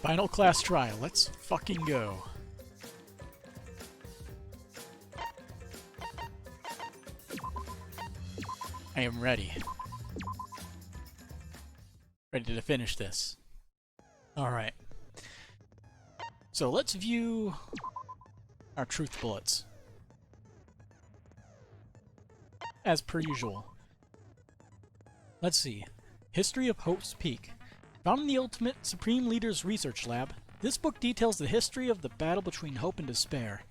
Final class trial. Let's fucking go. I am ready. Ready to finish this. Alright. So let's view our truth bullets. As per usual. Let's see. History of Hope's Peak. Found in the Ultimate Supreme Leader's Research Lab, this book details the history of the battle between hope and despair.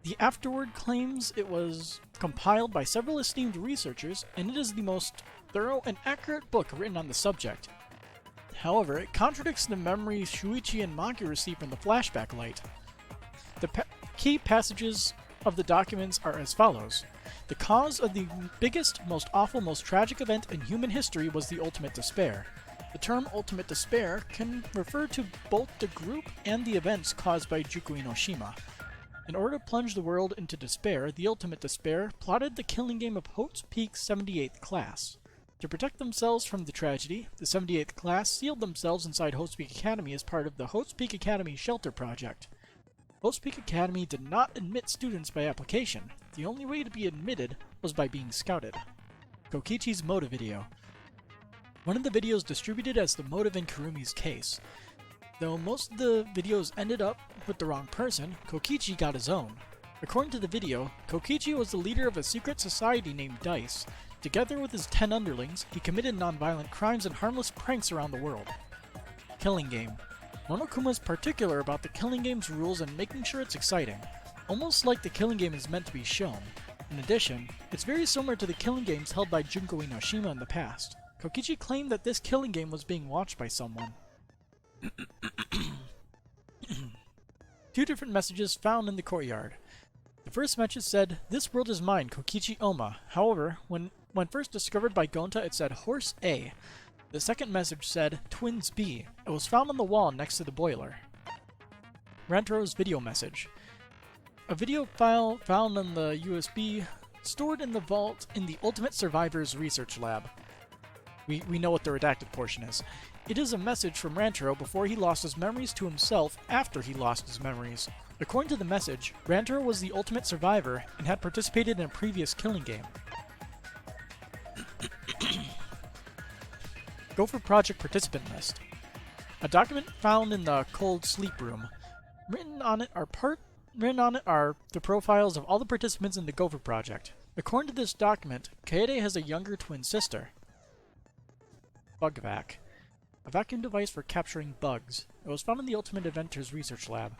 The afterword claims it was compiled by several esteemed researchers, and it is the most thorough and accurate book written on the subject. However, it contradicts the memories Shuichi and Maki received from the flashback light. The key passages of the documents are as follows. The cause of the biggest, most awful, most tragic event in human history was the ultimate despair. The term ultimate despair can refer to both the group and the events caused by Juku Inoshima. In order to plunge the world into despair, the ultimate despair plotted the killing game of Hope's Peak 78th class. To protect themselves from the tragedy, the 78th class sealed themselves inside Hope's Peak Academy as part of the Hope's Peak Academy Shelter Project. Hope's Peak Academy did not admit students by application. The only way to be admitted was by being scouted. Kokichi's motive video. One of the videos distributed as the motive in Kurumi's case. Though most of the videos ended up with the wrong person, Kokichi got his own. According to the video, Kokichi was the leader of a secret society named Dice. Together with his 10 underlings, he committed non-violent crimes and harmless pranks around the world. Killing game. Monokuma is particular about the killing game's rules and making sure it's exciting, almost like the killing game is meant to be shown. In addition, it's very similar to the killing games held by Junko Inoshima in the past. Kokichi claimed that this killing game was being watched by someone. Two different messages found in the courtyard. The first message said, "This world is mine, Kokichi Oma." However, when first discovered by Gonta, it said Horse A. The second message said Twins B. It was found on the wall next to the boiler. Rantaro's video message. A video file found on the USB stored in the vault in the Ultimate Survivors Research Lab. We know what the redacted portion is. It is a message from Rantaro before he lost his memories to himself after he lost his memories. According to the message, Rantaro was the ultimate survivor and had participated in a previous killing game. Gopher Project Participant List. A document found in the cold sleep room. Written on it are the profiles of all the participants in the Gopher Project. According to this document, Kaede has a younger twin sister. Bug vac. A vacuum device for capturing bugs. It was found in the Ultimate Inventor's Research Lab.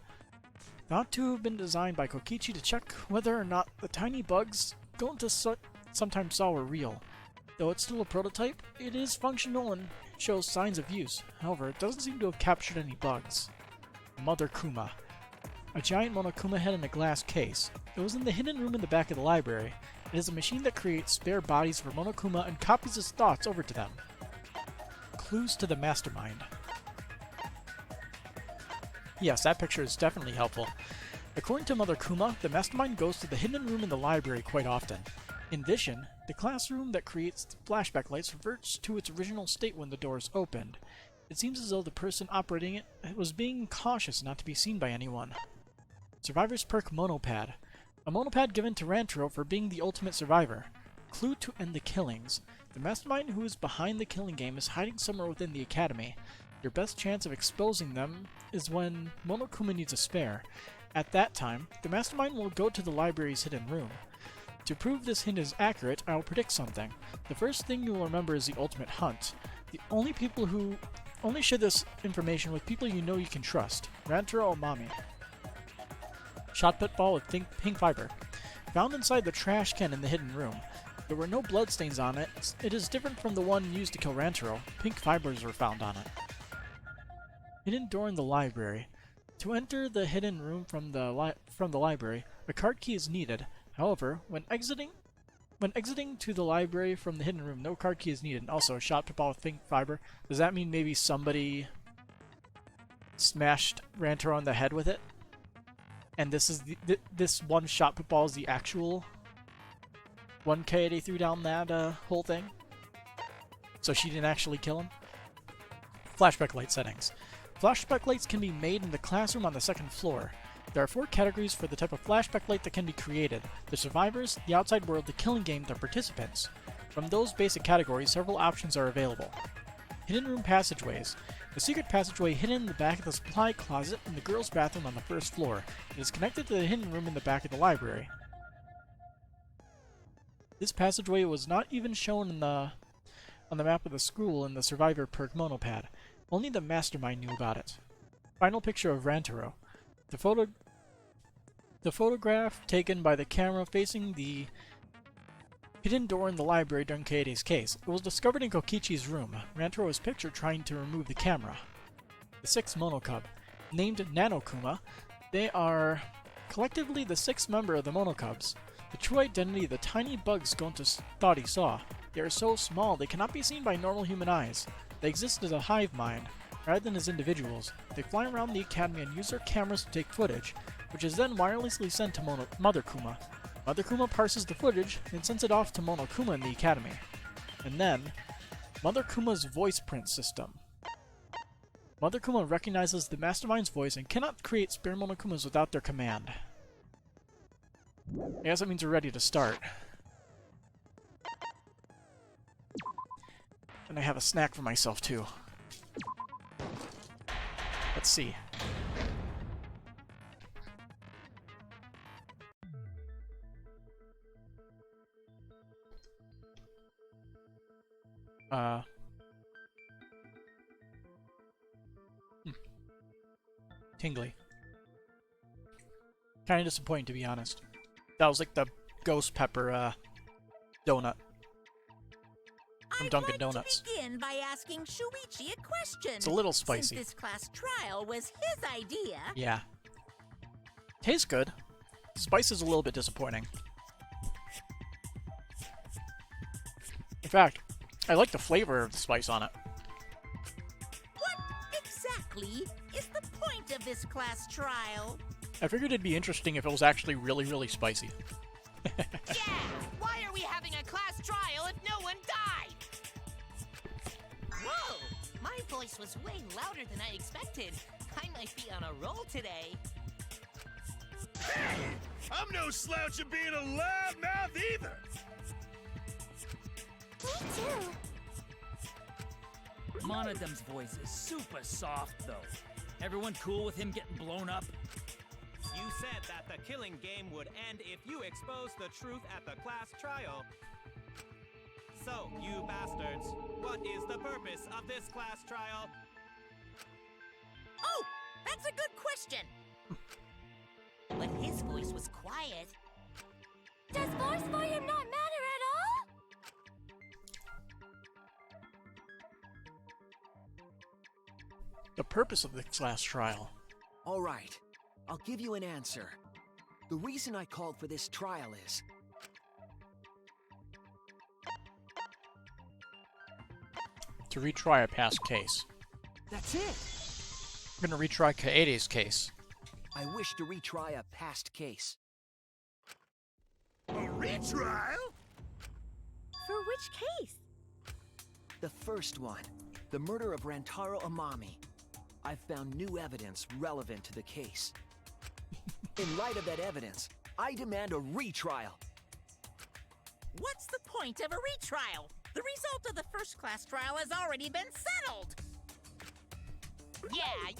Thought to have been designed by Kokichi to check whether or not the tiny bugs Gonta sometimes saw were real. Though it's still a prototype, it is functional and shows signs of use. However, it doesn't seem to have captured any bugs. Mother Kuma. A giant Monokuma head in a glass case. It was in the hidden room in the back of the library. It is a machine that creates spare bodies for Monokuma and copies his thoughts over to them. Clues to the mastermind. Yes, that picture is definitely helpful. According to Mother Kuma, the mastermind goes to the hidden room in the library quite often. In addition, the classroom that creates the flashback lights reverts to its original state when the doors opened. It seems as though the person operating it was being cautious not to be seen by anyone. Survivor's Perk Monopad. A monopad given to Rantaro for being the ultimate survivor. Clue to end the killings. The mastermind who is behind the killing game is hiding somewhere within the academy. Your best chance of exposing them is when Monokuma needs a spare. At that time, the mastermind will go to the library's hidden room. To prove this hint is accurate, I will predict something. The first thing you will remember is the ultimate hunt. The only people who share this information with people you know you can trust. Rantaro Omami. Shot put ball with pink fiber. Found inside the trash can in the hidden room. There were no bloodstains on it. It is different from the one used to kill Rantaro. Pink fibers were found on it. Hidden door in the library. To enter the hidden room from the library, a card key is needed. However, when exiting to the library from the hidden room, no card key is needed. Also, a shot put ball with pink fiber. Does that mean maybe somebody smashed Rantaro on the head with it? And this is this one shot put ball is the actual one Kaede threw down that whole thing? So she didn't actually kill him? Flashback light settings. Flashback lights can be made in the classroom on the second floor. There are 4 categories for the type of flashback light that can be created: the survivors, the outside world, the killing game, the participants. From those basic categories, several options are available. Hidden room passageways. The secret passageway hidden in the back of the supply closet in the girls' bathroom on the first floor. It is connected to the hidden room in the back of the library. This passageway was not even shown on the map of the school in the Survivor perk monopad. Only the mastermind knew about it. Final picture of Rantaro. The photograph taken by the camera facing the hidden door in the library during Kaede's case. It was discovered in Kokichi's room. Rantaro was pictured trying to remove the camera. The 6th Monocub. Named Nanokuma, they are collectively the 6th member of the Monocubs. The true identity of the tiny bugs Gonta thought he saw. They are so small they cannot be seen by normal human eyes. They exist as a hive mind, rather than as individuals. They fly around the academy and use their cameras to take footage, which is then wirelessly sent to Mother Kuma. Mother Kuma parses the footage and sends it off to Monokuma in the academy. And then, Mother Kuma's voice print system. Mother Kuma recognizes the mastermind's voice and cannot create spare Monokumas without their command. I guess that means we're ready to start. And I have a snack for myself too. Let's see. Tingly. Kind of disappointing, to be honest. That was like the ghost pepper donut from Dunkin' Donuts. I'd like to begin by asking Shuichi a question. It's a little spicy. Since this class trial was his idea. Yeah. Tastes good. Spice is a little bit disappointing. In fact, I like the flavor of the spice on it. What exactly is the point of this class trial? I figured it'd be interesting if it was actually really, really spicy. Yeah! Why are we having a class trial if no one died? Whoa! My voice was way louder than I expected. I might be on a roll today. Hey! I'm no slouch at being a loudmouth either! Me too. Monodum's voice is super soft, though. Everyone cool with him getting blown up? You said that the killing game would end if you exposed the truth at the class trial. So, you bastards, what is the purpose of this class trial? Oh! That's a good question! But his voice was quiet. Does force for him not matter at all? The purpose of the class trial. All right, I'll give you an answer. The reason I called for this trial is... To retry a past case. That's it! I'm gonna retry Kaede's case. I wish to retry a past case. A retrial? For which case? The first one, the murder of Rantaro Amami. I've found new evidence relevant to the case. In light of that evidence, I demand a retrial. What's the point of a retrial? The result of the first class trial has already been settled! Yeah!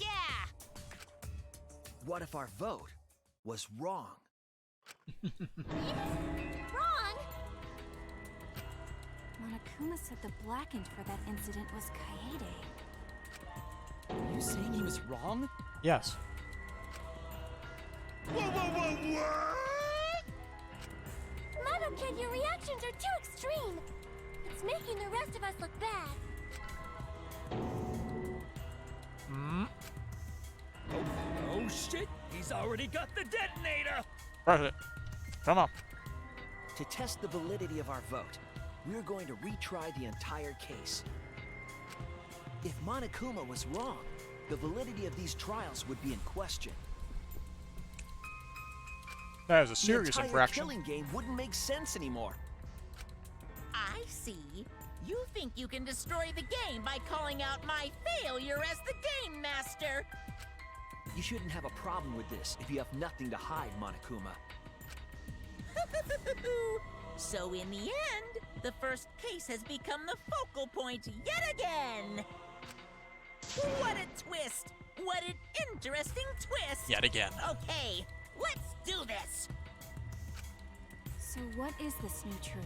What if our vote was wrong? Wrong! Monokuma said the blackened for that incident was Kaede. You saying he was wrong? Yes. What? Monokid, your reactions are too extreme. It's making the rest of us look bad. Oh shit! He's already got the detonator! Press it. Come on. To test the validity of our vote, we're going to retry the entire case. If Monokuma was wrong, the validity of these trials would be in question. That is a serious the entire infraction. killing game wouldn't make sense anymore. I see. You think you can destroy the game by calling out my failure as the game master? You shouldn't have a problem with this if you have nothing to hide, Monokuma. So in the end, the first case has become the focal point yet again! What a twist! What an interesting twist! Yet again. Okay, let's do this! So what is this new truth?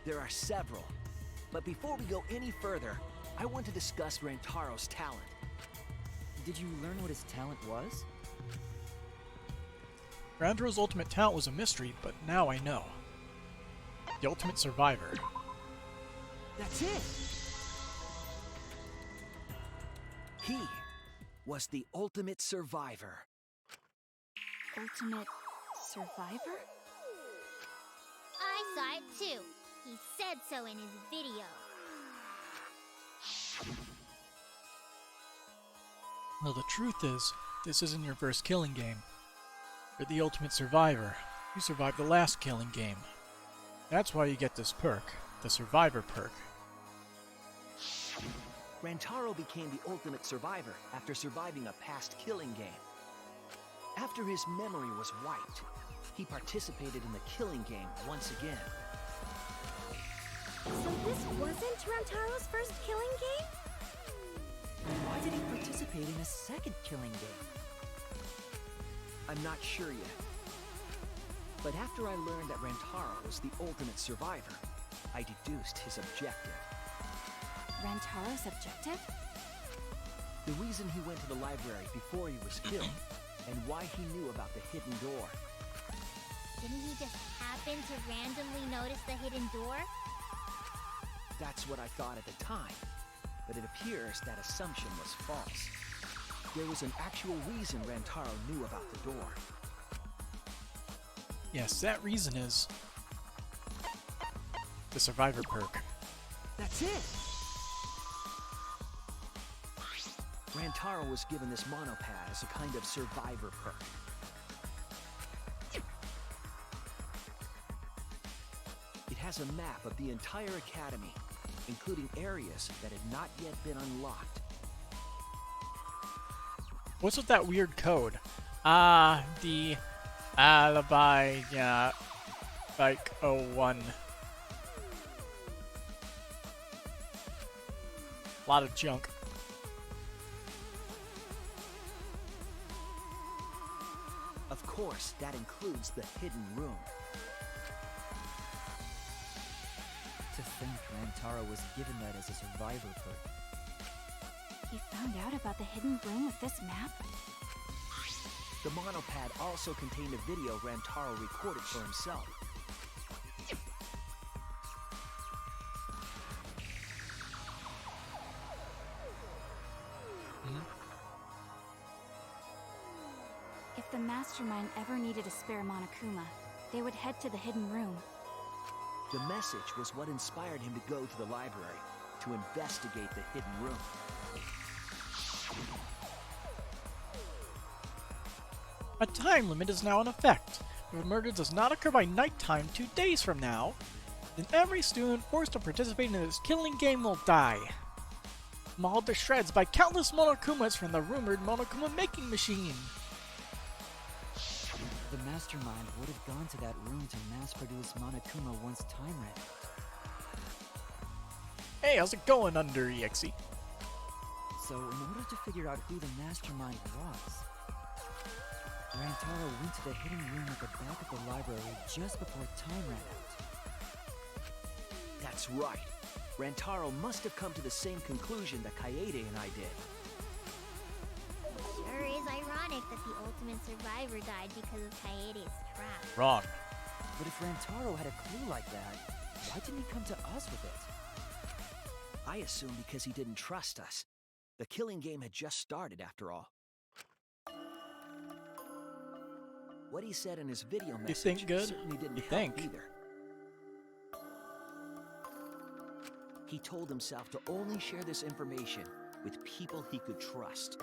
There are several. But before we go any further, I want to discuss Rantaro's talent. Did you learn what his talent was? Rantaro's ultimate talent was a mystery, but now I know. The ultimate survivor. That's it! He was the ultimate survivor. Ultimate survivor? I saw it too. He said so in his video. Well, the truth is, this isn't your first killing game. You're the ultimate survivor. You survived the last killing game. That's why you get this perk, the survivor perk. Rantaro became the ultimate survivor after surviving a past killing game. After his memory was wiped, he participated in the killing game once again. So this wasn't Rantaro's first killing game? Why did he participate in a second killing game? I'm not sure yet. But after I learned that Rantaro was the ultimate survivor, I deduced his objective. Rantaro's objective? The reason he went to the library before he was killed, and why he knew about the hidden door. Didn't he just happen to randomly notice the hidden door? That's what I thought at the time, but it appears that assumption was false. There was an actual reason Rantaro knew about the door. Yes, that reason is the survivor perk. That's it! Rantaro was given this monopad as a kind of survivor perk. It has a map of the entire academy, including areas that had not yet been unlocked. What's with that weird code? The alibi, yeah, like 01. A lot of junk. Of course, that includes the hidden room. To think Rantaro was given that as a survivor perk. He found out about the hidden room with this map? The monopad also contained a video Rantaro recorded for himself. If the mastermind ever needed a spare Monokuma, they would head to the hidden room. The message was what inspired him to go to the library, to investigate the hidden room. A time limit is now in effect. If a murder does not occur by nighttime 2 days from now, then every student forced to participate in this killing game will die. Mauled to shreds by countless Monokumas from the rumored Monokuma making machine. The mastermind would have gone to that room to mass-produce Monokuma once time ran out. Hey, how's it going, Under EXE? So, in order to figure out who the mastermind was, Rantaro went to the hidden room at the back of the library just before time ran out. That's right. Rantaro must have come to the same conclusion that Kaede and I did. Sure is ironic that the ultimate survivor died because of Kaede's trap. Wrong. But if Rantaro had a clue like that, why didn't he come to us with it? I assume because he didn't trust us. The killing game had just started, after all. What he said in his video message think good? certainly didn't You help think? either. He told himself to only share this information with people he could trust.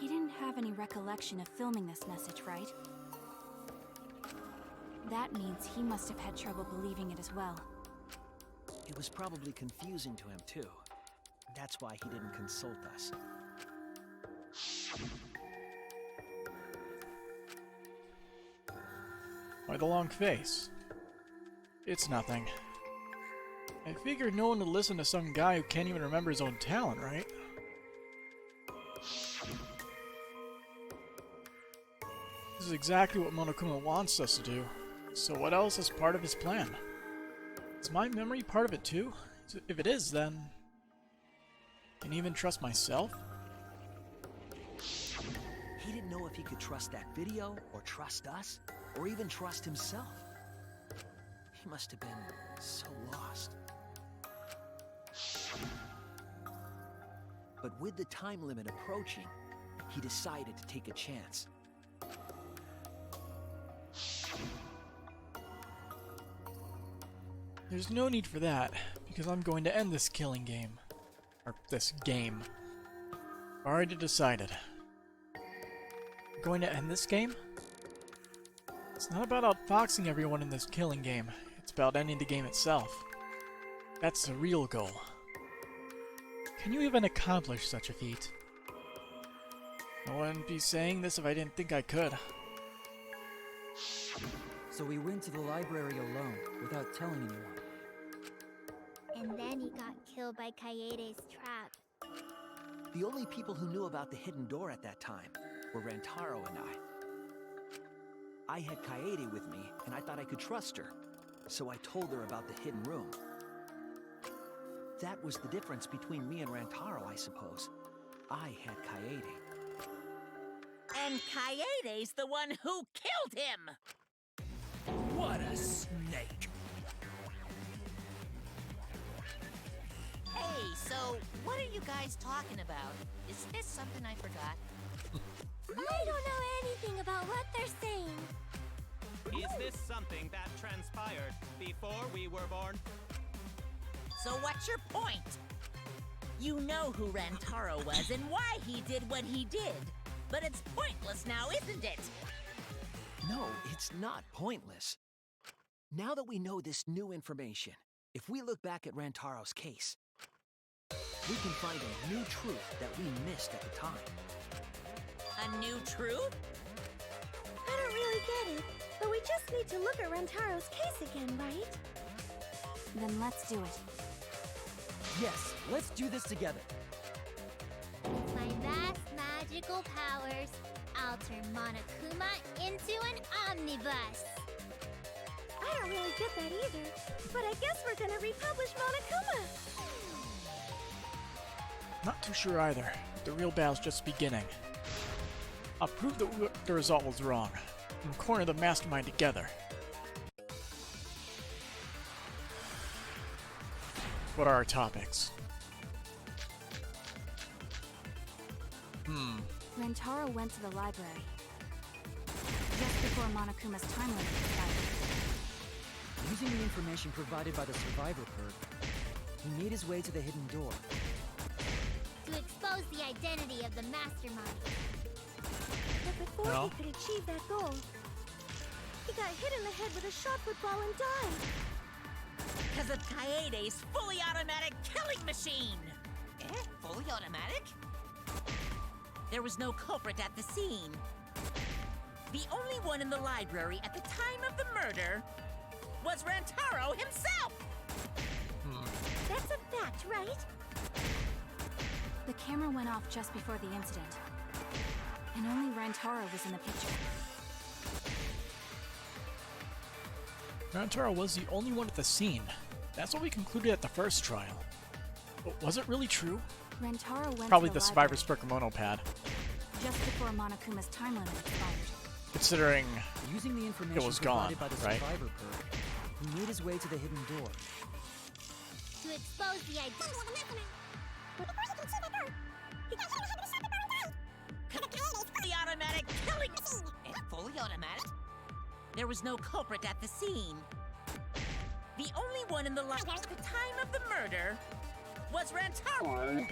He didn't have any recollection of filming this message, right? That means he must have had trouble believing it as well. It was probably confusing to him, too. That's why he didn't consult us. Why the long face? It's nothing. I figured no one would listen to some guy who can't even remember his own talent, right? This is exactly what Monokuma wants us to do. So what else is part of his plan? Is my memory part of it too? If it is, then... Can he even trust myself? He didn't know if he could trust that video, or trust us, or even trust himself. He must have been so lost. But with the time limit approaching, he decided to take a chance. There's no need for that, because I'm going to end this killing game. Or this game. Already decided. I'm going to end this game? It's not about outfoxing everyone in this killing game. It's about ending the game itself. That's the real goal. Can you even accomplish such a feat? I wouldn't be saying this if I didn't think I could. So we went to the library alone, without telling anyone. And then he got killed by Kaede's trap. The only people who knew about the hidden door at that time were Rantaro and I. I had Kaede with me, and I thought I could trust her, so I told her about the hidden room. That was the difference between me and Rantaro, I suppose. I had Kaede. And Kaede's the one who killed him! What a snake! Hey, so what are you guys talking about? Is this something I forgot? I don't know anything about what they're saying. Is this something that transpired before we were born? So what's your point? You know who Rantaro was and why he did what he did. But it's pointless now, isn't it? No, it's not pointless. Now that we know this new information, if we look back at Rantaro's case, we can find a new truth that we missed at the time. A new truth? I don't really get it, but we just need to look at Rantaro's case again, right? Then let's do it. Yes, let's do this together. With my vast magical powers, I'll turn Monokuma into an omnibus. I don't really get that either, but I guess we're gonna republish Monokuma. Not too sure either. The real battle's just beginning. I'll prove that the result was wrong. And corner the mastermind together. What are our topics? Rantaro went to the library. Just before Monokuma's time limit expired. Using the information provided by the survivor perk, he made his way to the hidden door. To expose the identity of the mastermind. But before he could achieve that goal, he got hit in the head with a shot football and died. Because of Kaede's fully automatic killing machine! Fully automatic? There was no culprit at the scene. The only one in the library at the time of the murder was Rantaro himself! That's a fact, right? The camera went off just before the incident. And only Rantaro was in the picture. Rantaro was the only one at the scene. That's what we concluded at the first trial. But was it really true? Rantaro went Probably to the survivor's Perkamono pad. just before Monokuma's time limit expired. Considering Using the information it was gone, provided by the right? survivor perk, he made his way to the hidden door. To expose the identity. Fully automatic killing machine! Fully automatic? There was no culprit at the scene. The only one in the library at the time of the murder was Rantaro.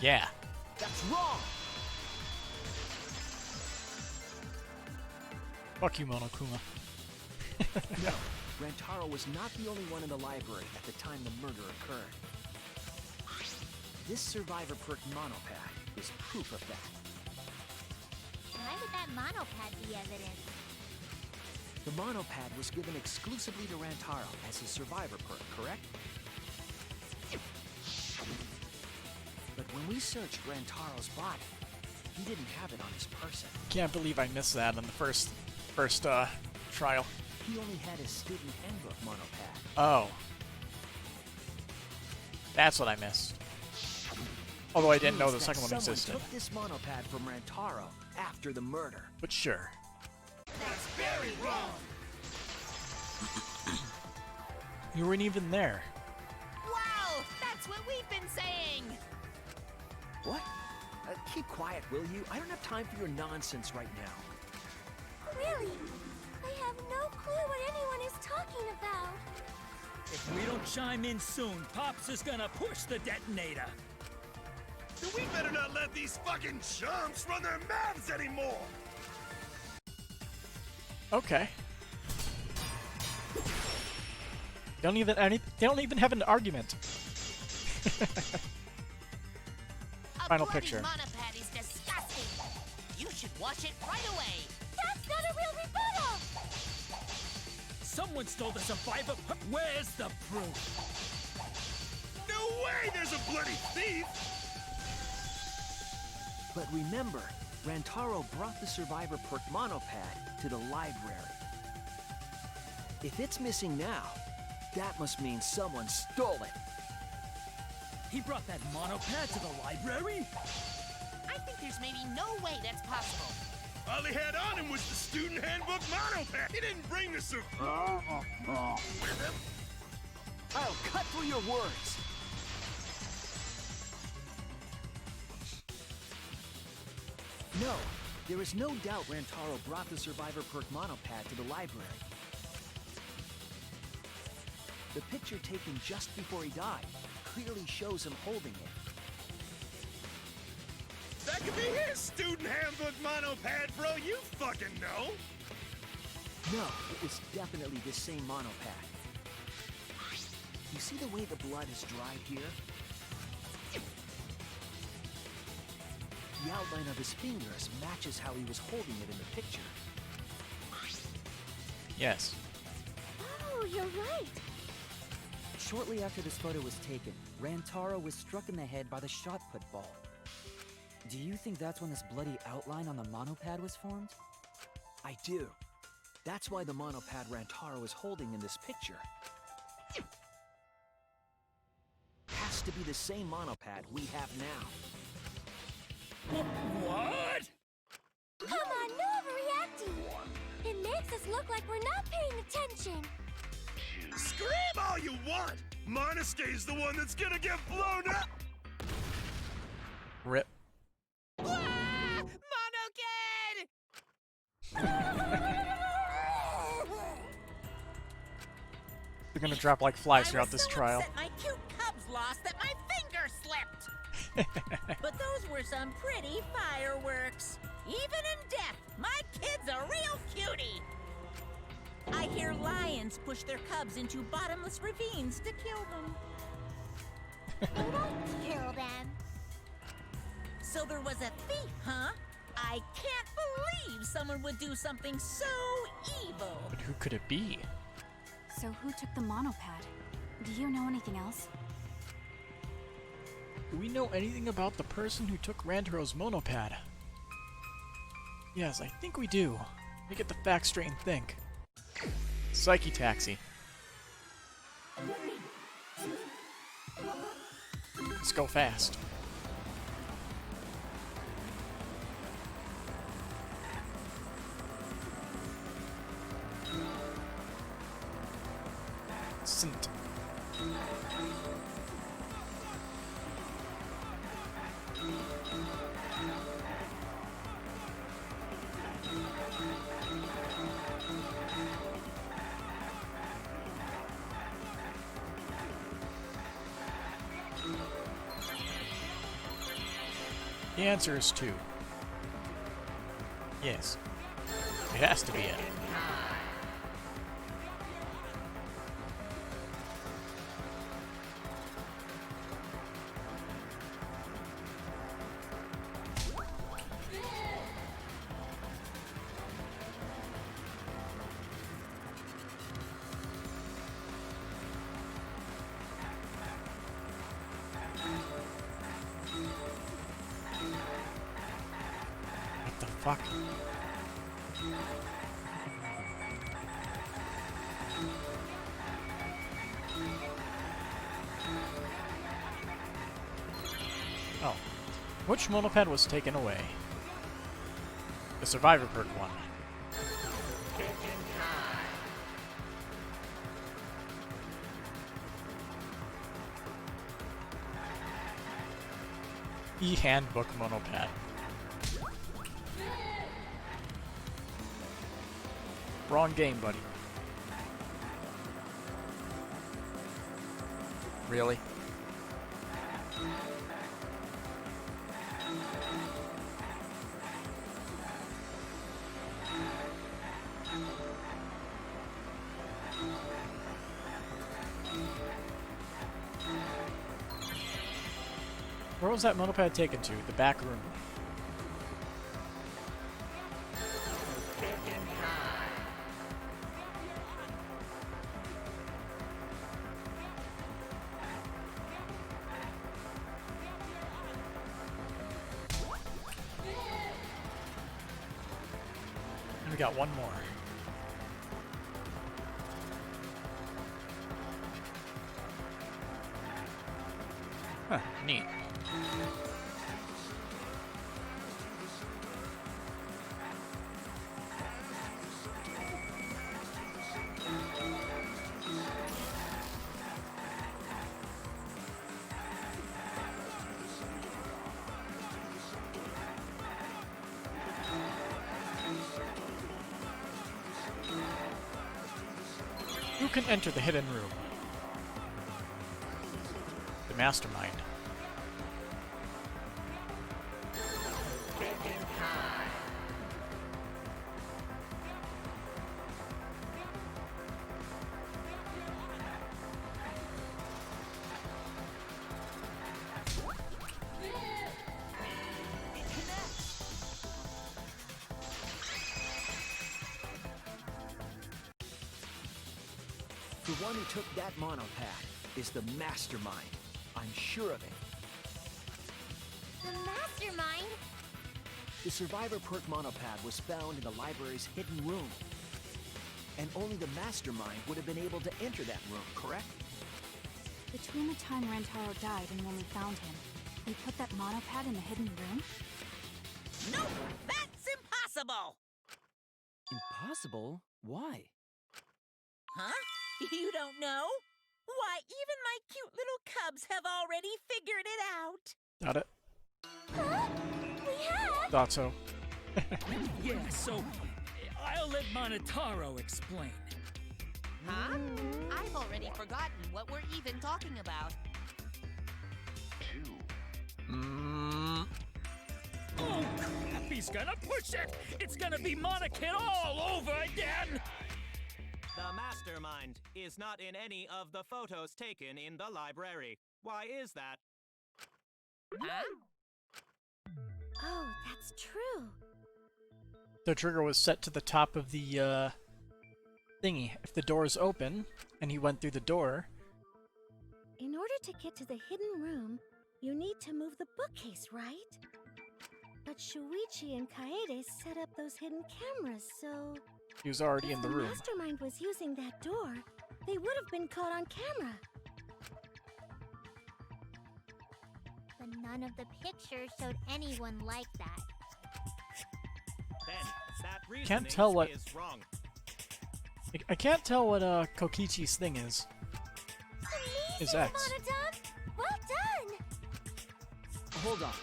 Yeah. That's wrong! Fuck you, Monokuma. No, Rantaro was not the only one in the library at the time the murder occurred. This survivor perk monopad is proof of that. Why would that monopad be evidence? The monopad was given exclusively to Rantaro as his survivor perk, correct? But when we searched Rantaro's body, he didn't have it on his person. Can't believe I missed that in the first trial. He only had his student handbook monopad. Oh. That's what I missed. Although I didn't know the second one existed. Someone took this monopad from Rantaro after the murder. But sure. That's very wrong. You weren't even there. Wow, that's what we've been saying. What? Keep quiet, will you? I don't have time for your nonsense right now. Really? I have no clue what anyone is talking about. If we don't chime in soon, Pops is gonna push the detonator. Then we better not let these fucking chumps run their mouths anymore. Okay. They don't even have an argument. Final picture. Monopad is disgusting. You should wash it right away. That's not a real rebuttal! Someone stole the survivor. Where's the proof? No way there's a bloody thief! But remember, Rantaro brought the survivor perk monopad to the library. If it's missing now, that must mean someone stole it. He brought that monopad to the library? I think there's maybe no way that's possible. All he had on him was the student handbook monopad. He didn't bring the with him. I'll cut through your words. No, there is no doubt Rantaro brought the survivor perk monopad to the library. The picture taken just before he died clearly shows him holding it. That could be his student handbook monopad, bro. You fucking know. No, it was definitely the same monopad. You see the way the blood is dried here? The outline of his fingers matches how he was holding it in the picture. Yes. Oh, you're right. Shortly after this photo was taken, Rantaro was struck in the head by the shot put ball. Do you think that's when this bloody outline on the monopad was formed? I do. That's why the monopad Rantaro is holding in this picture has to be the same monopad we have now. What? Come on, no overreacting. It makes us look like we're not paying attention. Scream all you want. Monosuke's the one that's gonna get blown up. Rip. Monokid! They're gonna drop like flies throughout this trial. Upset my cute cubs lost that my finger slipped. But those were some pretty fireworks. Even in death, my kid's a real cutie. I hear lions push their cubs into bottomless ravines to kill them. We won't kill them. So there was a thief, huh? I can't believe someone would do something so evil. But who could it be? So who took the monopad? Do you know anything else? Do we know anything about the person who took Rantaro's monopad? Yes, I think we do. Let me get the facts straight and think. Psyche Taxi. Let's go fast. Sint. The answer is 2. Yes. It has to be it. What the fuck? Oh. Which monopad was taken away? The Survivor Perk one. E-Handbook monopad. Wrong game, buddy. Really? Where was that monopad taken to? The back room. And we got one more. Huh, neat. Who can enter the hidden room? The mastermind. The one who took that monopad is the mastermind. I'm sure of it. The mastermind? The Survivor Perk monopad was found in the library's hidden room. And only the mastermind would have been able to enter that room, correct? Between the time Rentaro died and when we found him, we put that monopad in the hidden room? Nope! That's impossible! Impossible? Why? Huh? You don't know? Why, even my cute little cubs have already figured it out! Got it. Huh? We have? Thought so. Yeah, so I'll let Monotaro explain. Huh? I've already forgotten what we're even talking about. Oh crap, he's gonna push it! It's gonna be Monokid all over again! The mastermind is not in any of the photos taken in the library. Why is that? Huh? Oh, that's true. The trigger was set to the top of the thingy. If the door is open and he went through the door. In order to get to the hidden room, you need to move the bookcase, right? But Shuichi and Kaede set up those hidden cameras, so... He was already in the room. If the mastermind was using that door, they would have been caught on camera. But none of the pictures showed anyone like that. Then that reasoning Can't tell what is wrong. I can't tell what Kokichi's thing is. His X. Monodon! Well done! Hold on.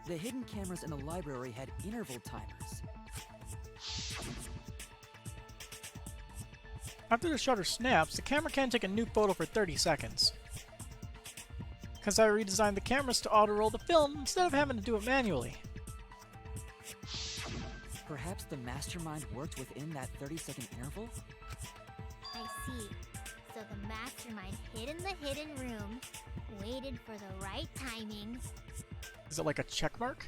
The hidden cameras in the library had interval timers. After the shutter snaps, the camera can take a new photo for 30 seconds. Because I redesigned the cameras to auto-roll the film instead of having to do it manually. Perhaps the mastermind worked within that 30-second interval? I see. So the mastermind hid in the hidden room, waited for the right timing, Is it like a check mark?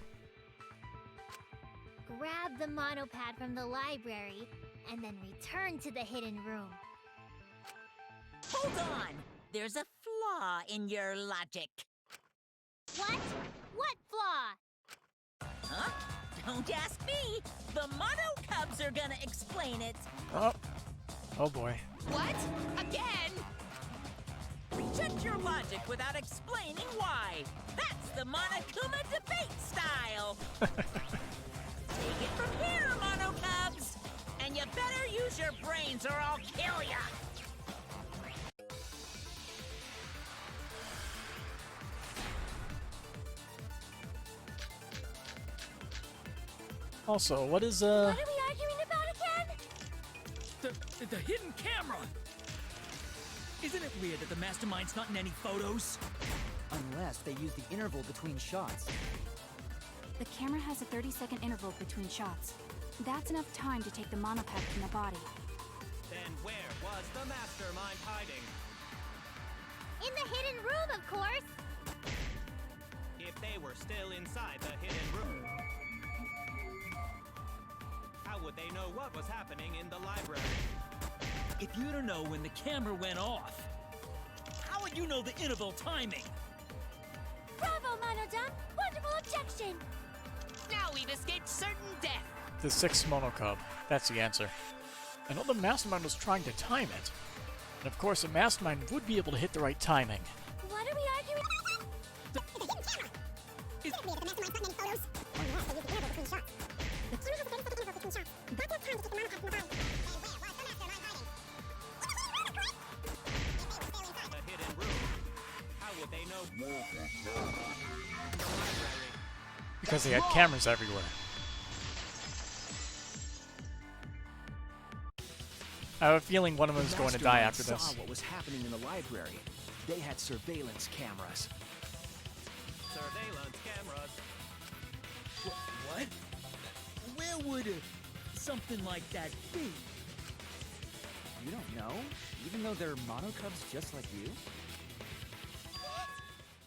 grabbed the monopad from the library, and then returned to the hidden room. Hold on! There's a flaw in your logic. What? What flaw? Huh? Don't ask me! The Mono Cubs are gonna explain it! Oh. Oh boy. What? Again? Reject your logic without explaining why! That's the Monokuma debate style! Take it from here, Mono Cubs! And you better use your brains or I'll kill ya! Also, what is What are we arguing about again? The hidden camera! Isn't it weird that the mastermind's not in any photos? Unless they use the interval between shots. The camera has a 30-second interval between shots. That's enough time to take the monopad from the body. Then where was the mastermind hiding? In the hidden room, of course! If they were still inside the hidden room, how would they know what was happening in the library? If you don't know when the camera went off, how would you know the interval timing? Bravo, Monodon! Wonderful objection! Now we've escaped certain death! the 6th Monocub? That's the answer. I know the mastermind was trying to time it. And of course, a mastermind would be able to hit the right timing. What are we arguing? The hidden room. How would they know? The library. Because they had cameras everywhere. I have a feeling one of them is going to die after this. Saw what was happening in the library. They had surveillance cameras. Surveillance cameras. What? Where would something like that be? You don't know? Even though they're monocubs just like you?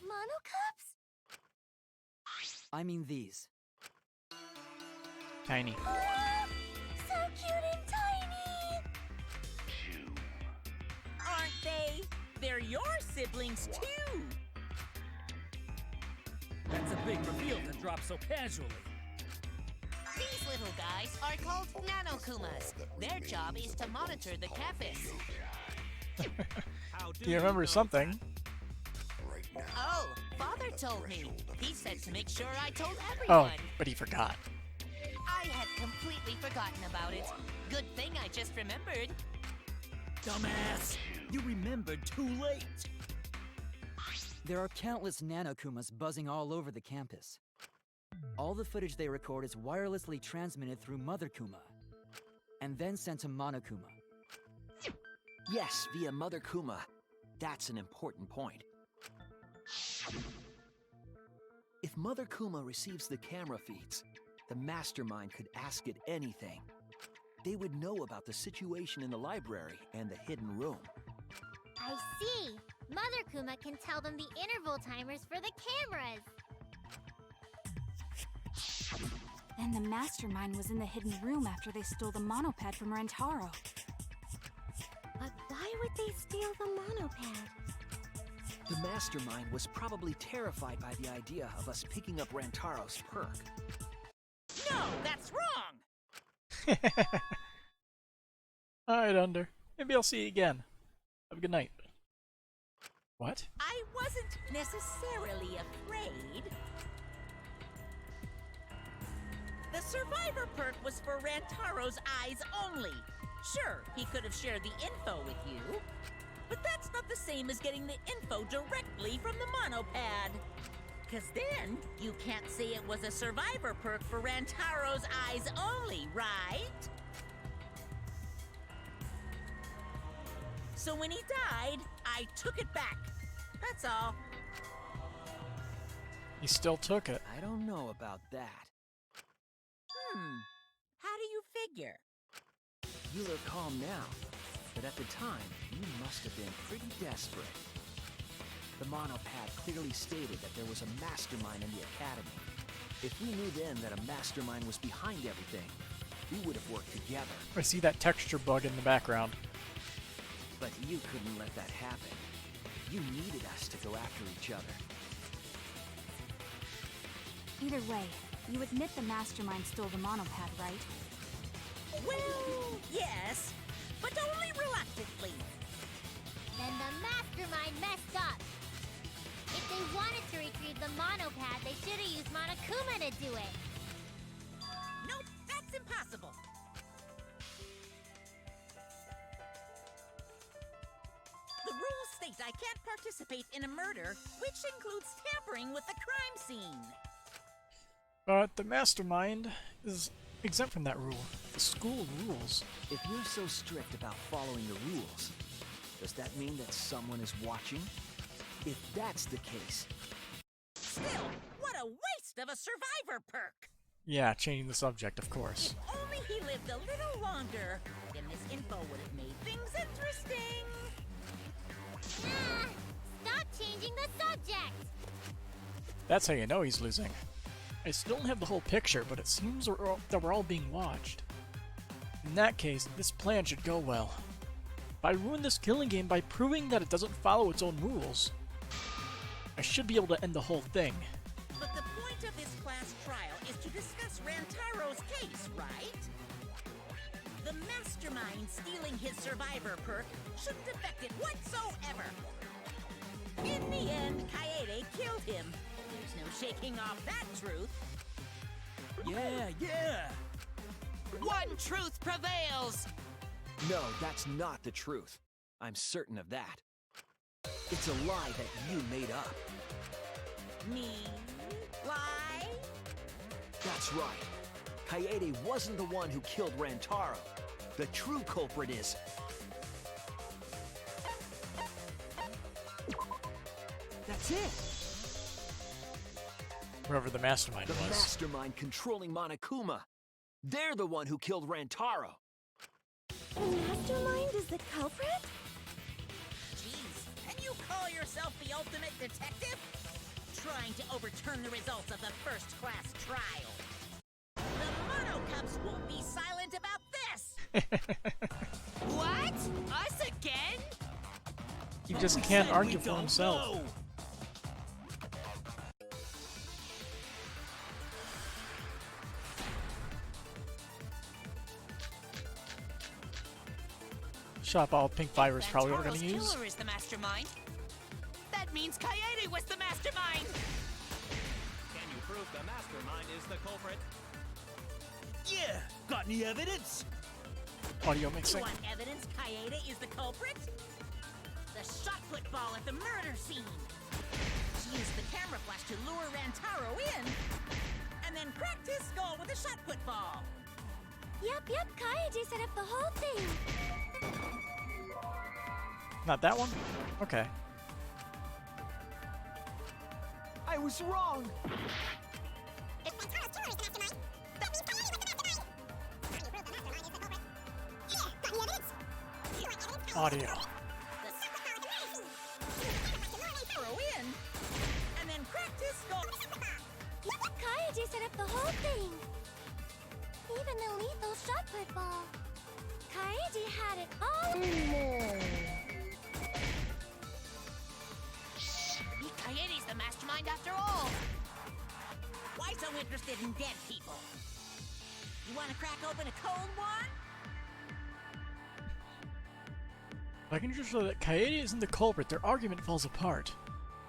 Monocubs? I mean these. Tiny. So cute and tiny! Aren't they? They're your siblings, too! That's a big reveal to drop so casually. These little guys are called Nanokumas. Their job is to monitor the campus. How do You remember know something? Oh, Father told me. He said to make sure I told Oh, everyone. but he forgot. I had completely forgotten about it. Good thing I just remembered. Dumbass! You remembered too late! There are countless nanokumas buzzing all over the campus. All the footage they record is wirelessly transmitted through Mother Kuma, and then sent to Monokuma. Yes, via Mother Kuma. That's an important point. If Mother Kuma receives the camera feeds, the mastermind could ask it anything. They would know about the situation in the library and the hidden room. I see! Mother Kuma can tell them the interval timers for the cameras! Then the mastermind was in the hidden room after they stole the monopad from Rentaro. But why would they steal the monopad? The mastermind was probably terrified by the idea of us picking up Rantaro's perk. No, that's wrong! Alright, Under. Maybe I'll see you again. Have a good night. What? I wasn't necessarily afraid. The survivor perk was for Rantaro's eyes only. Sure, he could have shared the info with you, but that's not the same as getting the info directly from the monopad. Cause then, you can't say it was a survivor perk for Rantaro's eyes only, right? So when he died, I took it back. That's all. He still took it. I don't know about that. figure. You look calm now, but at the time, you must have been pretty desperate. The monopad clearly stated that there was a mastermind in the academy. If we knew then that a mastermind was behind everything, we would have worked together. I see that texture bug in the background. But you couldn't let that happen. You needed us to go after each other. Either way, you admit the mastermind stole the monopad, right? Well, yes, but only reluctantly. Then the mastermind messed up. If they wanted to retrieve the monopad, they should have used Monokuma to do it. Nope, that's impossible. The rules state I can't participate in a murder, which includes tampering with the crime scene. But the mastermind is exempt from that rule. The school rules. If you're so strict about following the rules, does that mean that someone is watching? If that's the case... Still, what a waste of a survivor perk! Yeah, changing the subject, of course. If only he lived a little longer, then this info would have made things interesting. Ah, stop changing the subject! That's how you know he's losing. I still don't have the whole picture, but it seems that we're all being watched. In that case, this plan should go well. If I ruin this killing game by proving that it doesn't follow its own rules, I should be able to end the whole thing. But the point of this class trial is to discuss Rantaro's case, right? The mastermind stealing his survivor perk shouldn't affect it whatsoever. In the end, Kaede killed him. There's no shaking off that truth. Yeah! One truth prevails! No, that's not the truth. I'm certain of that. It's a lie that you made up. Me? Lie? That's right. Kaede wasn't the one who killed Rantaro. The true culprit is... That's it! Whoever the mastermind The was. mastermind controlling Monokuma. They're the one who killed Rantaro. The mastermind is the culprit? Jeez, can you call yourself the ultimate detective? Trying to overturn the results of the first class trial. The Monocups won't be silent about this! What? Us again? He just can't argue for himself. Shot ball pink fire is probably what we're gonna use. Killer is the mastermind. That means Kaede was the mastermind! Can you prove the mastermind is the culprit? Yeah! Got any evidence? Audio You mixing. want evidence Kaede is the culprit? The shot put ball at the murder scene. She used the camera flash to lure Rantaro in, and then cracked his skull with a shot put ball. Yep, Kaede set up the whole thing. Not that one? Okay. I was wrong! If Rantaro's killer is the mastermind, that means Kaede was the mastermind! Can you prove the mastermind is the culprit? Yeah, got any evidence? You want evidence? Audio. The shot put ball at the murder scene. She used the camera flash to lure Rantaro in, and then cracked his skull with a shot put ball. Yep, Kaede set up the whole thing. Even the lethal shot put ball. Kaede had it all. Maybe Kaede's the mastermind after all. Why so interested in dead people? You want to crack open a cold one? If I can just show that Kaede isn't the culprit, their argument falls apart.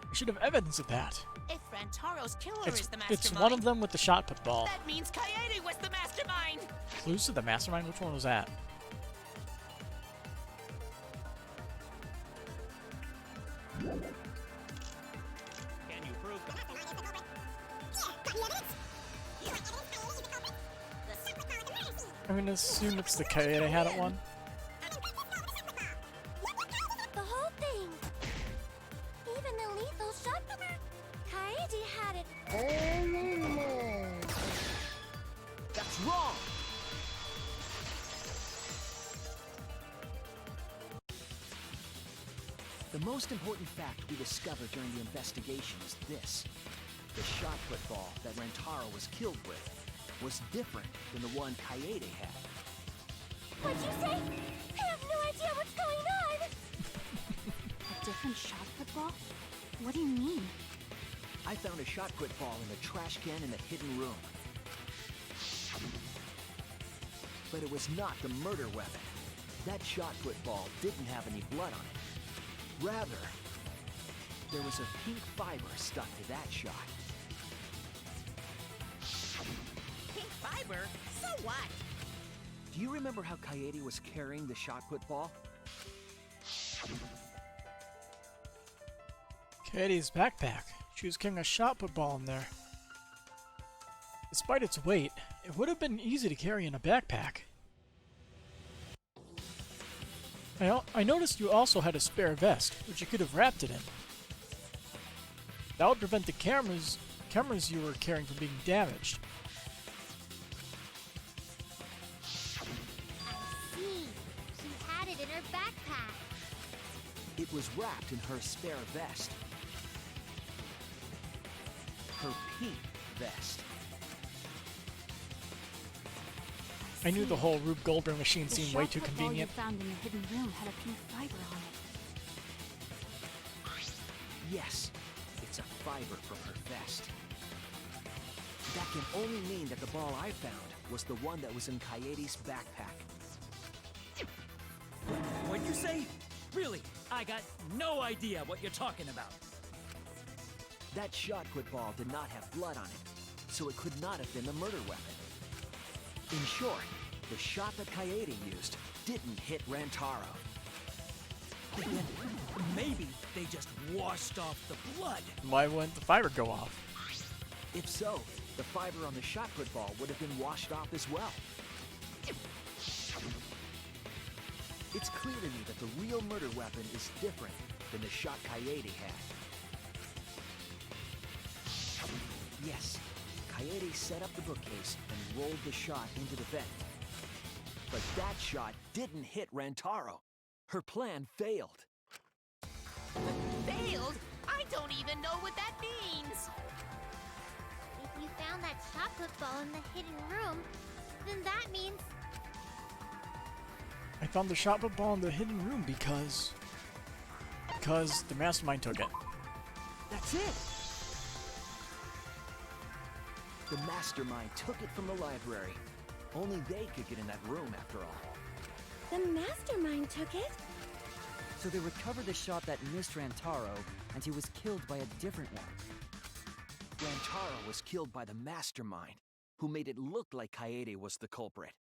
I should have evidence of that. If Rantaro's killer is the mastermind, It's one of them with the shot put ball. that means Kaede was the mastermind. Clues to the mastermind? Which one was that? Can you prove the Mastermind is the culprit? Yeah, got any evidence? You want evidence Kaede is the culprit? The shot put ball at the murder scene. I'm gonna assume it's the Kaede had it one. The whole thing. Even the lethal shot. Kaede had it. That's wrong! The most important fact we discovered during the investigation is this. The shot put ball that Rentaro was killed with was different than the one Kaede had. What'd you say? I have no idea what's going on! A different shot put ball? What do you mean? I found a shot put ball in the trash can in the hidden room. But it was not the murder weapon. That shot put ball didn't have any blood on it. Rather, there was a pink fiber stuck to that shot. Pink fiber? So what? Do you remember how Kaede was carrying the shot put ball? Kaede's backpack. She was carrying a shot put ball in there. Despite its weight, it would have been easy to carry in a backpack. I noticed you also had a spare vest, which you could have wrapped it in. That would prevent the cameras you were carrying from being damaged. I see. She had it in her backpack. It was wrapped in her spare vest. Her pink vest. I knew the whole Rube Goldberg machine The seemed way too shot put ball you convenient. found in the hidden room had a pink fiber on it. Yes, it's a fiber from her vest. That can only mean that the ball I found was the one that was in Kaede's backpack. What'd you say? Really? I got no idea what you're talking about. That shot put ball did not have blood on it, so it could not have been the murder weapon. In short, the shot that Kaede used didn't hit Rantaro. Then maybe they just washed off the blood. Why wouldn't the fiber go off? If so, the fiber on the shot put ball would have been washed off as well. It's clear to me that the real murder weapon is different than the shot Kaede had. Yes, Kaede set up the bookcase and rolled the shot into the vent. But that shot didn't hit Rantaro. Her plan failed. Failed? I don't even know what that means! If you found that shot put ball in the hidden room, then that means I found the shot put ball in the hidden room because the mastermind took it. That's it! The mastermind took it from the library. Only they could get in that room after all. The mastermind took it? So they recovered the shot that missed Rantaro, and he was killed by a different one. Rantaro was killed by the mastermind, who made it look like Kaede was the culprit.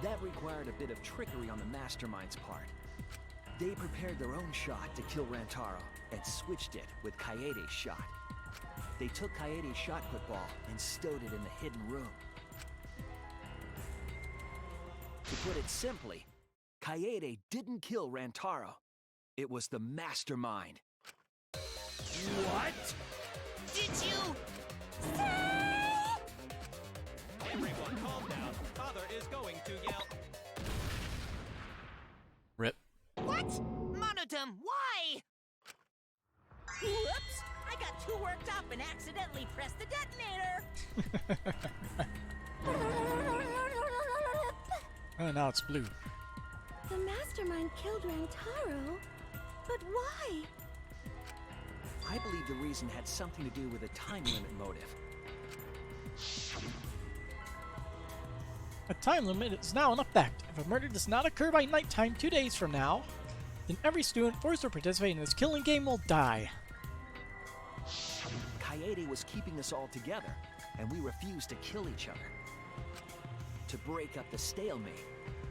That required a bit of trickery on the mastermind's part. They prepared their own shot to kill Rantaro and switched it with Kaede's shot. They took Kaede's shot put ball and stowed it in the hidden room. To put it simply, Kaede didn't kill Rantaro. It was the mastermind. What? Did you? Everyone calm down. Father is going to yell. Rip. What? Monodum, why? Whoops! I got too worked up and accidentally pressed the detonator! Oh, now it's blue. The mastermind killed Rantaro? But why? I believe the reason had something to do with a time limit motive. A time limit is now in effect. If a murder does not occur by nighttime 2 days from now, then every student forced to participate in this killing game will die. Kaede was keeping us all together, and we refused to kill each other. To break up the stalemate,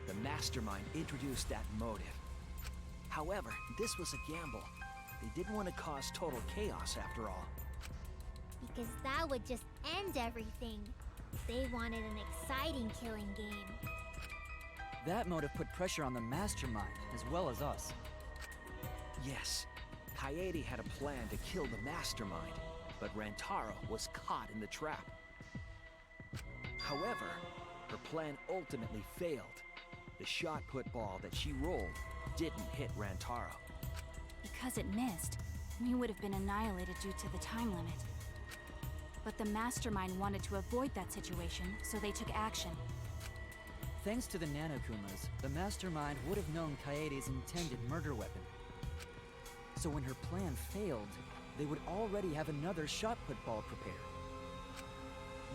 the mastermind introduced that motive. However, this was a gamble. They didn't want to cause total chaos after all. because that would just end everything. They wanted an exciting killing game. That motive put pressure on the mastermind, as well as us. Yes, Kaede had a plan to kill the mastermind, but Rantaro was caught in the trap. However, her plan ultimately failed. The shot put ball that she rolled didn't hit Rantaro. Because it missed, we would have been annihilated due to the time limit. But the Mastermind wanted to avoid that situation, so they took action. Thanks to the Nanokumas, the Mastermind would have known Kaede's intended murder weapon. So when her plan failed, they would already have another shot-put ball prepared.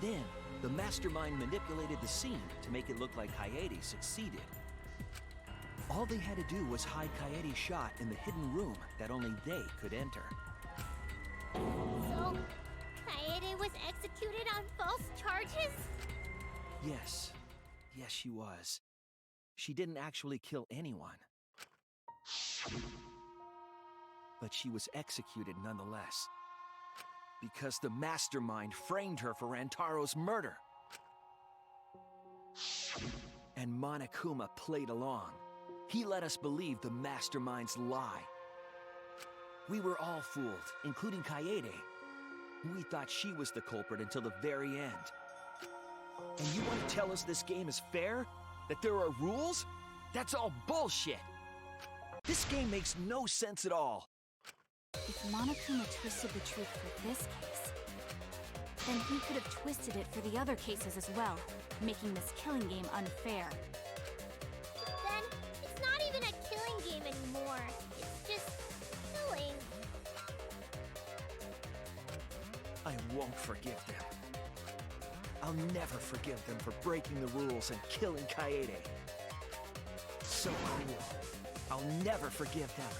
Then, the Mastermind manipulated the scene to make it look like Kaede succeeded. All they had to do was hide Kaede's shot in the hidden room that only they could enter. So, Kaede was executed on false charges? Yes. Yes, she was. She didn't actually kill anyone. But she was executed nonetheless. Because the Mastermind framed her for Rantaro's murder. And Monokuma played along. He let us believe the Mastermind's lie. We were all fooled, including Kaede. We thought she was the culprit until the very end. And you want to tell us this game is fair? That there are rules? That's all bullshit! This game makes no sense at all. If Monokuma twisted the truth for this case, then he could have twisted it for the other cases as well, making this killing game unfair. Then, it's not even a killing game anymore. It's just killing. I won't forgive them. I'll never forgive them for breaking the rules and killing Kaede. So cruel. I'll never forgive them.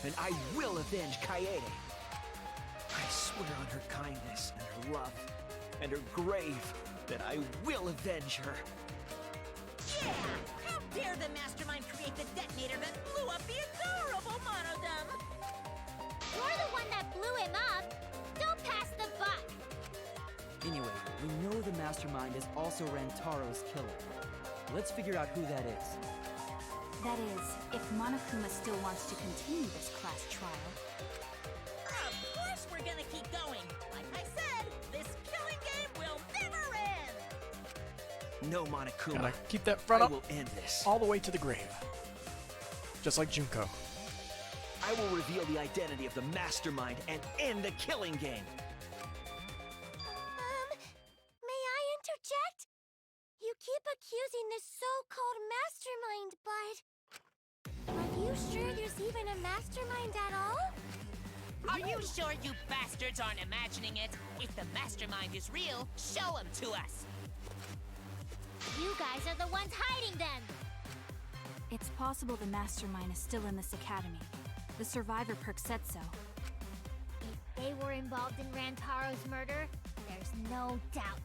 And I will avenge Kaede. I swear on her kindness and her love and her grave that I will avenge her. Yeah! How dare the Mastermind create the detonator that blew up the adorable Monodum! You're the one that blew him up. Don't pass the buck. Anyway, we know the Mastermind is also Rantaro's killer. Let's figure out who that is. That is, if Monokuma still wants to continue this class trial. Of course we're gonna keep going! Like I said, this killing game will never end! No, Monokuma. Gotta keep that front I up will end this. all the way to the grave. Just like Junko. I will reveal the identity of the Mastermind and end the killing game. May I interject? You keep accusing this so-called mastermind, but... Are you sure there's even a mastermind at all? Are you sure you bastards aren't imagining it? If the Mastermind is real, show him to us! You guys are the ones hiding them! It's possible the Mastermind is still in this academy. The survivor perk said so. If they were involved in Rantaro's murder, there's no doubt.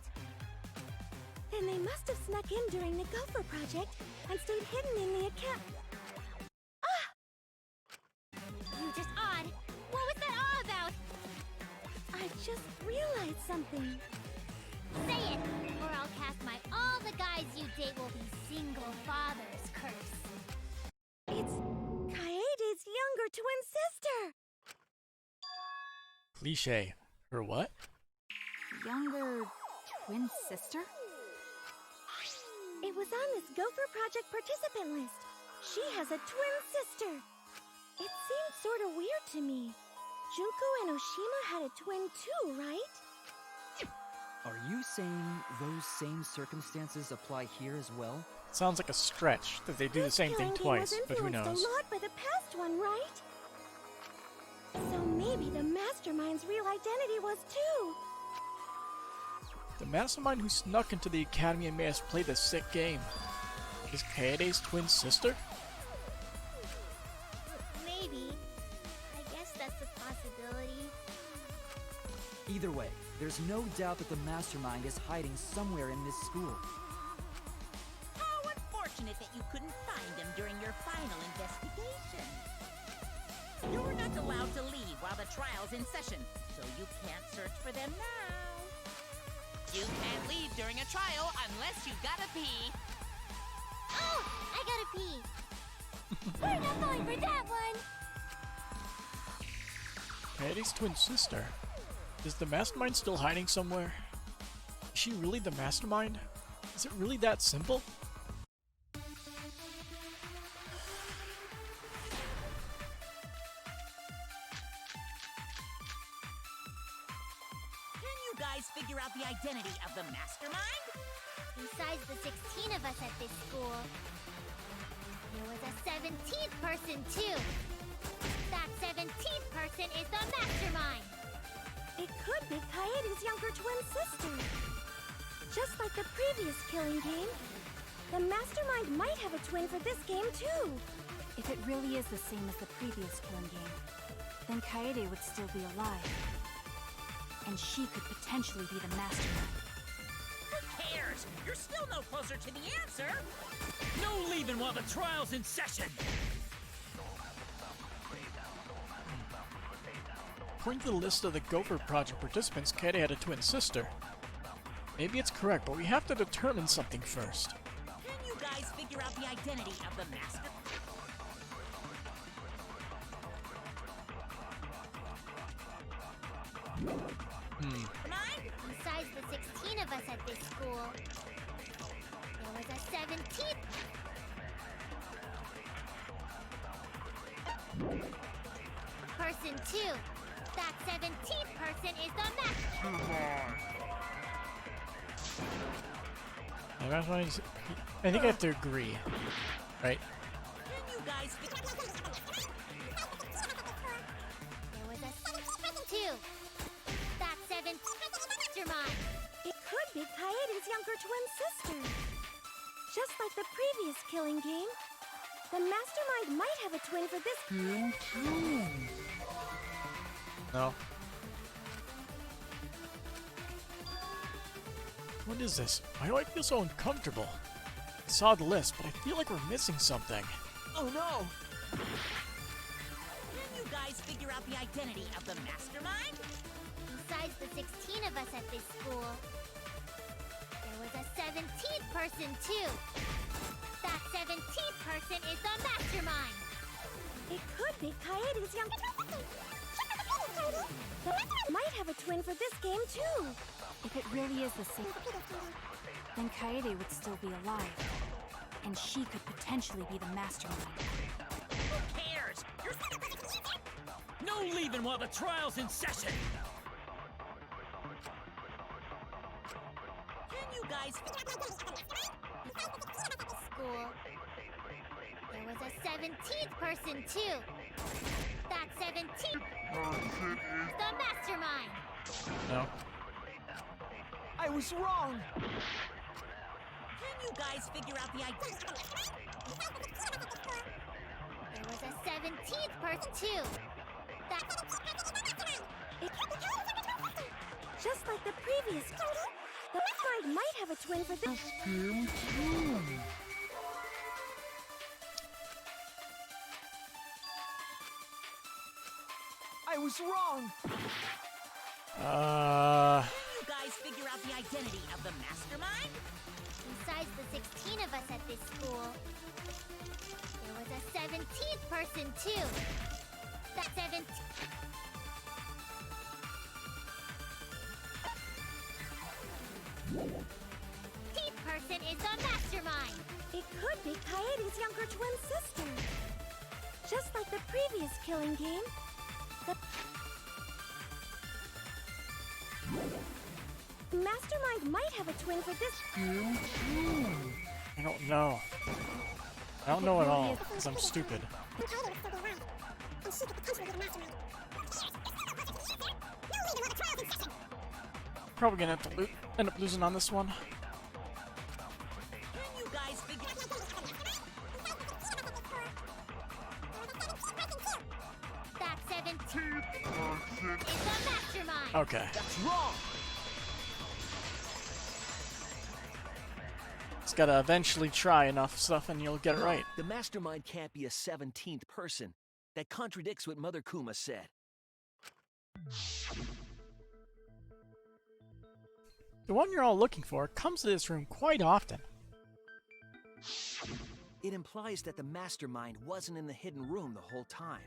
Then they must have snuck in during the Gopher Project and stayed hidden in the account. You just odd. What was that all about? I just realized something. Say it, or I'll cast my all the guys you date will be single fathers curse. It's Kaede's younger twin sister! Cliche. Her what? Younger twin sister? It was on this Gopher Project participant list. She has a twin sister. It seemed sort of weird to me. Junko and Oshima had a twin too, right? Are you saying those same circumstances apply here as well? Sounds like a stretch that they do the This same thing killing game twice, was but who influenced knows? a lot by the past one, right? So maybe the Mastermind's real identity was too. The Mastermind who snuck into the academy and made us play this sick game is Kaede's twin sister? Maybe. I guess that's a possibility. Either way, there's no doubt that the Mastermind is hiding somewhere in this school. How unfortunate that you couldn't find him during your final investigation. You're not allowed to leave while the trial's in session, so you can't search for them now. You can't leave during a trial unless you've gotta pee. Oh, I gotta pee. We're not falling for that one. Kaede's twin sister? Is the Mastermind still hiding somewhere? Is she really the Mastermind? Is it really that simple? you guys figure out the identity of the mastermind? Besides the 16 of us at this school, there was a 17th person too. That 17th person is the mastermind. It could be Kaede's younger twin sister. Just like the previous killing game, the mastermind might have a twin for this game too. If it really is the same as the previous killing game, then Kaede would still be alive. And she could potentially be the mastermind. Who cares? You're still no closer to the answer. No leaving while the trial's in session! According to the list of the Gopher Project participants, Kaede had a twin sister. Maybe it's correct, but we have to determine something first. Can you guys figure out the identity of the master? Mastermind? Besides the 16 of us at this school, there was a 17th person too. That 17th person is the mastermind. I think I have to agree, right? Can you guys figure There was a 2. That 7th mastermind. It could be Kaede's younger twin sister. Just like the previous killing game, the mastermind might have a twin for this game too. No. What is this? Why do I feel so uncomfortable? I saw the list, but I feel like we're missing something. Oh no! Can you guys figure out the identity of the mastermind? Besides the 16 of us at this school, there was a 17th person too. That 17th person is the mastermind. It could be Kaede's younger might have a twin for this game too. If it really is the same, then Kaede would still be alive. And she could potentially be the mastermind. Who cares? You're No leaving while the trial's in session! Can you guys School. There was a 17th person too. That 17th the mastermind. No. I was wrong! Can you guys figure out the identity? There was a 17th person too. That Just like the previous the mastermind might have a twin for this game too. I was wrong! Can you guys figure out the identity of the mastermind? Besides the 16 of us at this school, there was a 17th person too. That 17th person is the mastermind. It could be Kaede's younger twin sister. Just like the previous killing game, the mastermind might have a twin for this game too. I don't know. I don't know at all, because I'm stupid. Probably gonna have to end up losing on this one. Can you guys figure That 17th is the mastermind. Okay. That's wrong! Just gotta eventually try enough stuff and you'll get it right. The mastermind can't be a 17th person. That contradicts what Mother Kuma said. The one you're all looking for comes to this room quite often. It implies that the mastermind wasn't in the hidden room the whole time.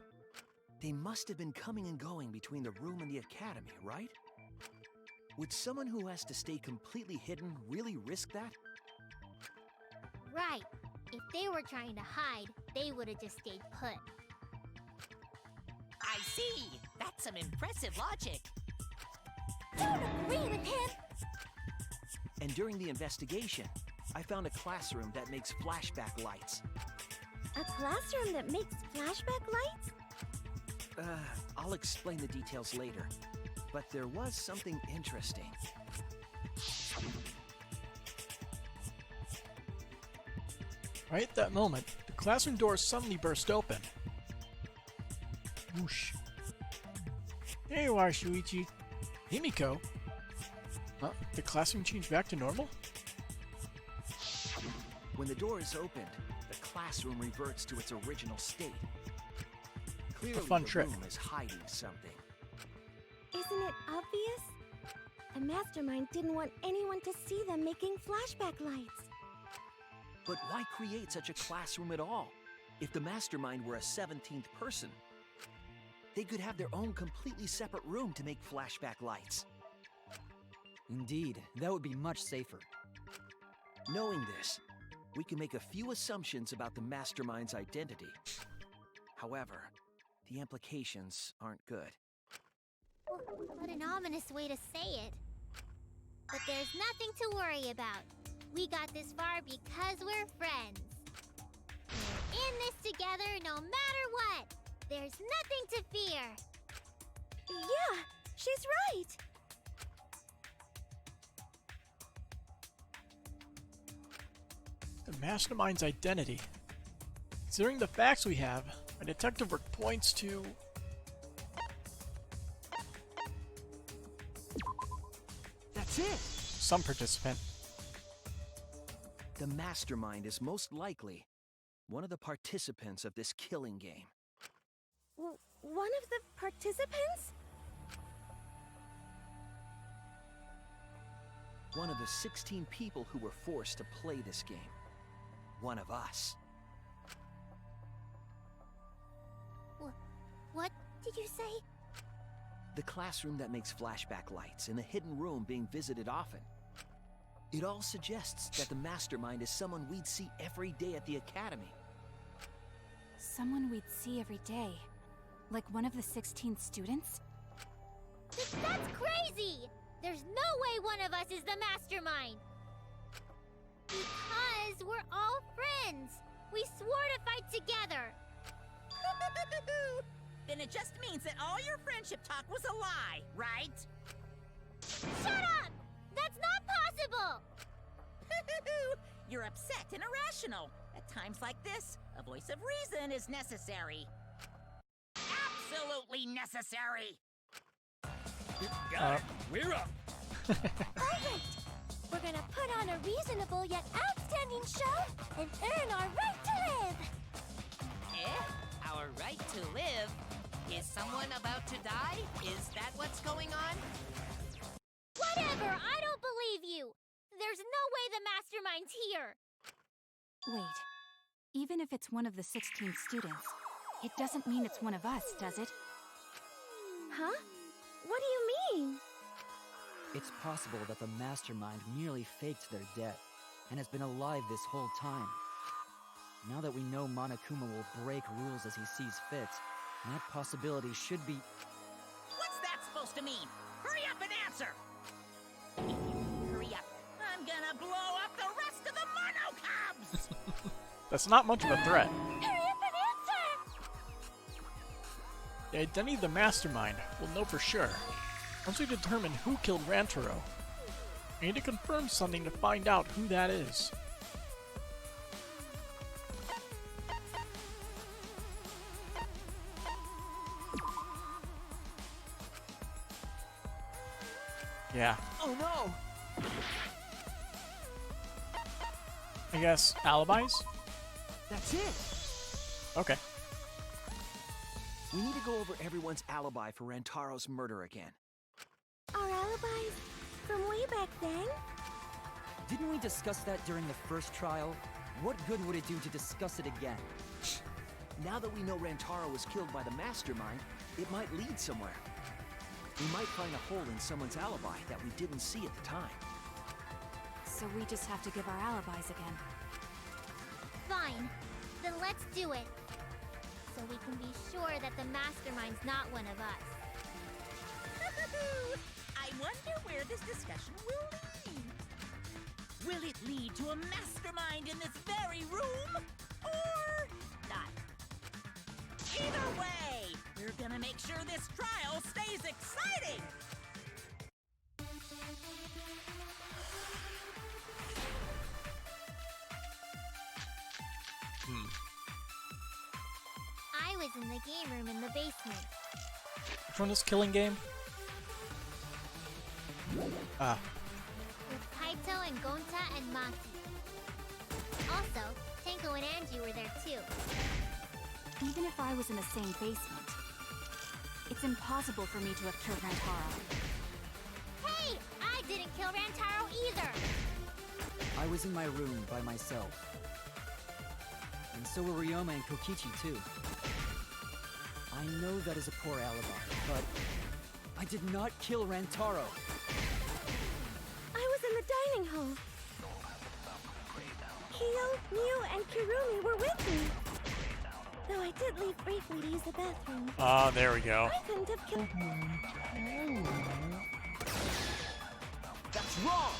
They must have been coming and going between the room and the academy, right? Would someone who has to stay completely hidden really risk that? Right. If they were trying to hide, they would have just stayed put. I see. That's some impressive logic. don't agree with him. And during the investigation, I found a classroom that makes flashback lights. A classroom that makes flashback lights? I'll explain the details later. But there was something interesting. Right at that moment, the classroom doors suddenly burst open. Whoosh. There you are, Shuichi. Himiko? The classroom changed back to normal? When the door is opened, the classroom reverts to its original state. Clearly, fun the trick. room is hiding something. Isn't it obvious? The mastermind didn't want anyone to see them making flashback lights. But why create such a classroom at all? If the mastermind were a 17th person, they could have their own completely separate room to make flashback lights. Indeed, that would be much safer. Knowing this, we can make a few assumptions about the mastermind's identity. However, the implications aren't good. What an ominous way to say it. But there's nothing to worry about. We got this far because we're friends. We're in this together no matter what. There's nothing to fear. Yeah, she's right. The mastermind's identity. Considering the facts we have, my detective work points to... That's it! some participant. The mastermind is most likely one of the participants of this killing game. One of the participants? One of the 16 people who were forced to play this game. One of us. What did you say? The classroom that makes flashback lights and the hidden room being visited often. It all suggests that the mastermind is someone we'd see every day at the academy. Someone we'd see every day. Like one of the 16 students? That's crazy! There's no way one of us is the mastermind! Because we're all friends! We swore to fight together! Then it just means that all your friendship talk was a lie, right? Shut up! That's not possible! You're upset and irrational. At times like this, a voice of reason is necessary. Absolutely necessary! Got it. We're up. Alright! We're gonna put on a reasonable yet outstanding show and earn our right to live! Our right to live? Is someone about to die? Is that what's going on? Whatever! I don't believe you! There's no way the mastermind's here! Wait. Even if it's one of the 16 students, it doesn't mean it's one of us, does it? Huh? What do you mean? It's possible that the mastermind merely faked their death and has been alive this whole time. Now that we know Monokuma will break rules as he sees fit, that possibility should be... What's that supposed to mean? Hurry up and answer! If you hurry up, I'm gonna blow up the rest of the Monocubs! That's not much of a threat. Hurry up and answer! The identity of the mastermind we'll know for sure once we determine who killed Rantaro. We need to confirm something to find out who that is. Yeah, Oh no! I guess alibis? That's it! Okay. We need to go over everyone's alibi for Rantaro's murder again. Our alibis from way back then? Didn't we discuss that during the first trial? What good would it do to discuss it again? Now that we know Rantaro was killed by the mastermind, it might lead somewhere. We might find a hole in someone's alibi that we didn't see at the time. So we just have to give our alibis again. Fine. Then let's do it. So we can be sure that the mastermind's not one of us. I I wonder where this discussion will lead. Will it lead to a mastermind in this very room? Or not? Either way, we're gonna make sure this trial stays exciting! I was in the game room in the basement. Which one is Killing Game? Ah. With Kaito and Gonta and Maki. Also, Tenko and Angie were there too. Even if I was in the same basement, it's impossible for me to have killed Rantaro. Hey! I didn't kill Rantaro either! I was in my room by myself. And so were Ryoma and Kokichi too. I know that is a poor alibi, but I did not kill Rantaro. I was in the dining hall. Kyo, Miu, and Kirumi were with me. Though I did leave briefly to use the bathroom. Ah, there we go. I couldn't have killed... That's wrong!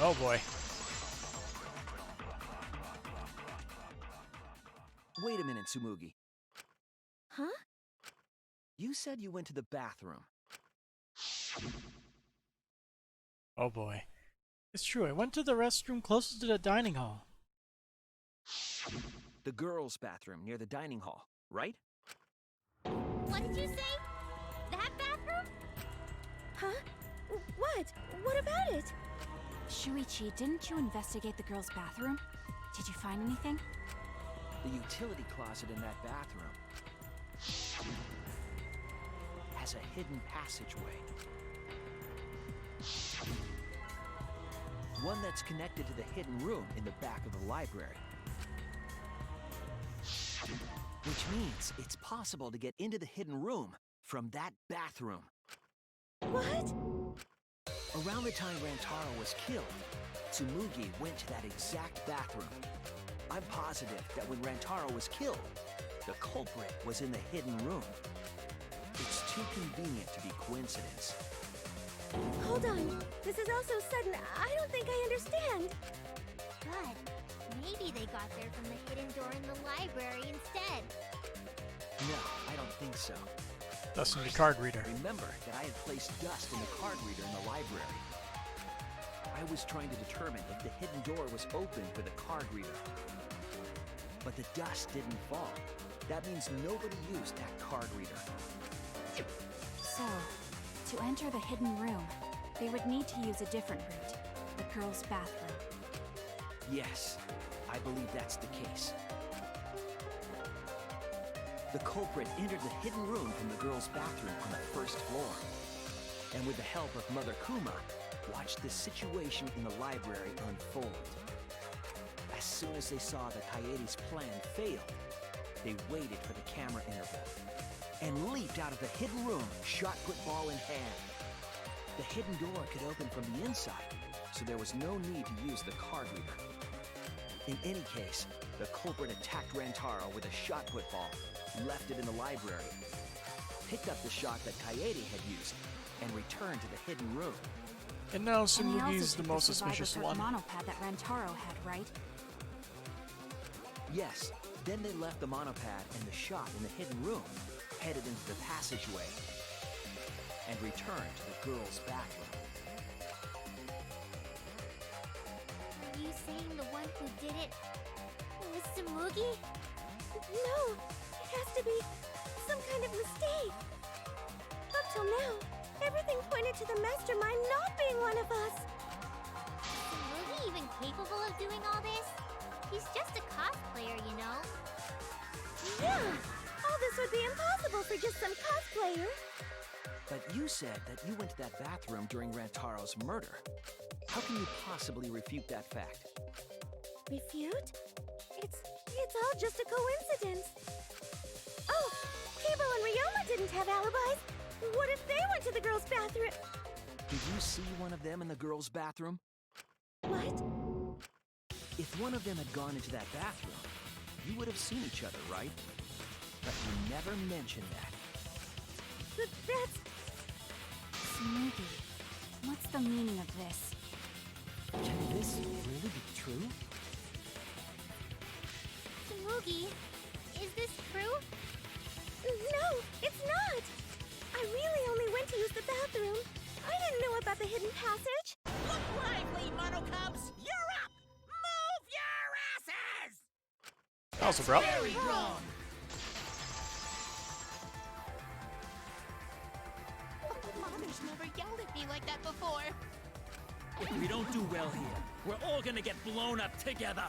Oh boy. Wait a minute, Tsumugi. Huh? You said you went to the bathroom. Oh boy. It's true, I went to the restroom closest to the dining hall. The girls' bathroom near the dining hall, right? What did you say? That bathroom? Huh? What? What about it? Shuichi, didn't you investigate the girls' bathroom? Did you find anything? The utility closet in that bathroom has a hidden passageway. One that's connected to the hidden room in the back of the library. Which means it's possible to get into the hidden room from that bathroom. What? Around the time Rantaro was killed, Tsumugi went to that exact bathroom. I'm positive that when Rantaro was killed, the culprit was in the hidden room. It's too convenient to be coincidence. Hold on. This is all so sudden. I don't think I understand. But maybe they got there from the hidden door in the library instead. No, I don't think so. That's in the card reader. Remember that I had placed dust in the card reader in the library. I was trying to determine if the hidden door was open for the card reader. But the dust didn't fall. That means nobody used that card reader. So, to enter the hidden room, they would need to use a different route, the girls' bathroom. Yes, I believe that's the case. The culprit entered the hidden room from the girls' bathroom on the first floor. And with the help of Mother Kuma, watched the situation in the library unfold. As soon as they saw that Kaede's plan failed, they waited for the camera interval and leaped out of the hidden room, shot put ball in hand. The hidden door could open from the inside, so there was no need to use the card reader. In any case, the culprit attacked Rantaro with a shot put ball, left it in the library, picked up the shot that Kaede had used, and returned to the hidden room. And now And they also Tsumugi's the took most survivor suspicious cert one. monopad that Rantaro had, right? Yes, then they left the monopad and the shot in the hidden room, headed into the passageway, and returned to the girls' bathroom. Are you saying the one who did it was Tsumugi? No, it has to be some kind of mistake. Up till now, everything pointed to the mastermind not being one of us. Is Tsumugi even capable of doing all this? He's just a cosplayer, you know. Yeah, all this would be impossible for just some cosplayer. But you said that you went to that bathroom during Rantaro's murder. How can you possibly refute that fact? Refute? It's all just a coincidence. Oh, Kibo and Ryoma didn't have alibis. What if they went to the girls' bathroom? Did you see one of them in the girls' bathroom? What? If one of them had gone into that bathroom, you would have seen each other, right? But you never mentioned that. That's... Smoky, what's the meaning of this? Can this really be true? Tamugi, is this true? No, it's not! I really only went to use the bathroom. I didn't know about the hidden passage. Look lively, Mono Cubs! You're up! Move your asses! Also, bro. Very wrong! Mother's never yelled at me like that before. If we don't do well here, we're all gonna get blown up together.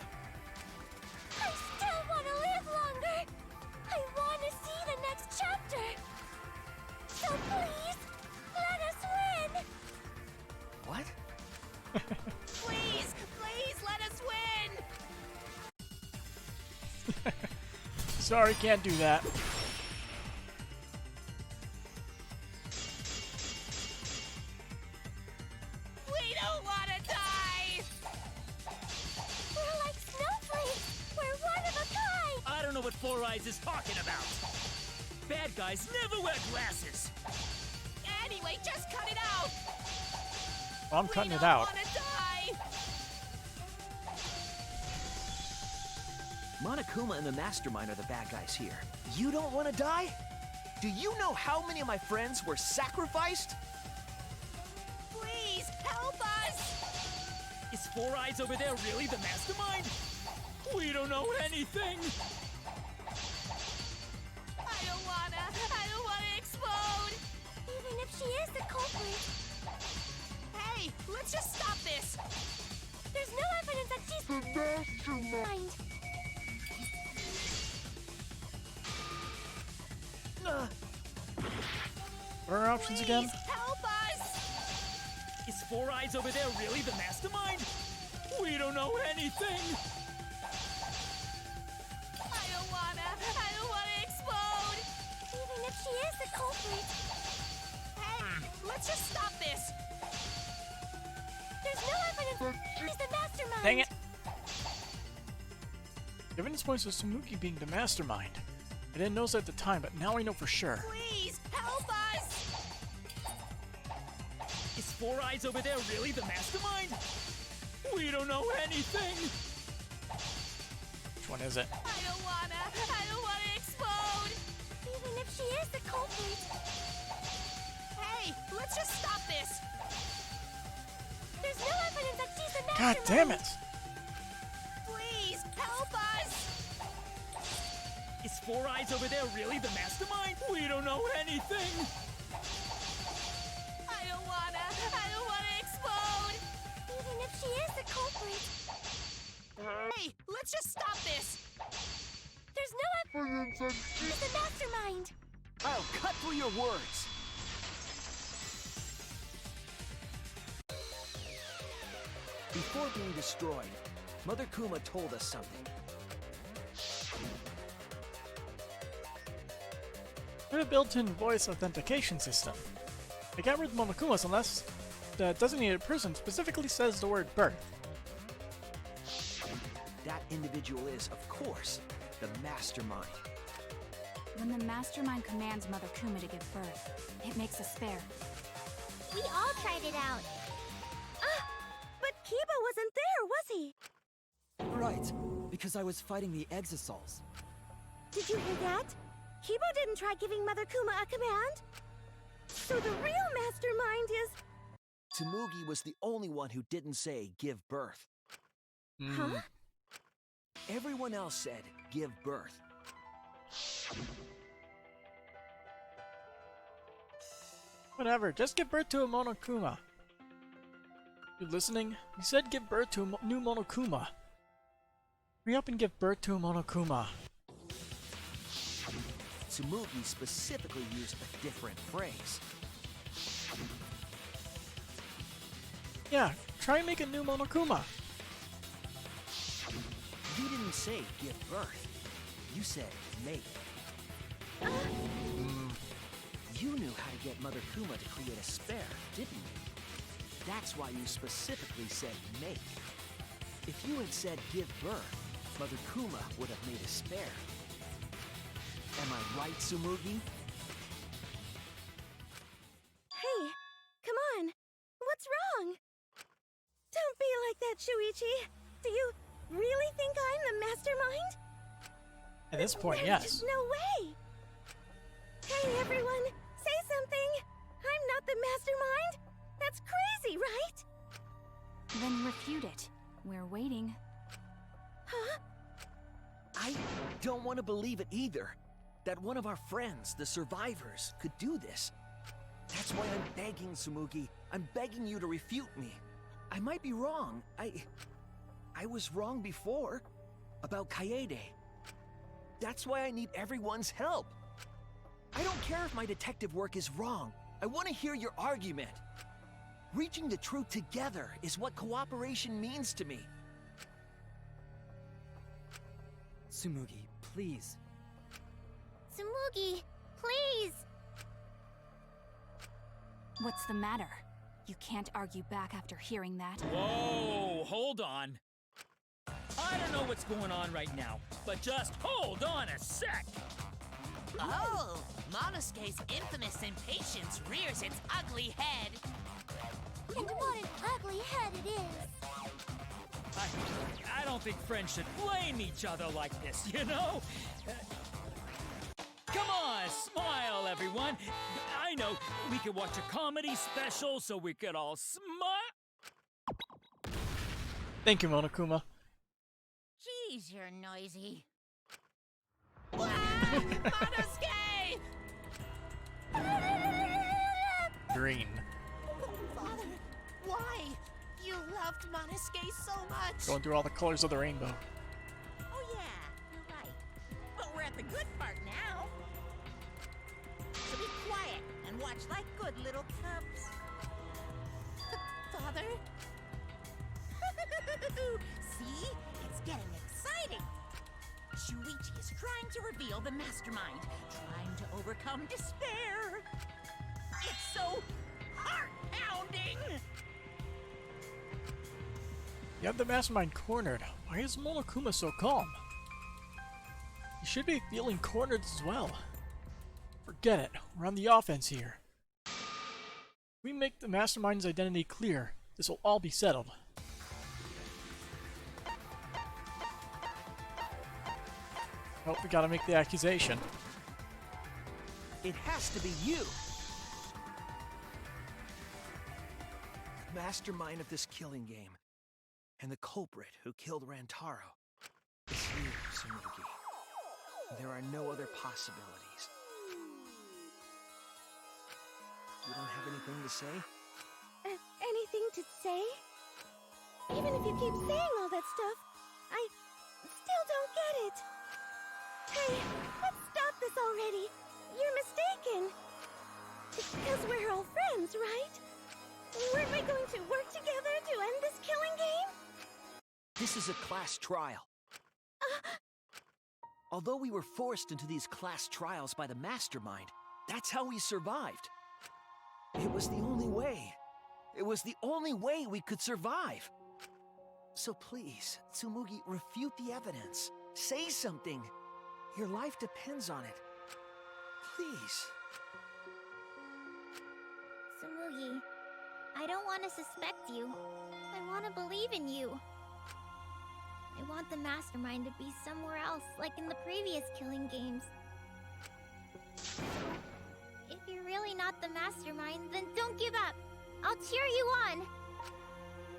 I still want to live longer. I want to see the next chapter. So please, let us win. What? Please, please let us win! Sorry, can't do that. We don't want to die! We're like snowflakes. We're one of a kind. I don't know what Four Eyes is talking about. Bad guys never wear glasses. Anyway, just cut it out! Well, I'm cutting we it don't out. want to die! Monokuma and the Mastermind are the bad guys here. You don't want to die? Do you know how many of my friends were sacrificed? Please, help us! Is Four Eyes over there really the mastermind? We don't know anything. I don't wanna explode! Even if she is the culprit, Hey, let's just stop this! there's no evidence that she's the mastermind. What are our options again? Please, help us! Is Four Eyes over there really the mastermind? We don't know anything. I don't wanna explode! Even if she is the culprit, Hey, let's just stop this! there's no evidence that she's the mastermind. Dang it! Evidence points to Samuki being the mastermind. I didn't notice at the time, but now I know for sure. Please, help us! Is Four Eyes over there really the mastermind? We don't know anything. Which one is it? I don't wanna explode! Even if she is the culprit, Hey, let's just stop this! there's no evidence that she's the God mastermind. damn it! Please, help us! Is Four Eyes over there really the mastermind? We don't know anything. I don't wanna explode! Even if she is the culprit, Hey, let's just stop this! there's no evidence that she's the mastermind. I'll cut through your words. Before being destroyed, Mother Kuma told us something. We have a built-in voice authentication system. I got rid of Monokuma's unless the designated person specifically says the word birth. That individual is, of course, the Mastermind. When the mastermind commands Mother Kuma to give birth, it makes a spare. We all tried it out. But Kiba wasn't there, was he? Right, because I was fighting the Exosols. Did you hear that? Kiba didn't try giving Mother Kuma a command. So the real mastermind is... Tamugi was the only one who didn't say give birth. Huh? Everyone else said give birth. Whatever, just give birth to a Monokuma. You listening? You said give birth to a new Monokuma. Hurry up and give birth to a Monokuma. Tamugi specifically used a different phrase. Yeah, try and make a new Monokuma. You didn't say give birth. You said make. You knew how to get Mother Kuma to create a spare, didn't you? That's why you specifically said make. If you had said give birth, Mother Kuma would have made a spare. Am I right, Tsumugi? Hey, Shuichi, do you really think I'm the mastermind? At this point, There's yes. just no way. Hey, everyone, say something. I'm not the mastermind. That's crazy, right? Then refute it. We're waiting. Huh? I don't want to believe it either. That one of our friends, the survivors, could do this. That's why I'm begging, Tsumugi. I'm begging you to refute me. I might be wrong. I was wrong before. About Kaede. That's why I need everyone's help. I don't care if my detective work is wrong. I want to hear your argument. Reaching the truth together is what cooperation means to me. Tsumugi, please. Tsumugi, please! What's the matter? You can't argue back after hearing that. Whoa, hold on. I don't know what's going on right now, but just hold on a sec. Oh, Monosuke's infamous impatience rears its ugly head. And what an ugly head it is! I don't think friends should blame each other like this, you know? Come on, smile, everyone. I know, we could watch a comedy special so we could all smile. Thank you, Monokuma. Jeez, you're noisy. Monosuke! Green. Father, why? You loved Monosuke so much. Going through all the colors of the rainbow. Oh yeah, you're right. But we're at the good part now. So be quiet and watch like good little cubs. Father? See? It's getting exciting. Shuichi is trying to reveal the mastermind, trying to overcome despair. It's so heart-pounding! You have the mastermind cornered. Why is Monokuma so calm? You should be feeling cornered as well. Forget it. We're on the offense here. We make the mastermind's identity clear. This will all be settled. Oh, we gotta make the accusation. It has to be you! Mastermind of this killing game. And the culprit who killed Rantaro. It's you, Tsumugi. There are no other possibilities. You don't have anything to say? Anything to say? Even if you keep saying all that stuff, I still don't get it. Hey, let's stop this already. You're mistaken. Because we're all friends, right? Weren't we going to work together to end this killing game? This is a class trial. Although we were forced into these class trials by the mastermind, that's how we survived. It was the only way. It was the only way we could survive. So please, Tsumugi, refute the evidence. Say something. Your life depends on it. Please. Tsumugi, I don't want to suspect you. I want to believe in you. I want the mastermind to be somewhere else, like in the previous killing games. If you're really not the mastermind, then don't give up. I'll cheer you on.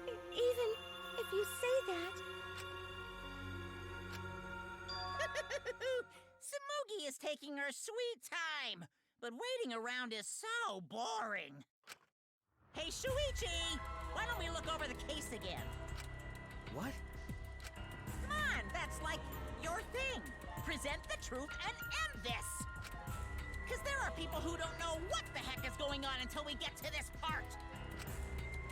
Even if you say that... Tsumugi is taking her sweet time, but waiting around is so boring. Hey, Shuichi! Why don't we look over the case again? What? Come on, that's like your thing. Present the truth and end this. Because there are people who don't know what the heck is going on until we get to this part.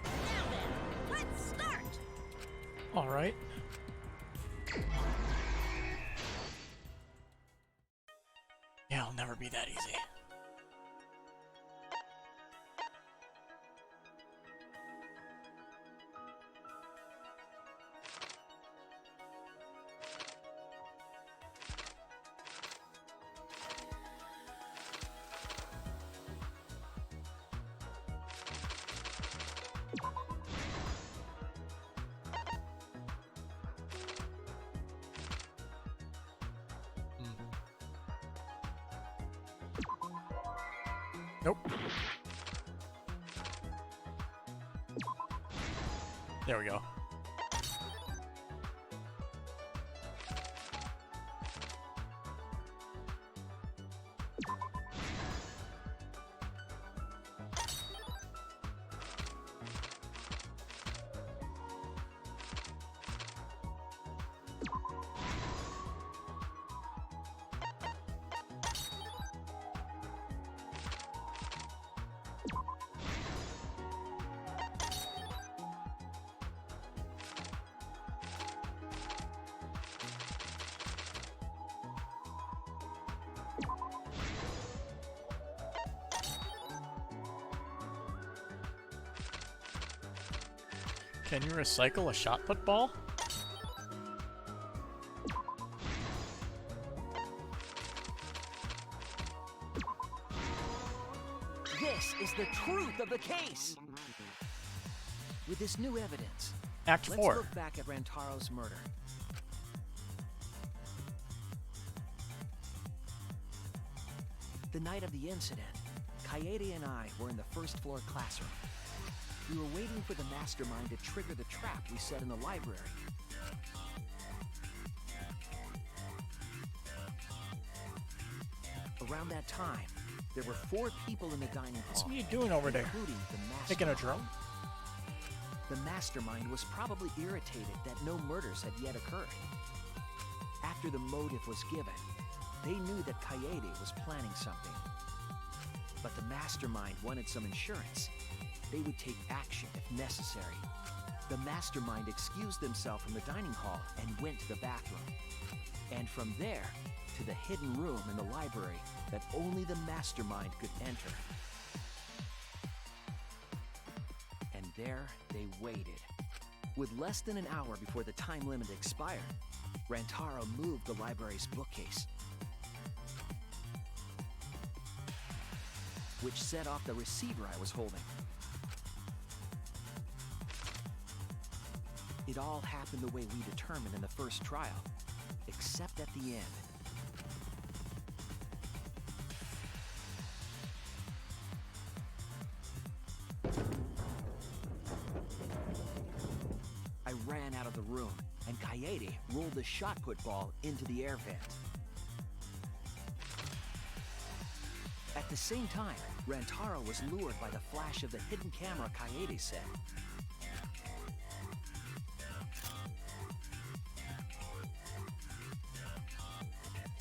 Now then, let's start. All right. Yeah, it'll never be that easy. Nope. There we go. Can you recycle a shot put ball? This is the truth of the case! With this new evidence, Act let's 4. look back at Rantaro's murder. The night of the incident, Kaede and I were in the first floor classroom. We were waiting for the mastermind to trigger the trap we set in the library. Around that time, there were 4 people in the dining hall. What are you doing over there? Including the mastermind. Taking a drone? The mastermind was probably irritated that no murders had yet occurred. After the motive was given, they knew that Kaede was planning something. But the mastermind wanted some insurance. They would take action if necessary. The mastermind excused themselves from the dining hall and went to the bathroom. And from there, to the hidden room in the library that only the mastermind could enter. And there they waited. With less than an hour before the time limit expired, Rantaro moved the library's bookcase, which set off the receiver I was holding. It all happened the way we determined in the first trial, except at the end. I ran out of the room, and Kaede rolled the shot put ball into the air vent. At the same time, Rantaro was lured by the flash of the hidden camera Kaede set.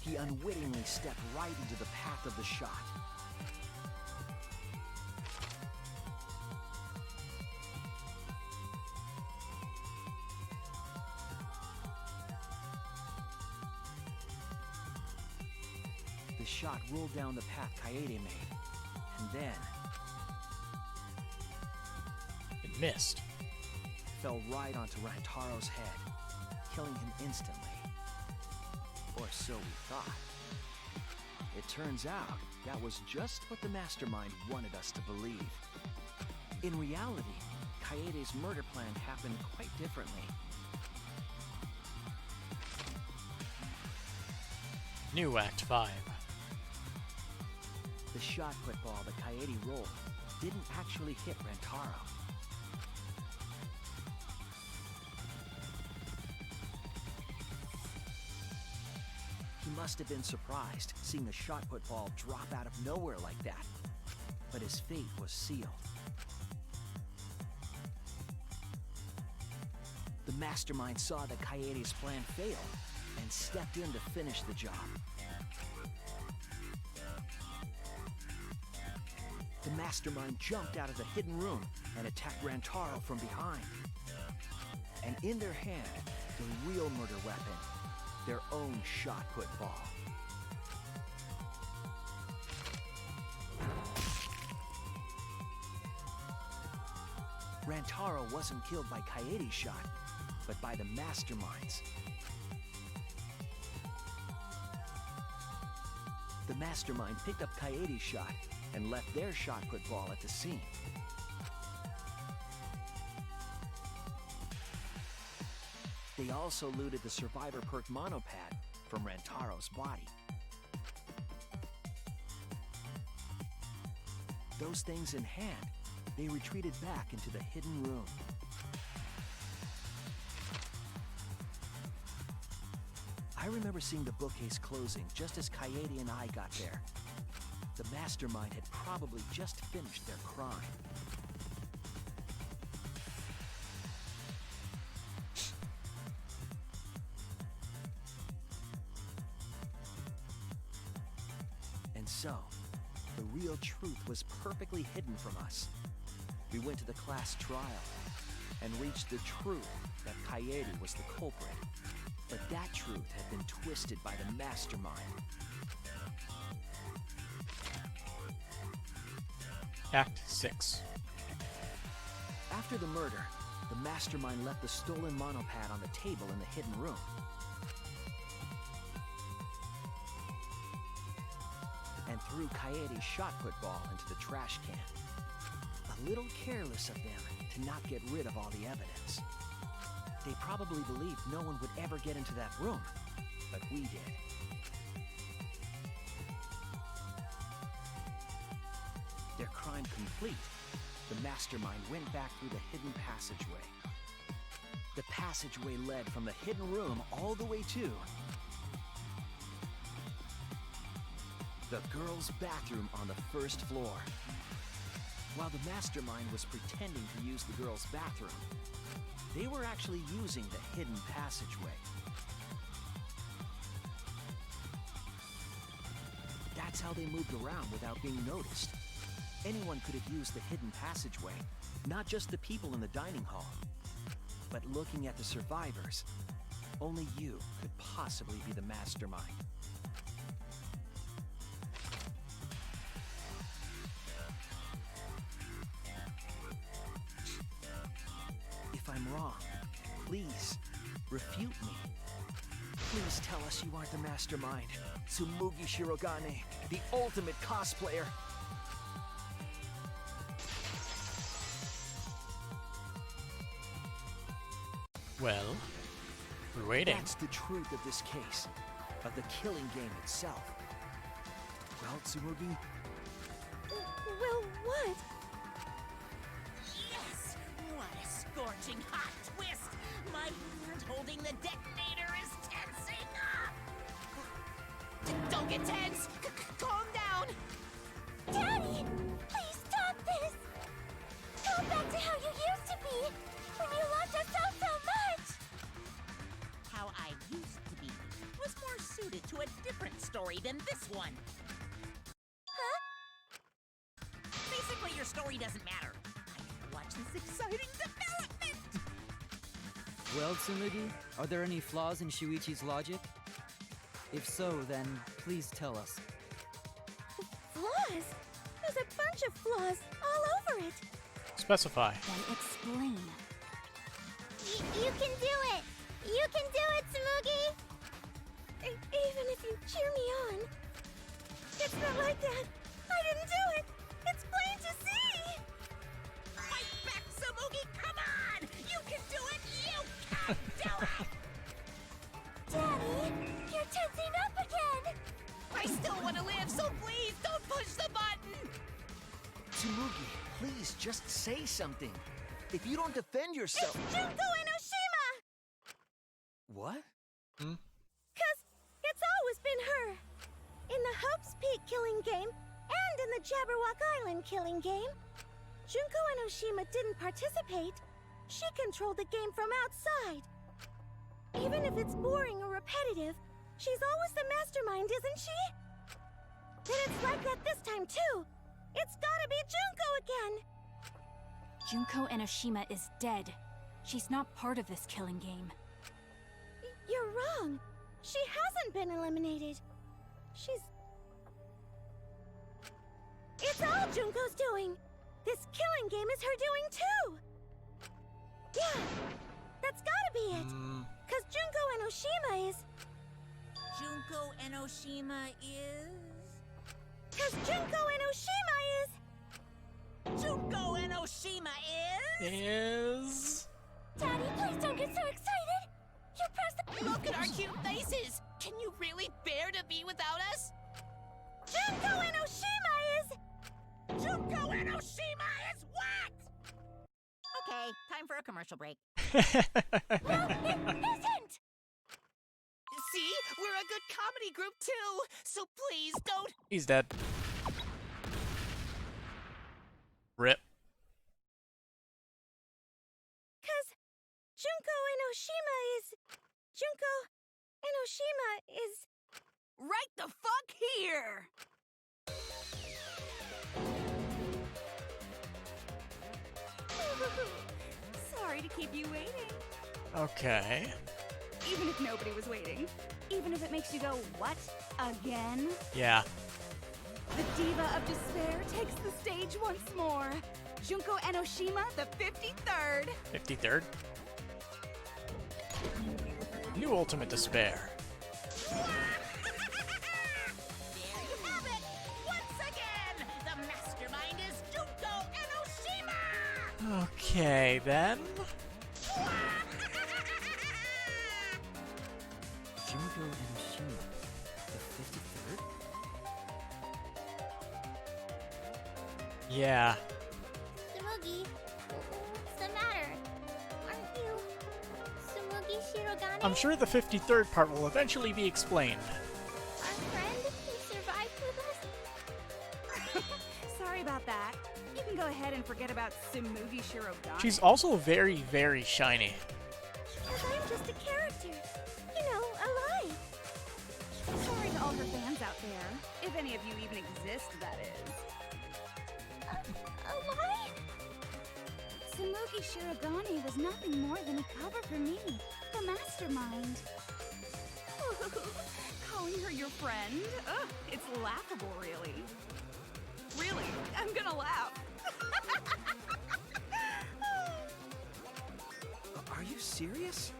He unwittingly stepped right into the path of the shot. The shot rolled down the path Kaede made, and then It missed. fell right onto Rantaro's head, killing him instantly. Or so we thought. It turns out that was just what the mastermind wanted us to believe. In reality, Kaede's murder plan happened quite differently. New Act 5. The shot put ball that Kaede rolled didn't actually hit Rantaro. He must have been surprised seeing the shot put ball drop out of nowhere like that. But his fate was sealed. The mastermind saw that Kaede's plan failed and stepped in to finish the job. The mastermind jumped out of the hidden room and attacked Rantaro from behind. And in their hand, the real murder weapon, their own shot put ball. Rantaro wasn't killed by Kaede's shot, but by the mastermind's. The mastermind picked up Kaede's shot and left their shot put ball at the scene. They also looted the survivor perk monopad from Rantaro's body. those things in hand, they retreated back into the hidden room. I remember seeing the bookcase closing just as Kaede and I got there. The mastermind had probably just finished their crime. And so, the real truth was perfectly hidden from us. We went to the class trial and reached the truth that Kaede was the culprit. But that truth had been twisted by the mastermind. Act 6. After the murder, the mastermind left the stolen monopad on the table in the hidden room. And threw Kaede's shot put ball into the trash can. A little careless of them to not get rid of all the evidence. They probably believed no one would ever get into that room, but we did. Their crime complete, the mastermind went back through the hidden passageway. The passageway led from the hidden room all the way to the girls' bathroom on the first floor. While the mastermind was pretending to use the girls' bathroom, they were actually using the hidden passageway. That's how they moved around without being noticed. Anyone could have used the hidden passageway, not just the people in the dining hall. But looking at the survivors, only you could possibly be the mastermind. If I'm wrong, please refute me. Please tell us you aren't the mastermind. Tsumugi Shirogane, the ultimate cosplayer. Well, we're waiting. That's the truth of this case, of the killing game itself. Well, Tsumugi? Well, what? Yes! What a scorching hot twist! My hand holding the detonator is tensing up! Don't get tense! Calm down! Daddy! Please stop this! Go back to how you used to be! When you loved us so much! How I used to be was more suited to a different story than this one. Huh? Basically, your story doesn't matter. I gotta watch this exciting development! Well, Tsumugi, are there any flaws in Shuichi's logic? If so, then please tell us. Flaws? There's a bunch of flaws all over it! Specify. Then explain. You can do it! You can do it, Tsumugi! Even if you cheer me on. It's not like that. I didn't do it. It's plain to see. Fight back, Tsumugi! Come on! You can do it! You can do it! Daddy, you're tensing up again. I still want to live, so please don't push the button! Tsumugi, please just say something. If you don't defend yourself... It's Junko Enoshima! What? Cause it's always been her. In the Hope's Peak killing game, and in the Jabberwock Island killing game. Junko Enoshima didn't participate. She controlled the game from outside. Even if it's boring or repetitive, she's always the mastermind, isn't she? Then it's like that this time too. It's gotta be Junko again. Junko Enoshima is dead. She's not part of this killing game. You're wrong. She hasn't been eliminated. It's all Junko's doing. This killing game is her doing too. Yeah, that's gotta be it. Cause Junko Enoshima is... Junko Enoshima is... Cause Junko Enoshima is... Junko Enoshima is... Daddy, please don't get so excited. You pressed the... Look at our cute faces! Can you really bear to be without us? Junko Enoshima is... Junko Enoshima is what? Okay, time for a commercial break. Well, it isn't! See? We're a good comedy group too, so please don't. He's dead. Rip. Cause Junko Enoshima is Right the fuck here! Sorry to keep you waiting. Okay. Even if nobody was waiting. Even if it makes you go, what? Again? Yeah. The Diva of Despair takes the stage once more. Junko Enoshima, the 53rd. 53rd. New Ultimate Despair. There you have it! Once again, the mastermind is Junko Enoshima! Okay, then. Junko Enoshima, the 53rd? Yeah. Tsumugi, what's the matter? Aren't you Tsumugi Shirogane? I'm sure the 53rd part will eventually be explained. Our friend who survived with us? Sorry about that. You can go ahead and forget about Tsumugi Shirogane. She's also very, very shiny. Because I'm just a character. You know, a lie. Sorry to all her fans out there. If any of you even exist, that is. A lie? Tsumugi Shirogane was nothing more than a cover for me, the mastermind. Calling her your friend? Ugh, it's laughable, really. Really, I'm gonna laugh. Are you serious?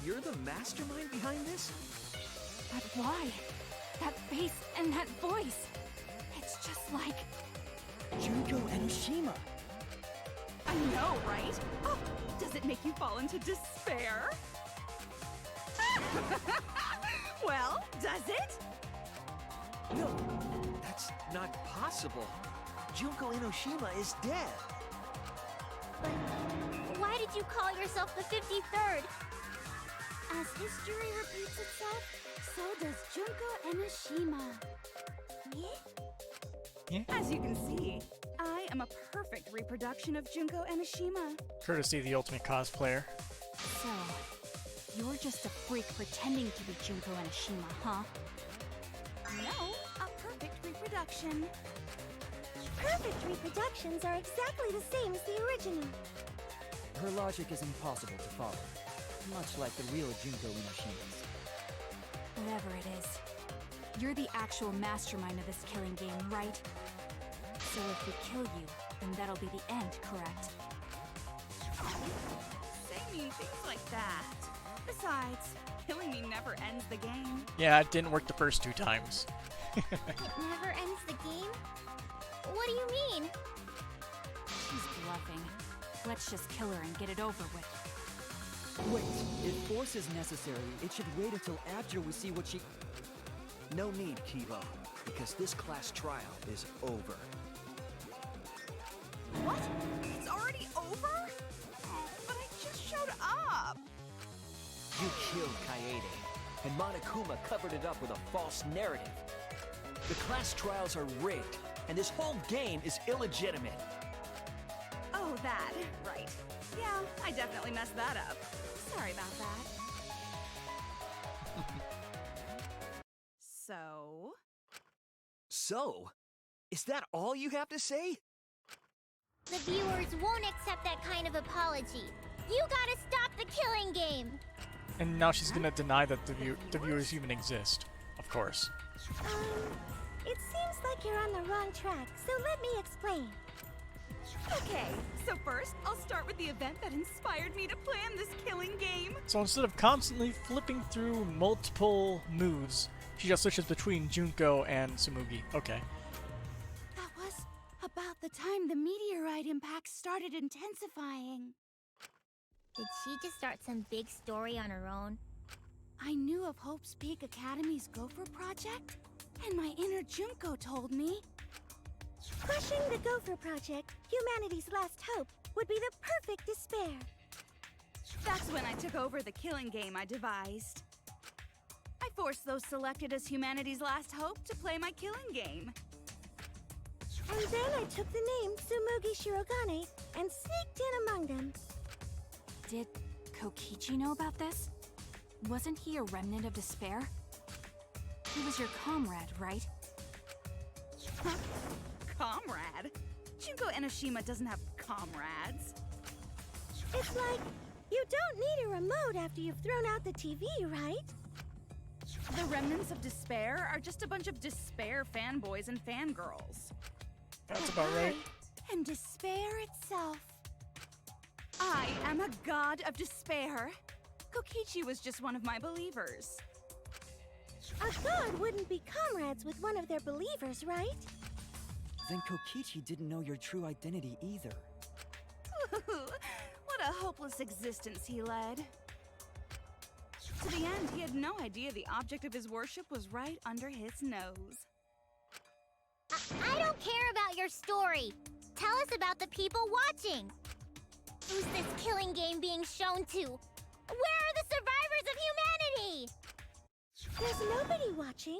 You're the mastermind behind this? But why? That face and that voice. It's just like... Junko Enoshima. I know, right? Oh, does it make you fall into despair? Well, does it? No, that's not possible. Junko Enoshima is dead. But why did you call yourself the 53rd? As history repeats itself, so does Junko Enoshima. Yeah? As you can see, I am a perfect reproduction of Junko Enoshima. Courtesy of the Ultimate Cosplayer. So, you're just a freak pretending to be Junko Enoshima, huh? No, a perfect reproduction. Perfect reproductions are exactly the same as the original. Her logic is impossible to follow, much like the real Junko Enoshima's. Whatever it is. You're the actual mastermind of this killing game, right? So if we kill you, then that'll be the end, correct? Say mean things like that. Besides, killing me never ends the game. Yeah, it didn't work the first 2 times. It never ends the game? What do you mean? She's bluffing. Let's just kill her and get it over with. Wait, if force is necessary, it should wait until after we see what she... No need, Kibo, because this class trial is over. What? It's already over? Oh, but I just showed up. You killed Kaede, and Monokuma covered it up with a false narrative. The class trials are rigged, and this whole game is illegitimate. Oh, that. Right. Yeah, I definitely messed that up. Sorry about that. So? So, is that all you have to say? The viewers won't accept that kind of apology. You gotta stop the killing game! And now she's gonna deny that the viewers even exist. Of course. It seems like you're on the wrong track, so let me explain. Okay, so first, I'll start with the event that inspired me to plan this killing game. So instead of constantly flipping through multiple moods, she just switches between Junko and Tsumugi. Okay. That was about the time the meteorite impact started intensifying. Did she just start some big story on her own? I knew of Hope's Peak Academy's Gopher project, and my inner Junko told me, Crushing the Gopher Project, humanity's last hope, would be the perfect despair. That's when I took over the killing game I devised. I forced those selected as humanity's last hope to play my killing game. And then I took the name Tsumugi Shirogane and sneaked in among them. Did Kokichi know about this? Wasn't he a remnant of despair? He was your comrade, right? Comrade? Junko Enoshima doesn't have comrades. It's like, you don't need a remote after you've thrown out the TV, right? The remnants of despair are just a bunch of despair fanboys and fangirls. That's about right. And despair itself. I am a god of despair. Kokichi was just one of my believers. A god wouldn't be comrades with one of their believers, right? Then Kokichi didn't know your true identity either. What a hopeless existence he led. To the end, he had no idea the object of his worship was right under his nose. I don't care about your story. Tell us about the people watching. Who's this killing game being shown to? Where are the survivors of humanity? There's nobody watching.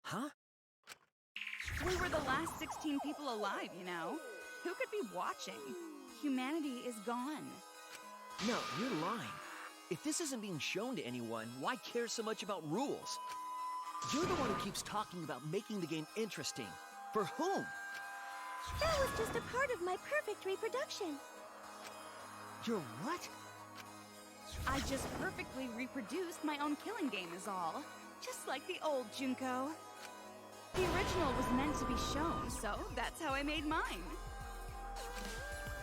Huh? We were the last 16 people alive, you know. Who could be watching? Humanity is gone. No, you're lying. If this isn't being shown to anyone, why care so much about rules? You're the one who keeps talking about making the game interesting. For whom? That was just a part of my perfect reproduction. You're what? I just perfectly reproduced my own killing game is all. Just like the old Junko. The original was meant to be shown, so that's how I made mine.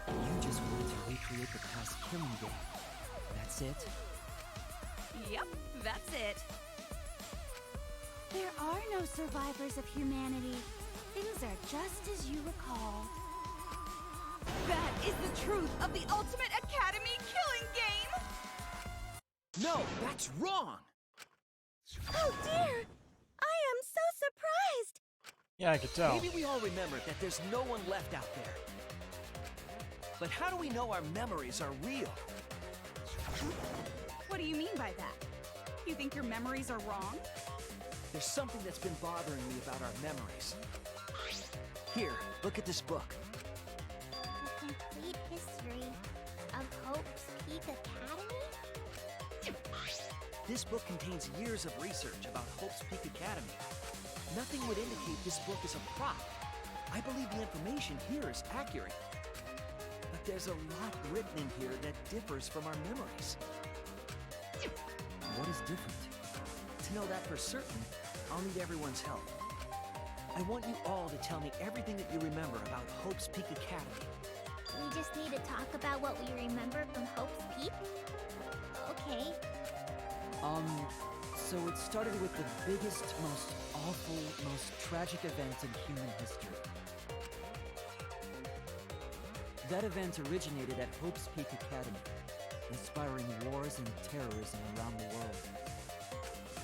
You just want to recreate the past killing game. That's it? Yep, that's it. There are no survivors of humanity. Things are just as you recall. That is the truth of the Ultimate Academy killing game! No, that's wrong! Oh dear! I am so surprised! Yeah, I could tell. Maybe we all remember that there's no one left out there. But how do we know our memories are real? What do you mean by that? You think your memories are wrong? There's something that's been bothering me about our memories. Here, look at this book. A complete history of Hope's Peak Academy? This book contains years of research about Hope's Peak Academy. Nothing would indicate this book is a prop. I believe the information here is accurate. But there's a lot written in here that differs from our memories. What is different? To know that for certain, I'll need everyone's help. I want you all to tell me everything that you remember about Hope's Peak Academy. We just need to talk about what we remember from Hope's Peak? Okay. So it started with the biggest, most awful, most tragic event in human history. That event originated at Hope's Peak Academy, inspiring wars and terrorism around the world.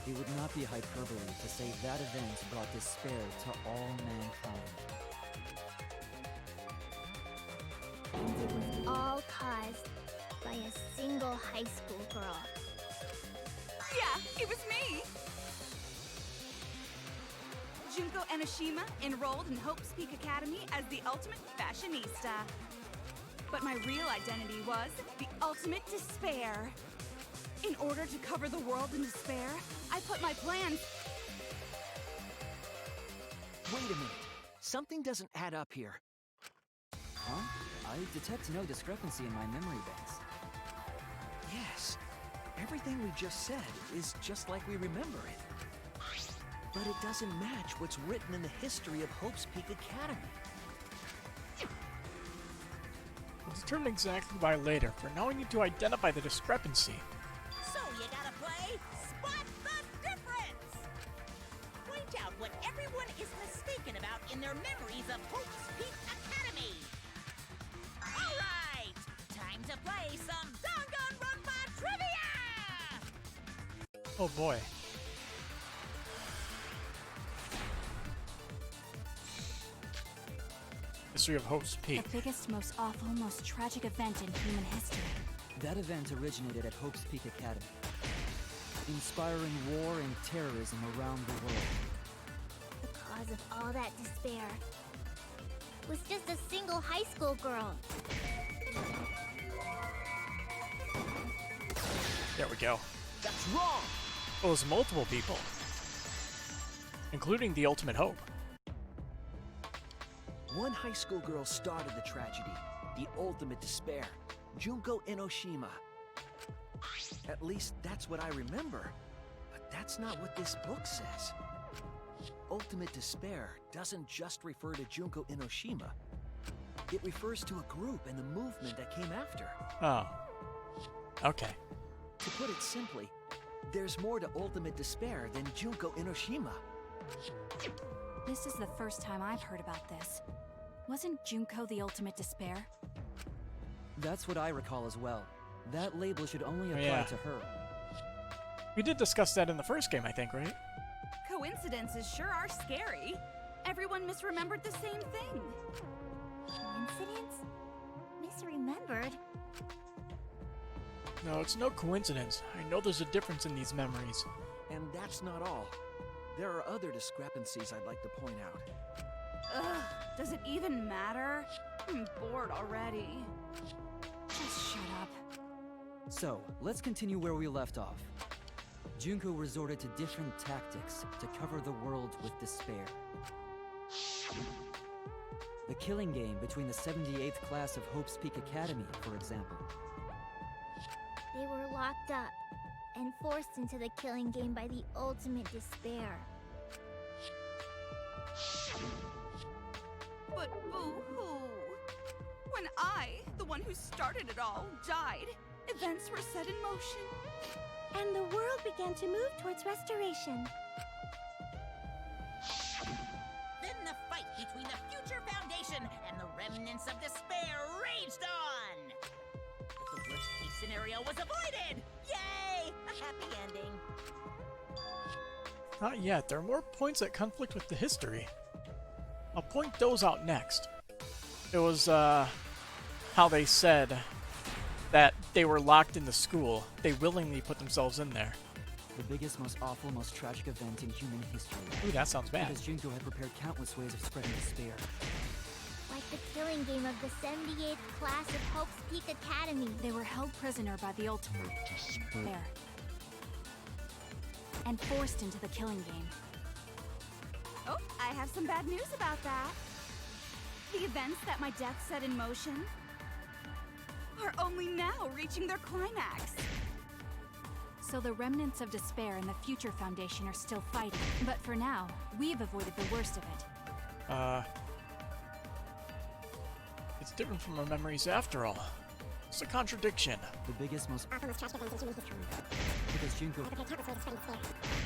It would not be hyperbole to say that event brought despair to all mankind. And it was all caused by a single high school girl. Yeah, it was me! Junko Enoshima enrolled in Hope's Peak Academy as the ultimate fashionista. But my real identity was the ultimate despair. In order to cover the world in despair, I put my plans... Wait a minute. Something doesn't add up here. Huh? I detect no discrepancy in my memory banks. Yes. Everything we just said is just like we remember it. But it doesn't match what's written in the history of Hope's Peak Academy. We'll determine exactly why later. For now, we need to identify the discrepancy. So you gotta play Spot the Difference! Point out what everyone is mistaken about in their memories of Hope's Peak Academy! Alright! Time to play some Danganronpa trivia! Oh boy. history of Hope's Peak. The biggest, most awful, most tragic event in human history. That event originated at Hope's Peak Academy, inspiring war and terrorism around the world. The cause of all that despair was just a single high school girl. There we go. That's wrong! It was multiple people, including the Ultimate Hope. One high school girl started the tragedy, the ultimate despair, Junko Enoshima. At least that's what I remember, but that's not what this book says. Ultimate despair doesn't just refer to Junko Enoshima. It refers to a group and the movement that came after. Oh. Okay. To put it simply, there's more to ultimate despair than Junko Enoshima. This is the first time I've heard about this. Wasn't Junko the ultimate despair? That's what I recall as well. That label should only apply yeah. to her. We did discuss that in the first game, I think, right? Coincidences sure are scary. Everyone misremembered the same thing. Coincidence? Misremembered? No, it's no coincidence. I know there's a difference in these memories. And that's not all. There are other discrepancies I'd like to point out. Ugh, does it even matter? I'm bored already. Just shut up. So, let's continue where we left off. Junko resorted to different tactics to cover the world with despair. The killing game between the 78th class of Hope's Peak Academy, for example. They were locked up and forced into the killing game by the ultimate despair. But boo-hoo! When I, the one who started it all, died, events were set in motion. And the world began to move towards restoration. Then the fight between the Future Foundation and the remnants of despair raged on! But the worst-case scenario was avoided! Yay! A happy ending. Not yet. There are more points that conflict with the history. I'll point those out next. It was, how they said that they were locked in the school. They willingly put themselves in there. The biggest, most awful, most tragic event in human history. Ooh, that sounds bad. Because Junko had prepared countless ways of spreading despair. Like the killing game of the 78th class of Hope's Peak Academy. They were held prisoner by the ultimate despair and forced into the killing game. Oh, I have some bad news about that. The events that my death set in motion are only now reaching their climax. So the remnants of despair and the Future Foundation are still fighting. But for now, we've avoided the worst of it. It's different from our memories after all. It's a contradiction. The biggest, most awful, most tragic event in human history. Because Junko had prepared countless ways of spreading despair.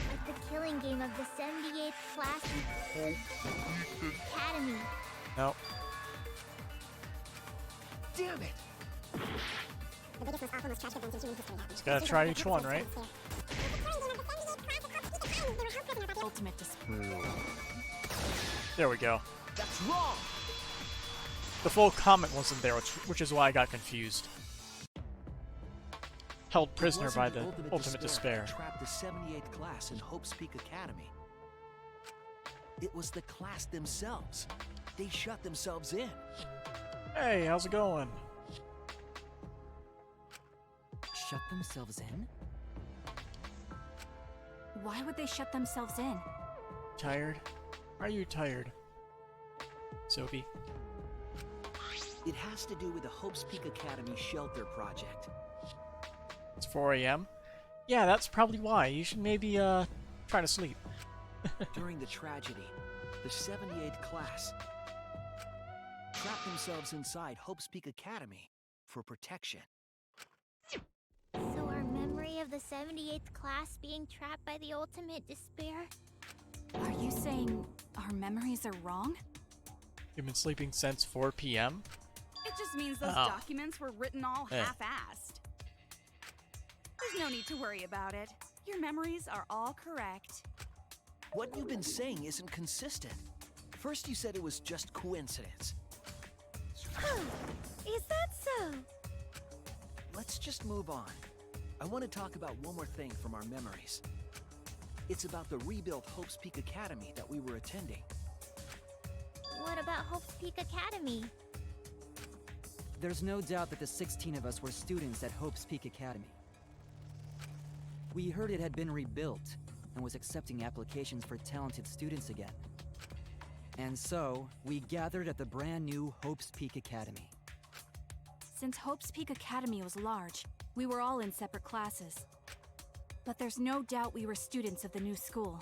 Like the killing game of the 78th class of Hope's Academy. No. Damn it! The biggest, most awful, most tragic event in human history. Just gotta try each one, right? Ultimate despair. There we go. That's wrong! The full comment wasn't there, which is why I got confused. Held prisoner by the ultimate despair. That trapped the 78th class in Hope's Peak Academy. It was the class themselves. They shut themselves in. Hey, how's it going? shut themselves in? Why would they shut themselves in? Tired? Are you tired? Sophie? It has to do with the Hope's Peak Academy shelter project. It's 4 a.m.? Yeah, that's probably why. You should maybe, try to sleep. During the tragedy, the 78th class trapped themselves inside Hope's Peak Academy for protection. So our memory of the 78th class being trapped by the ultimate despair? Are you saying our memories are wrong? You've been sleeping since 4 p.m.? It just means those documents were written all half-assed. There's no need to worry about it. Your memories are all correct. What you've been saying isn't consistent. First you said it was just coincidence. Is that so? Let's just move on. I want to talk about one more thing from our memories. It's about the rebuilt Hope's Peak Academy that we were attending. What about Hope's Peak Academy? There's no doubt that the 16 of us were students at Hope's Peak Academy. We heard it had been rebuilt and was accepting applications for talented students again. And so, we gathered at the brand new Hope's Peak Academy. Since Hope's Peak Academy was large, we were all in separate classes. But there's no doubt we were students of the new school.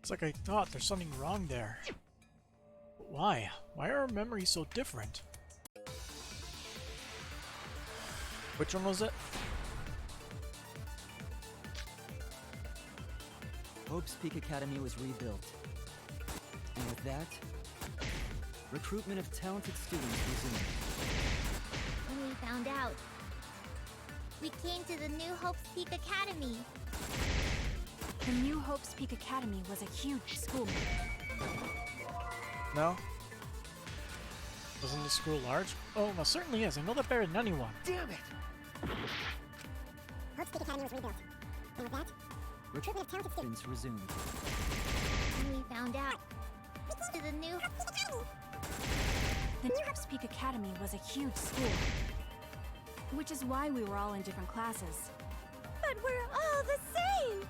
It's like I thought there's something wrong there. But why? Why are our memories so different? Which one was it? Hope's Peak Academy was rebuilt. And with that, recruitment of talented students resumed. When we found out, we came to the new Hope's Peak Academy. The new Hope's Peak Academy was a huge school. No? Wasn't the school large? Oh, well, certainly is. I know that better than anyone. Damn it! Hope's Peak Academy was rebuilt. And with that, recruitment of talented students Resumed. When we found out, to the new The new Hope's Peak Academy was a huge school. Which is why we were all in different classes. But we're all the same!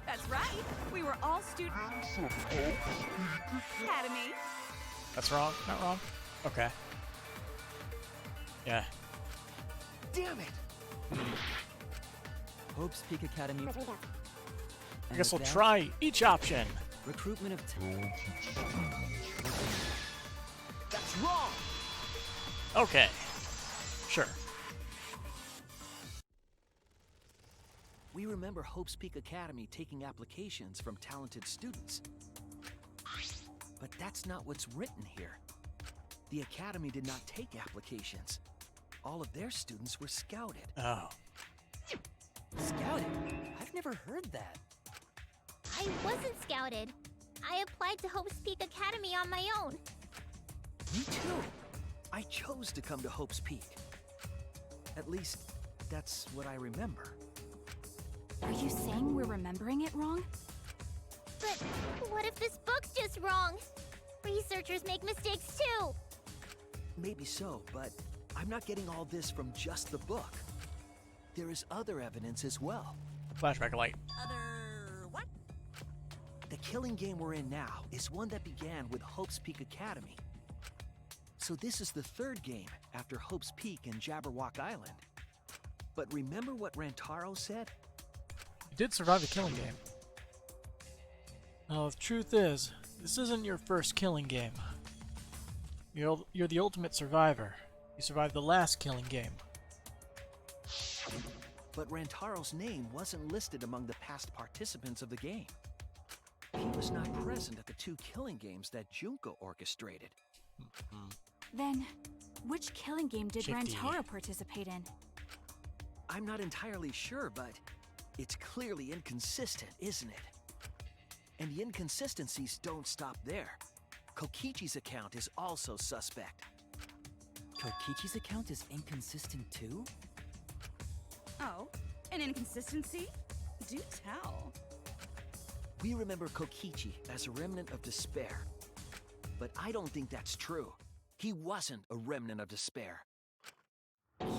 That's right. We were all students of Academy. That's wrong? Not wrong? Okay. Yeah. Damn it! Hope's Peak Academy was rebuilt. I guess we'll try each option. Recruitment of That's wrong! Okay. Sure. We remember Hope's Peak Academy taking applications from talented students. But that's not what's written here. The Academy did not take applications. All of their students were scouted. Oh. Scouted? I've never heard that. I wasn't scouted. I applied to Hope's Peak Academy on my own. Me too. I chose to come to Hope's Peak. At least, that's what I remember. Are you saying we're remembering it wrong? But what if this book's just wrong? Researchers make mistakes too. Maybe so, but I'm not getting all this from just the book. There is other evidence as well. Flashback light. Other what? The killing game we're in now is one that began with Hope's Peak Academy. So this is the third game after Hope's Peak and Jabberwock Island. But remember what Rantaro said? You did survive the killing game. Now, the truth is, this isn't your first killing game. You're the ultimate survivor. You survived the last killing game. But Rantaro's name wasn't listed among the past participants of the game. He was not present at the two killing games that Junko orchestrated. Then, which killing game did Shifty. Rantaro participate in? I'm not entirely sure, but it's clearly inconsistent, isn't it? And the inconsistencies don't stop there. Kokichi's account is also suspect. Kokichi's account is inconsistent too? Oh, an inconsistency? Do tell. We remember Kokichi as a remnant of despair. But I don't think that's true. He wasn't a remnant of despair.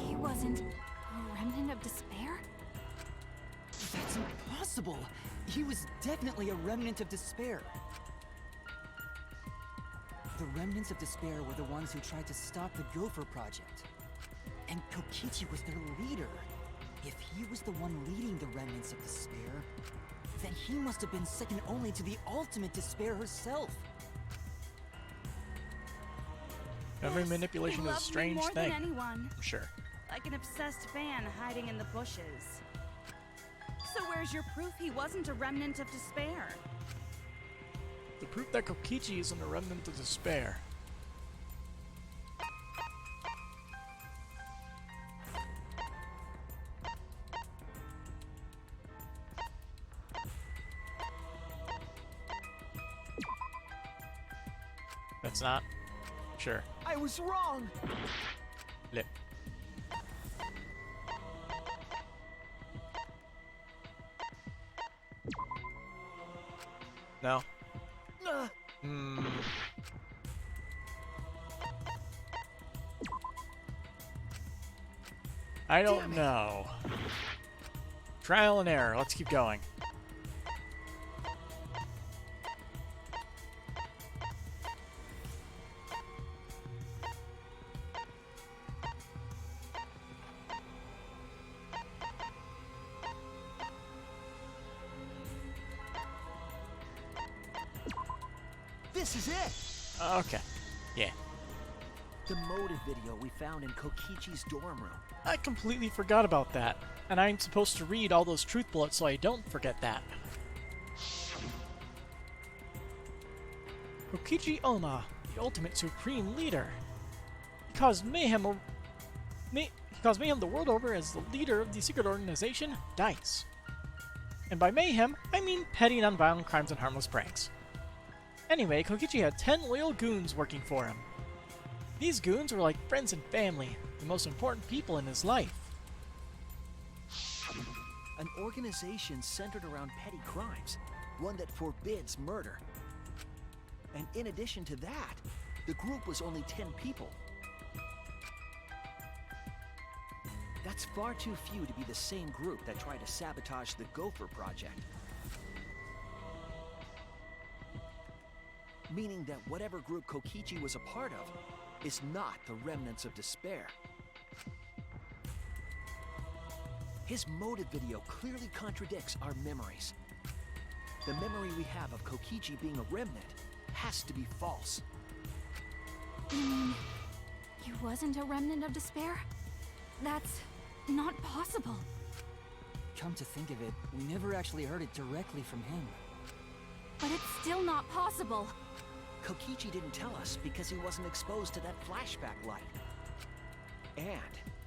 He wasn't a remnant of despair? That's impossible! He was definitely a remnant of despair. The remnants of despair were the ones who tried to stop the Gopher Project. And Kokichi was their leader. If he was the one leading the remnants of despair, then he must have been second only to the ultimate despair herself. Memory manipulation He is a loved me strange more thing. than anyone. I'm sure. Like an obsessed fan hiding in the bushes. So where's your proof he wasn't a remnant of despair? The proof that Kokichi isn't a remnant of despair. The It's not? Sure. I was wrong! Lip. No? Hmm. I don't know. Trial and error. Let's keep going. This is it! Okay. Yeah. The motive video we found in Kokichi's dorm room. I completely forgot about that. And I'm supposed to read all those truth bullets so I don't forget that. Kokichi Oma, the ultimate supreme leader. He caused mayhem the world over as the leader of the secret organization, DICE. And by mayhem, I mean petty non-violent crimes and harmless pranks. Anyway, Kokichi had 10 loyal goons working for him. These goons were like friends and family, the most important people in his life. An organization centered around petty crimes, one that forbids murder. And in addition to that, the group was only 10 people. That's far too few to be the same group that tried to sabotage the Gopher Project. Meaning that whatever group Kokichi was a part of is not the remnants of despair. His motive video clearly contradicts our memories. The memory we have of Kokichi being a remnant has to be false. You mean he wasn't a remnant of despair? That's not possible. Come to think of it, we never actually heard it directly from him. But it's still not possible. Kokichi didn't tell us because he wasn't exposed to that flashback light. And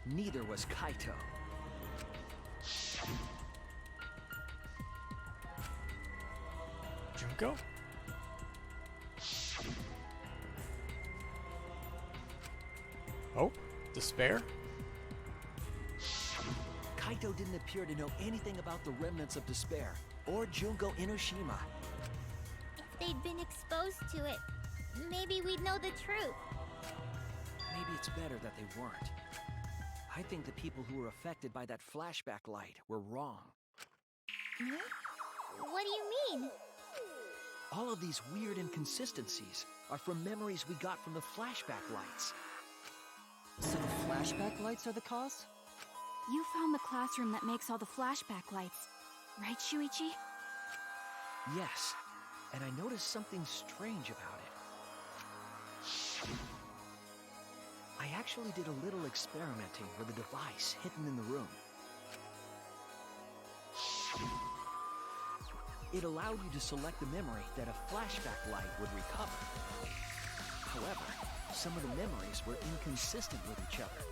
neither was Kaito. Junko? Oh, despair? Kaito didn't appear to know anything about the remnants of despair, or Junko Inoshima. If they'd been exposed to it, maybe we'd know the truth. Maybe it's better that they weren't. I think the people who were affected by that flashback light were wrong. What do you mean? All of these weird inconsistencies are from memories we got from the flashback lights. So the flashback lights are the cause? You found the classroom that makes all the flashback lights, right, Shuichi? Yes, and I noticed something strange about it. I actually did a little experimenting with a device hidden in the room. It allowed you to select the memory that a flashback light would recover. However, some of the memories were inconsistent with each other.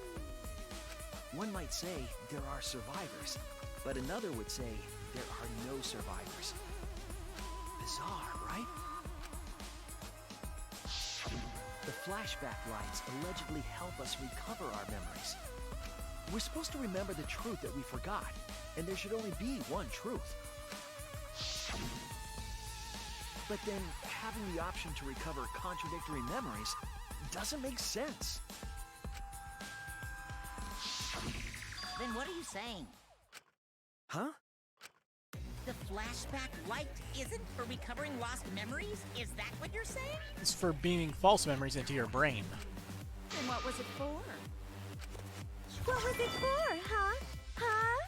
One might say there are survivors, but another would say there are no survivors. Bizarre, right? The flashback lights allegedly help us recover our memories. We're supposed to remember the truth that we forgot, and there should only be one truth. But then, having the option to recover contradictory memories doesn't make sense. Then what are you saying? Huh? The flashback light isn't for recovering lost memories? Is that what you're saying? It's for beaming false memories into your brain. Then what was it for? What was it for, huh? Huh?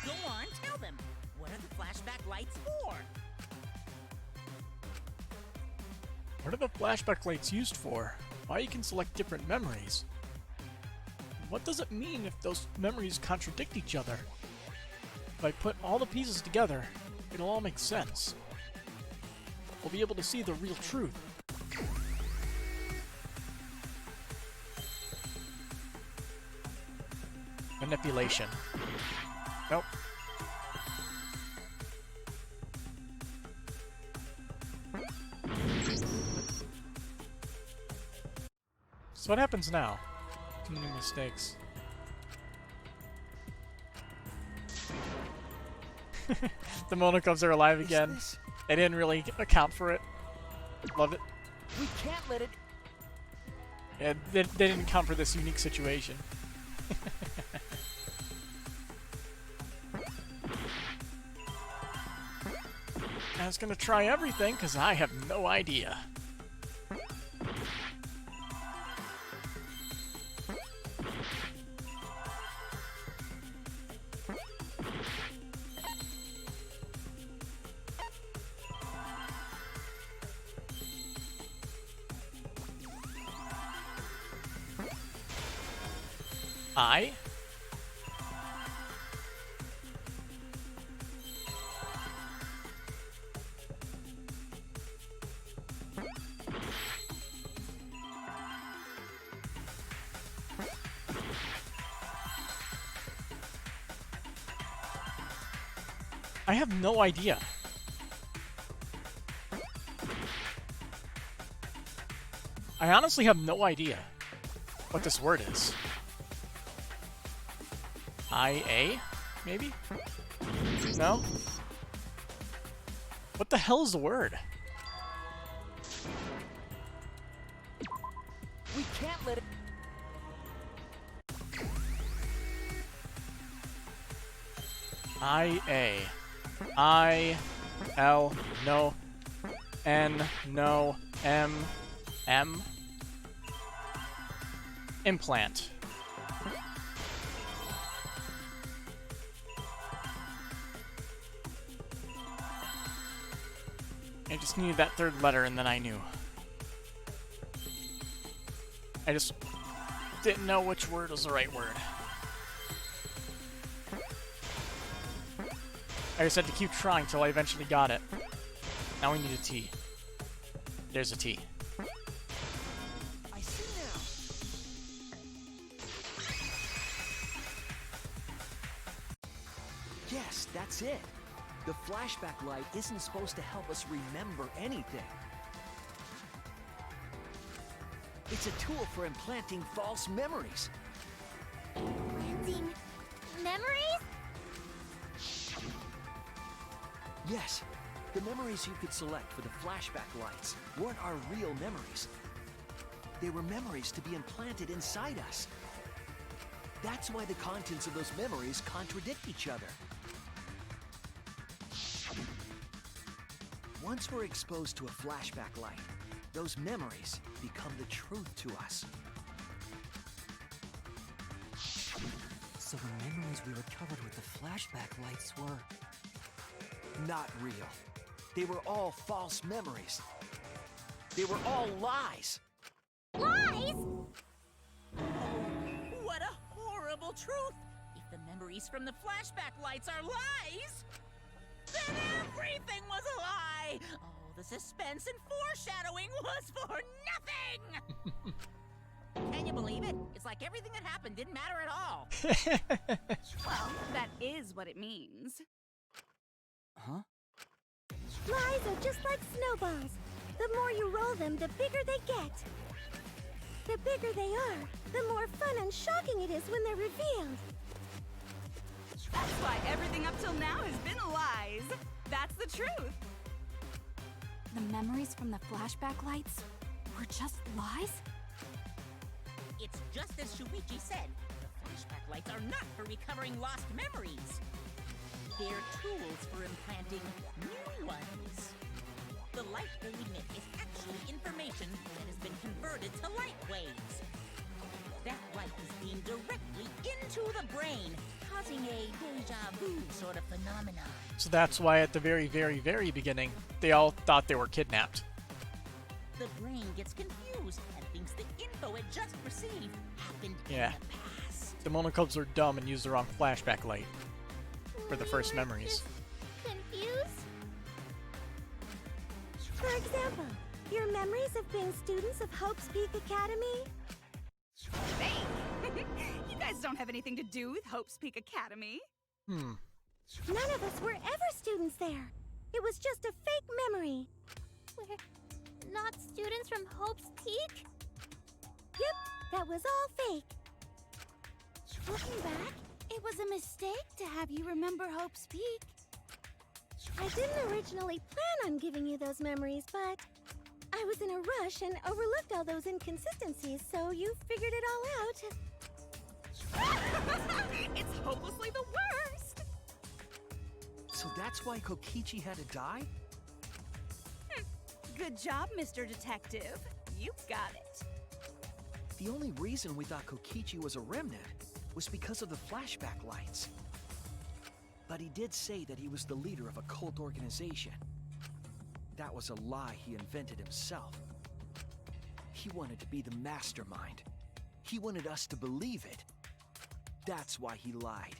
Go on, tell them. What are the flashback lights for? What are the flashback lights used for? Why you can select different memories? What does it mean if those memories contradict each other? If I put all the pieces together, it'll all make sense. We'll be able to see the real truth. Manipulation. Nope. So what happens now? Too many mistakes. The Monocubs are alive again. They didn't really account for it. Love it. We can't let it. Yeah, they didn't account for this unique situation. I was gonna try everything because I have no idea. I have no idea. I honestly have no idea what this word is. IA? Maybe? No? What the hell is the word? We can't let it. IA. I. L. No. N. No. M. M. Implant. I just needed that third letter and then I knew. I just didn't know which word was the right word. I just had to keep trying till I eventually got it. Now we need a T. There's a T. I see now. Yes, that's it. The flashback light isn't supposed to help us remember anything. It's a tool for implanting false memories. Implanting memories? Yes, the memories you could select for the flashback lights weren't our real memories. They were memories to be implanted inside us. That's why the contents of those memories contradict each other. Once we're exposed to a flashback light, those memories become the truth to us. So the memories we recovered with the flashback lights were... not real. They were all false memories. They were all lies. Lies? Oh, what a horrible truth! If the memories from the flashback lights are lies, then everything was a lie! Oh, the suspense and foreshadowing was for nothing! Can you believe it? It's like everything that happened didn't matter at all. Well, that is what it means. Huh? Lies are just like snowballs. The more you roll them, the bigger they get. The bigger they are, the more fun and shocking it is when they're revealed. That's why everything up till now has been lies. That's the truth. The memories from the flashback lights were just lies? It's just as Shuichi said. The flashback lights are not for recovering lost memories. They're tools for implanting new ones. The light they emit is actually information that has been converted to light waves. That light is beamed directly into the brain, causing a deja vu sort of phenomenon. So that's why at the very, very, very beginning, they all thought they were kidnapped. The brain gets confused and thinks the info it just received happened Yeah. in the past. The Monocubs were dumb and used the wrong flashback light for the first memories. Confused? For example, your memories of being students of Hope's Peak Academy? Hey! You guys don't have anything to do with Hope's Peak Academy. Hmm. None of us were ever students there. It was just a fake memory. We're not students from Hope's Peak? Yep, that was all fake. Looking back, it was a mistake to have you remember Hope's Peak. I didn't originally plan on giving you those memories, but I was in a rush and overlooked all those inconsistencies, so you figured it all out. It's hopelessly the worst! So that's why Kokichi had to die? Good job, Mr. Detective. You got it. The only reason we thought Kokichi was a remnant was because of the flashback lights. But he did say that he was the leader of a cult organization. That was a lie he invented himself. He wanted to be the mastermind. He wanted us to believe it. That's why he lied.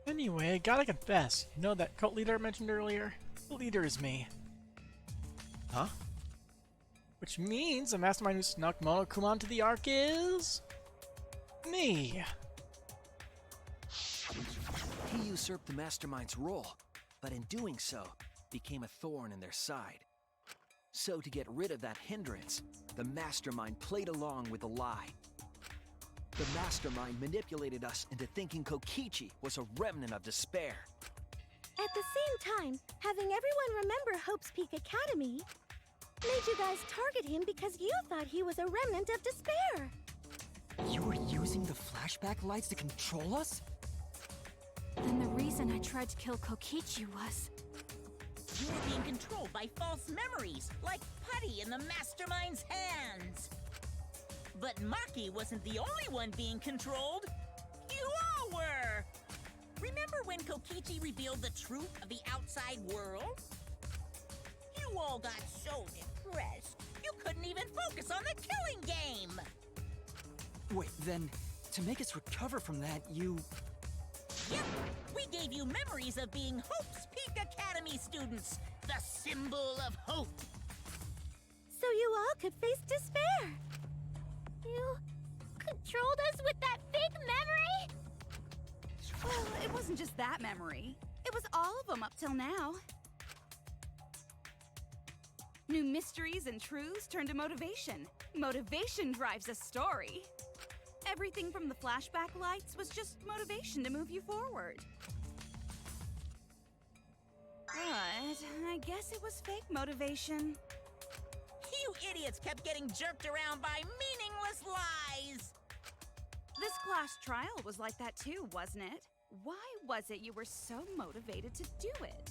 Anyway, I gotta confess, you know that cult leader I mentioned earlier? The leader is me. Huh? Which means the mastermind who snuck Monokuma onto the Ark is... me. He usurped the mastermind's role, but in doing so, became a thorn in their side. So to get rid of that hindrance, the mastermind played along with the lie. The mastermind manipulated us into thinking Kokichi was a remnant of despair. At the same time, having everyone remember Hope's Peak Academy made you guys target him because you thought he was a remnant of despair. You were using the flashback lights to control us? Then the reason I tried to kill Kokichi was... You were being controlled by false memories, like putty in the mastermind's hands. But Maki wasn't the only one being controlled. You all were! Remember when Kokichi revealed the truth of the outside world? You all got so depressed, you couldn't even focus on the killing game! Wait, then, to make us recover from that, you... Yep, we gave you memories of being Hope's Peak Academy students, the symbol of hope. So you all could face despair. You controlled us with that fake memory? Well, it wasn't just that memory. It was all of them up till now. New mysteries and truths turn to motivation. Motivation drives a story. Everything from the flashback lights was just motivation to move you forward. But I guess it was fake motivation. You idiots kept getting jerked around by meaningless lies! This class trial was like that too, wasn't it? Why was it you were so motivated to do it?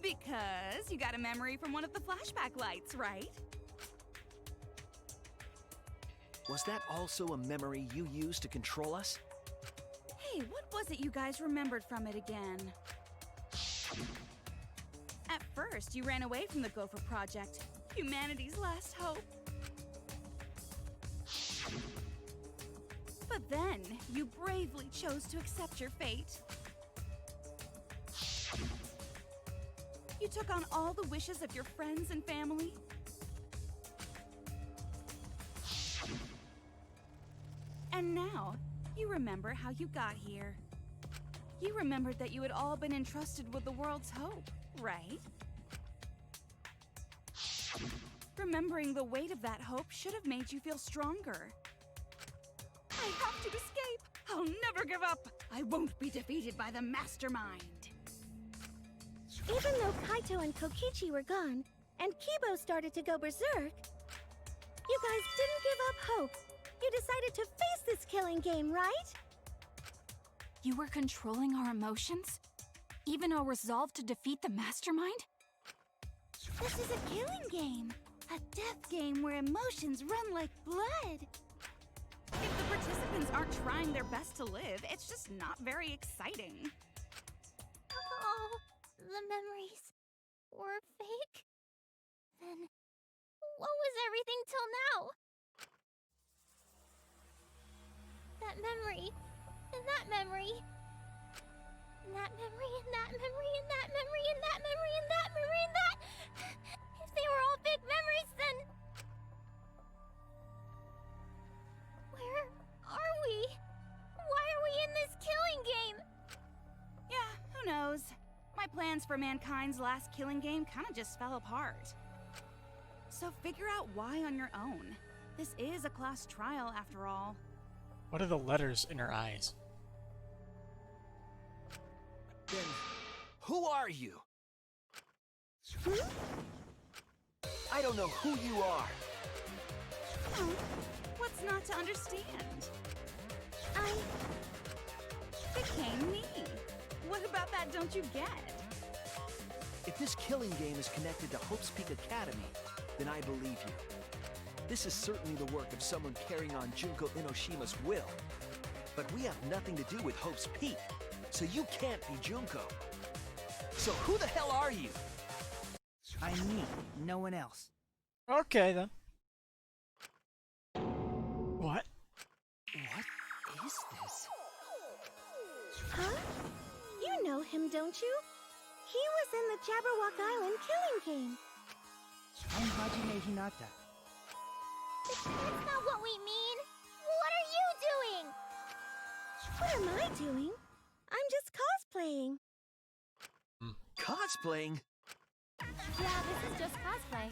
Because you got a memory from one of the flashback lights, right? Was that also a memory you used to control us? Hey, what was it you guys remembered from it again? At first, you ran away from the Gopher Project, humanity's last hope. But then, you bravely chose to accept your fate. You took on all the wishes of your friends and family. And now, you remember how you got here. You remembered that you had all been entrusted with the world's hope, right? Remembering the weight of that hope should have made you feel stronger. I have to escape! I'll never give up! I won't be defeated by the mastermind! Even though Kaito and Kokichi were gone, and Kibo started to go berserk, you guys didn't give up hope. You decided to face this killing game, right? You were controlling our emotions? Even our resolve to defeat the mastermind? This is a killing game. A death game where emotions run like blood. If the participants aren't trying their best to live, it's just not very exciting. Oh, the memories were fake? Then what was everything till now? That memory, and that memory, and that memory, and that memory, and that memory, and that memory, and that memory, and that... If they were all fake memories, then... Where are we? Why are we in this killing game? Yeah, who knows? My plans for mankind's last killing game kind of just fell apart. So figure out why on your own. This is a class trial after all. What are the letters in her eyes? Then, who are you? I don't know who you are. Oh, what's not to understand? I became me. What about that don't you get? If this killing game is connected to Hope's Peak Academy, then I believe you. This is certainly the work of someone carrying on Junko Inoshima's will. But we have nothing to do with Hope's Peak, so you can't be Junko. So who the hell are you? I'm me, no one else. Okay then. What? What is this? Huh? You know him, don't you? He was in the Jabberwock Island killing game. I'm Hajime Hinata. That's not what we mean. What are you doing? What am I doing? I'm just cosplaying. Cosplaying? Yeah, this is just cosplay.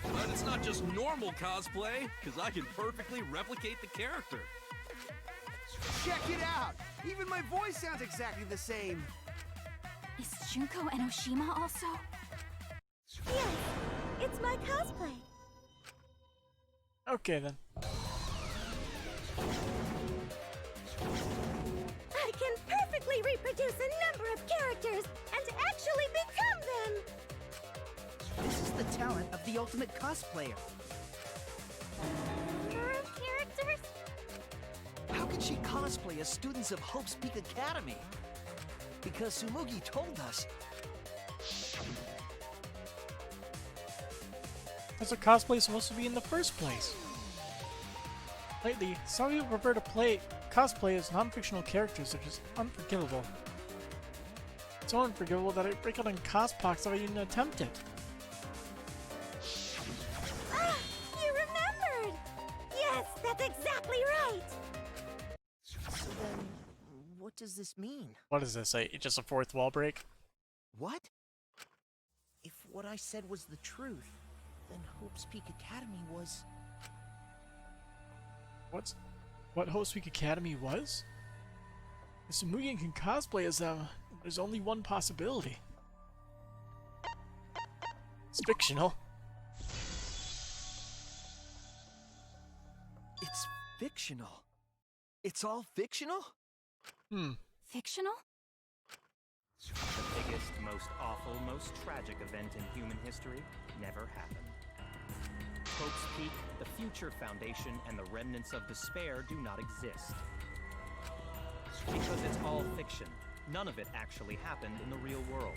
But it's not just normal cosplay, because I can perfectly replicate the character. Check it out! Even my voice sounds exactly the same. Is Junko Enoshima also? Yes, it's my cosplay. Okay then. I can perfectly reproduce a number of characters and actually become them. This is the talent of the ultimate cosplayer. Number of characters? How can she cosplay as students of Hope's Peak Academy? Because Tsumugi told us. That's what cosplay is supposed to be in the first place. Lately, some people prefer to cosplay as non-fictional characters, which is unforgivable. So unforgivable that I break out in cospox if I even attempt it. Ah, you remembered! Yes, that's exactly right! So then, what does this mean? What is this? Just a fourth wall break? What? If what I said was the truth, then Hope's Peak Academy was... What Hope's Peak Academy was? If Tsumugi can cosplay as them, there's only one possibility. It's fictional. It's fictional. It's all fictional? Fictional? The biggest, most awful, most tragic event in human history never happened. Hope's Peak, the future foundation, and the remnants of despair do not exist. Because it's all fiction. None of it actually happened in the real world.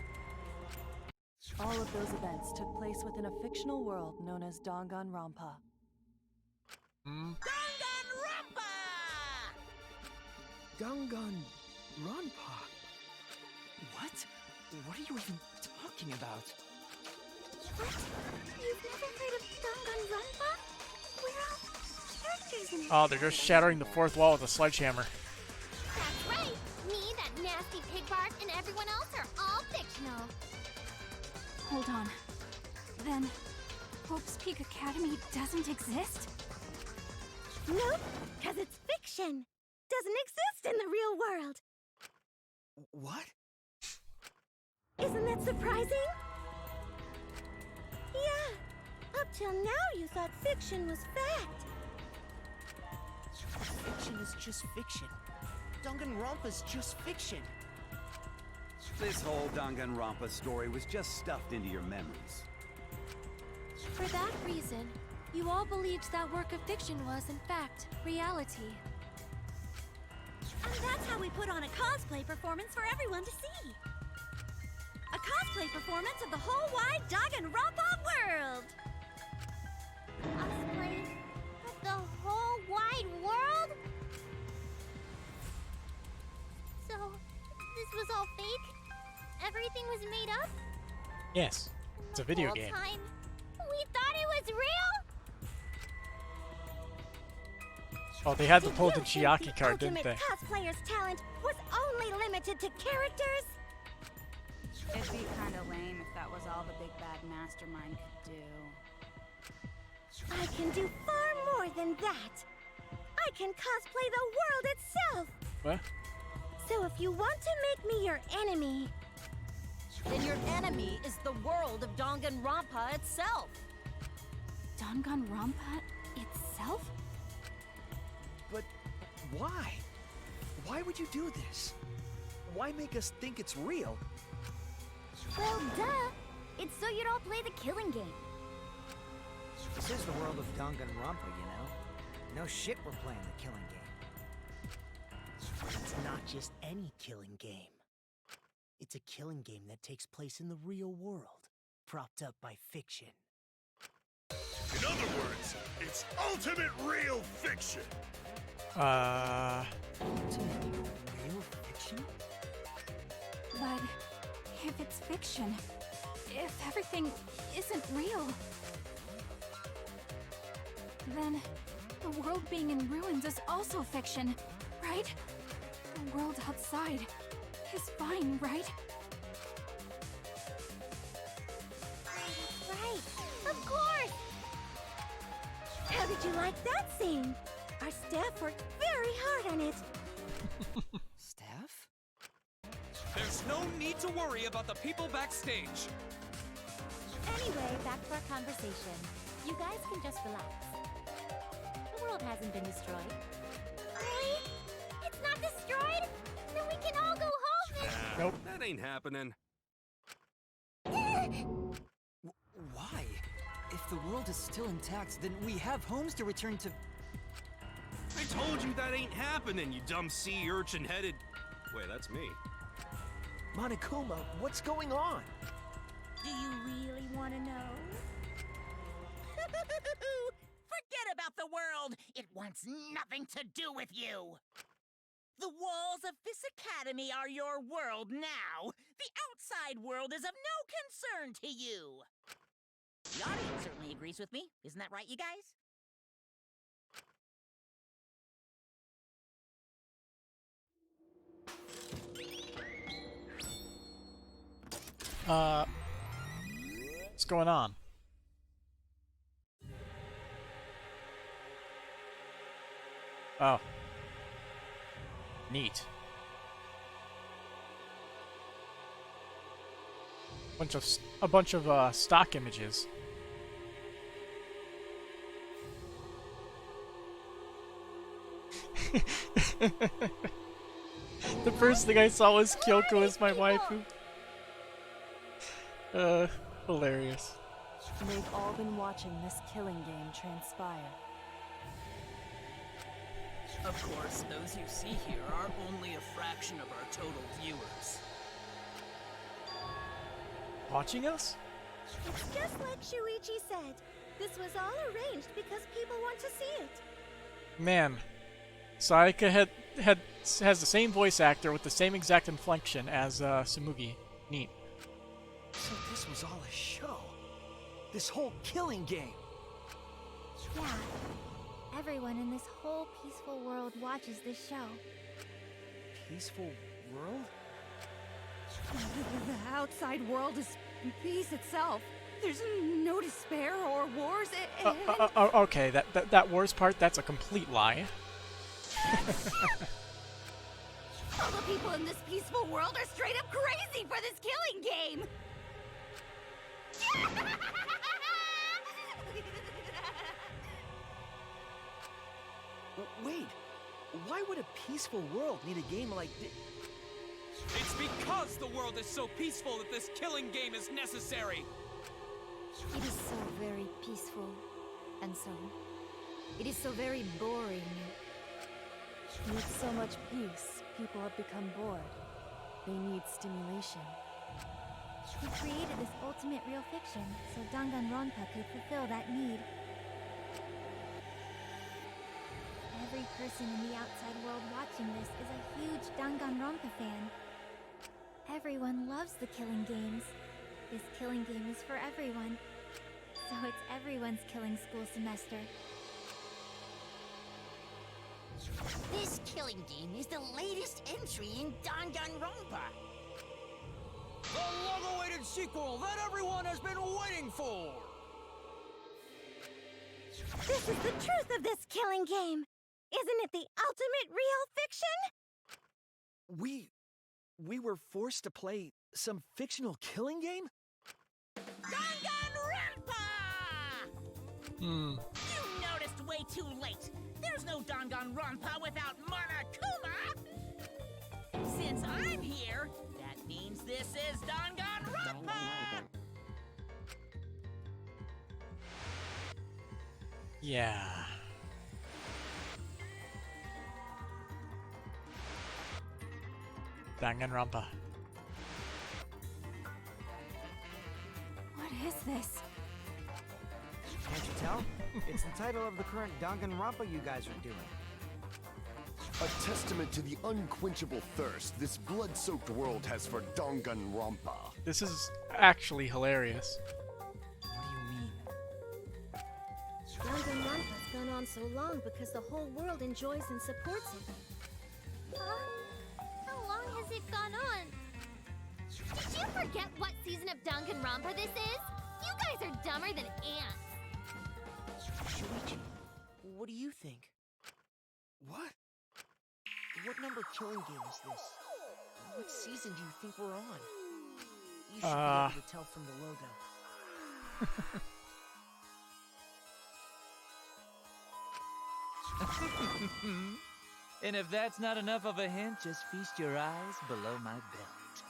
All of those events took place within a fictional world known as Danganronpa. Danganronpa! Danganronpa? What? What are you even talking about? What? You've never heard of Danganronpa? We're all characters in it. Oh, they're just shattering the fourth wall with a sledgehammer. That's right. Me, that nasty pig Bart, and everyone else are all fictional. Hold on. Then, Hope's Peak Academy doesn't exist? Nope, because it's fiction. Doesn't exist in the real world. What? Isn't that surprising? Yeah. Up till now, you thought fiction was fact. Fiction is just fiction. Danganronpa's just fiction. This whole Danganronpa story was just stuffed into your memories. For that reason, you all believed that work of fiction was, in fact, reality. And that's how we put on a cosplay performance for everyone to see. A cosplay performance of the whole wide Danganronpa world. Cosplay of the whole wide world? So, this was all fake? Everything was made up? Yes, it's a video Whole game. time, we thought it was real? Oh, they had to pull the Did you Chiaki think card, didn't the they? ultimate cosplayer's talent was only limited to characters? It'd be kind of lame if that was all the big bad mastermind could do. I can do far more than that. I can cosplay the world itself. What? So if you want to make me your enemy, Then your enemy is the world of Danganronpa itself. Danganronpa itself? But why? Why would you do this? Why make us think it's real? Well, duh. It's so you'd all play the killing game. This is the world of Danganronpa, you know? No shit we're playing the killing game. It's not just any killing game. It's a killing game that takes place in the real world, propped up by fiction. In other words, it's ultimate real fiction. Ultimate real fiction? But if it's fiction, if everything isn't real, then the world being in ruins is also fiction, right? The world outside is fine, right? Right. Of course. How did you like that scene? Our staff worked very hard on it. Staff? There's no need to worry about the people backstage. Anyway, back to our conversation. You guys can just relax. The world hasn't been destroyed. Really? It's not destroyed? Then we can all go home and... Nope. That ain't happening. Why? If the world is still intact, then we have homes to return to. I told you that ain't happening, you dumb sea urchin-headed... Wait, that's me. Monokuma, what's going on? Do you really want to know? Forget about the world! It wants nothing to do with you! The walls of this academy are your world now! The outside world is of no concern to you! The audience certainly agrees with me. Isn't that right, you guys? What's going on? Oh. Neat. A bunch of stock images. The first thing I saw was Kyoko as my waifu. Hilarious. They've all been watching this killing game transpire. Of course, those you see here are only a fraction of our total viewers. Watching us? It's just like Shuichi said. This was all arranged because people want to see it. Man, Sayaka has the same voice actor with the same exact inflection as Sumugi. Neat. So this was all a show. This whole killing game. Yeah. Everyone in this whole peaceful world watches this show. Peaceful world? The outside world is peace itself. There's no despair or wars. Okay, that wars part, that's a complete lie. All the people in this peaceful world are straight up crazy for this killing game. Wait, why would a peaceful world need a game like this? It's because the world is so peaceful that this killing game is necessary! It is so very peaceful. And so, it is so very boring. With so much peace, people have become bored. They need stimulation. We created this ultimate real fiction, so Danganronpa could fulfill that need. Every person in the outside world watching this is a huge Danganronpa fan. Everyone loves the killing games. This killing game is for everyone. So it's everyone's killing school semester. This killing game is the latest entry in Danganronpa. The long-awaited sequel that everyone has been waiting for! This is the truth of this killing game! Isn't it the ultimate real fiction? We were forced to play some fictional killing game? Danganronpa! Hmm. You noticed way too late. There's no Danganronpa without Monokuma! Since I'm here, that means this is Danganronpa! Yeah. Danganronpa. What is this? Can't you tell? It's the title of the current Danganronpa you guys are doing. A testament to the unquenchable thirst this blood-soaked world has for Danganronpa. This is actually hilarious. Danganronpa's gone on so long because the whole world enjoys and supports it. How long has it gone on? Did you forget what season of Danganronpa this is? You guys are dumber than ants. Shuichi, what do you think? What? What number killing game is this? What season do you think we're on? You should be able to tell from the logo. And if that's not enough of a hint, just feast your eyes below my belt.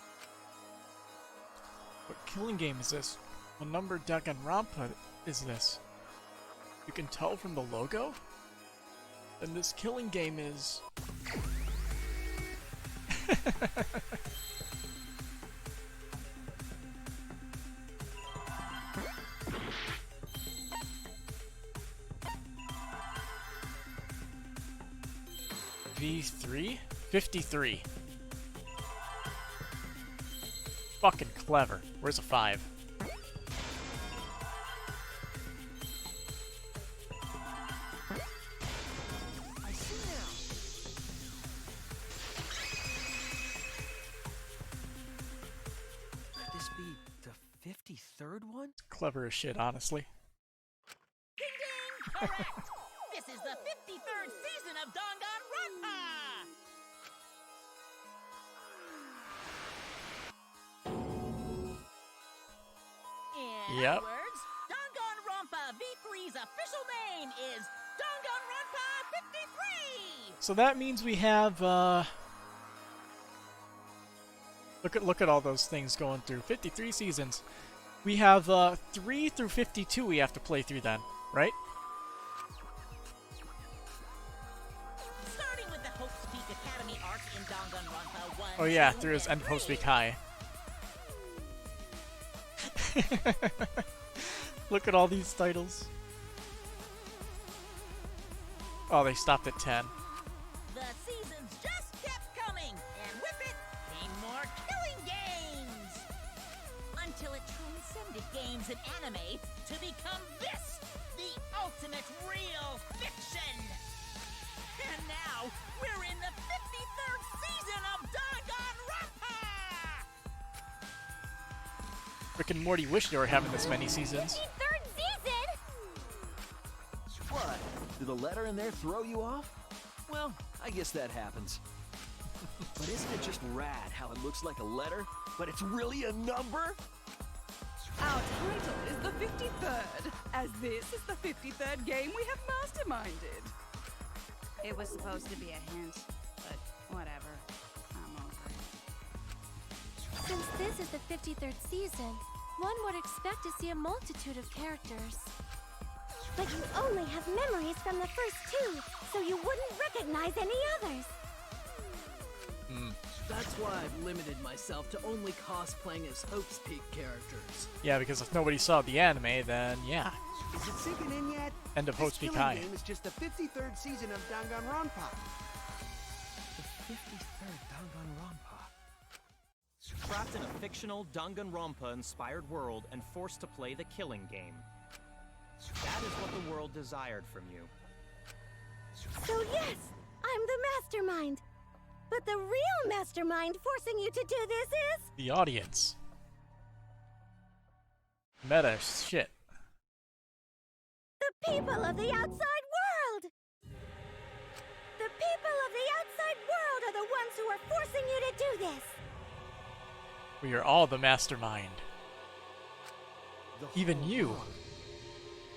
What killing game is this? What number Danganronpa is this? You can tell from the logo? Then this killing game is... V3? 53. Fucking clever. Where's a 5? I see now. Could this be the 53rd one? Clever as shit, honestly. Ding ding! Correct! This is the 53rd season of Danganronpa! In Yep. other words, Danganronpa V3's official name is Danganronpa 53! So that means we have, Look at all those things going through. 53 seasons. We have, 3 through 52 we have to play through then, right? Starting with the Hope's Peak Academy arc in Danganronpa 1. Oh yeah, 2, through his and end post 3. week high. Look at all these titles. Oh, they stopped at 10. The seasons just kept coming, and with it came more killing games! Until it transcended games and anime to become this, the ultimate real fiction! And now, we're in the 53rd season of Danganronpa! Rick and Morty wish they were having this many seasons. 53rd season? What? Did the letter in there throw you off? Well, I guess that happens. But isn't it just rad how it looks like a letter, but it's really a number? Our title is the 53rd, as this is the 53rd game we have masterminded. It was supposed to be a hint, but whatever. I'm over it. Since this is the 53rd season, one would expect to see a multitude of characters. But you only have memories from the first 2, so you wouldn't recognize any others. That's why I've limited myself to only cosplaying as Hope's Peak characters. Yeah, because if nobody saw the anime, then yeah. Is it sinking in yet? End of This Hope's Peak killing High. game is just the 53rd season of Danganronpa. The 53rd Danganronpa. Trapped in a fictional Danganronpa-inspired world and forced to play the killing game. That is what the world desired from you. So yes, I'm the mastermind. But the real mastermind forcing you to do this is... The audience. Meta shit. The people of the outside world! The people of the outside world are the ones who are forcing you to do this! We are all the mastermind. Even you.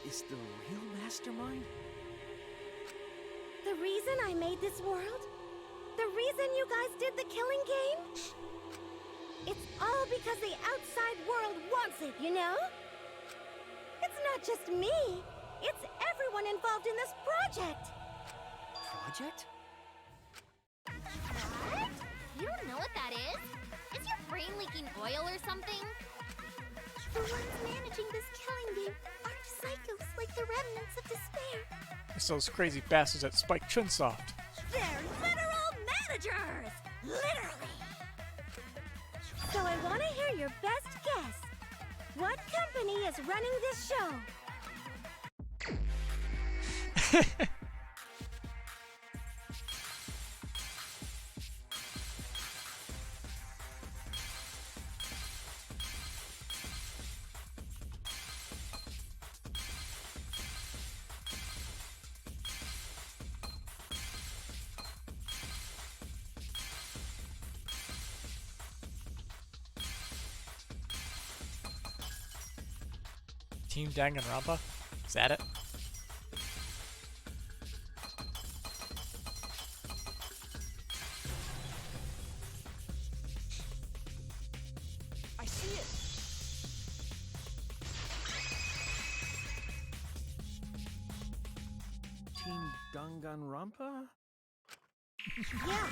Is the real mastermind? The reason I made this world? The reason you guys did the killing game? It's all because the outside world wants it, you know? It's not just me. It's everyone involved in this project. Project? What? You don't know what that is? Is your brain leaking oil or something? The ones managing this killing game aren't psychos like the remnants of despair. It's those crazy bastards at Spike Chunsoft. They're literal managers! Literally! So I want to hear your best guess. What company is running this show? Team Danganronpa? Is that it? I see it! Team Danganronpa? Yeah,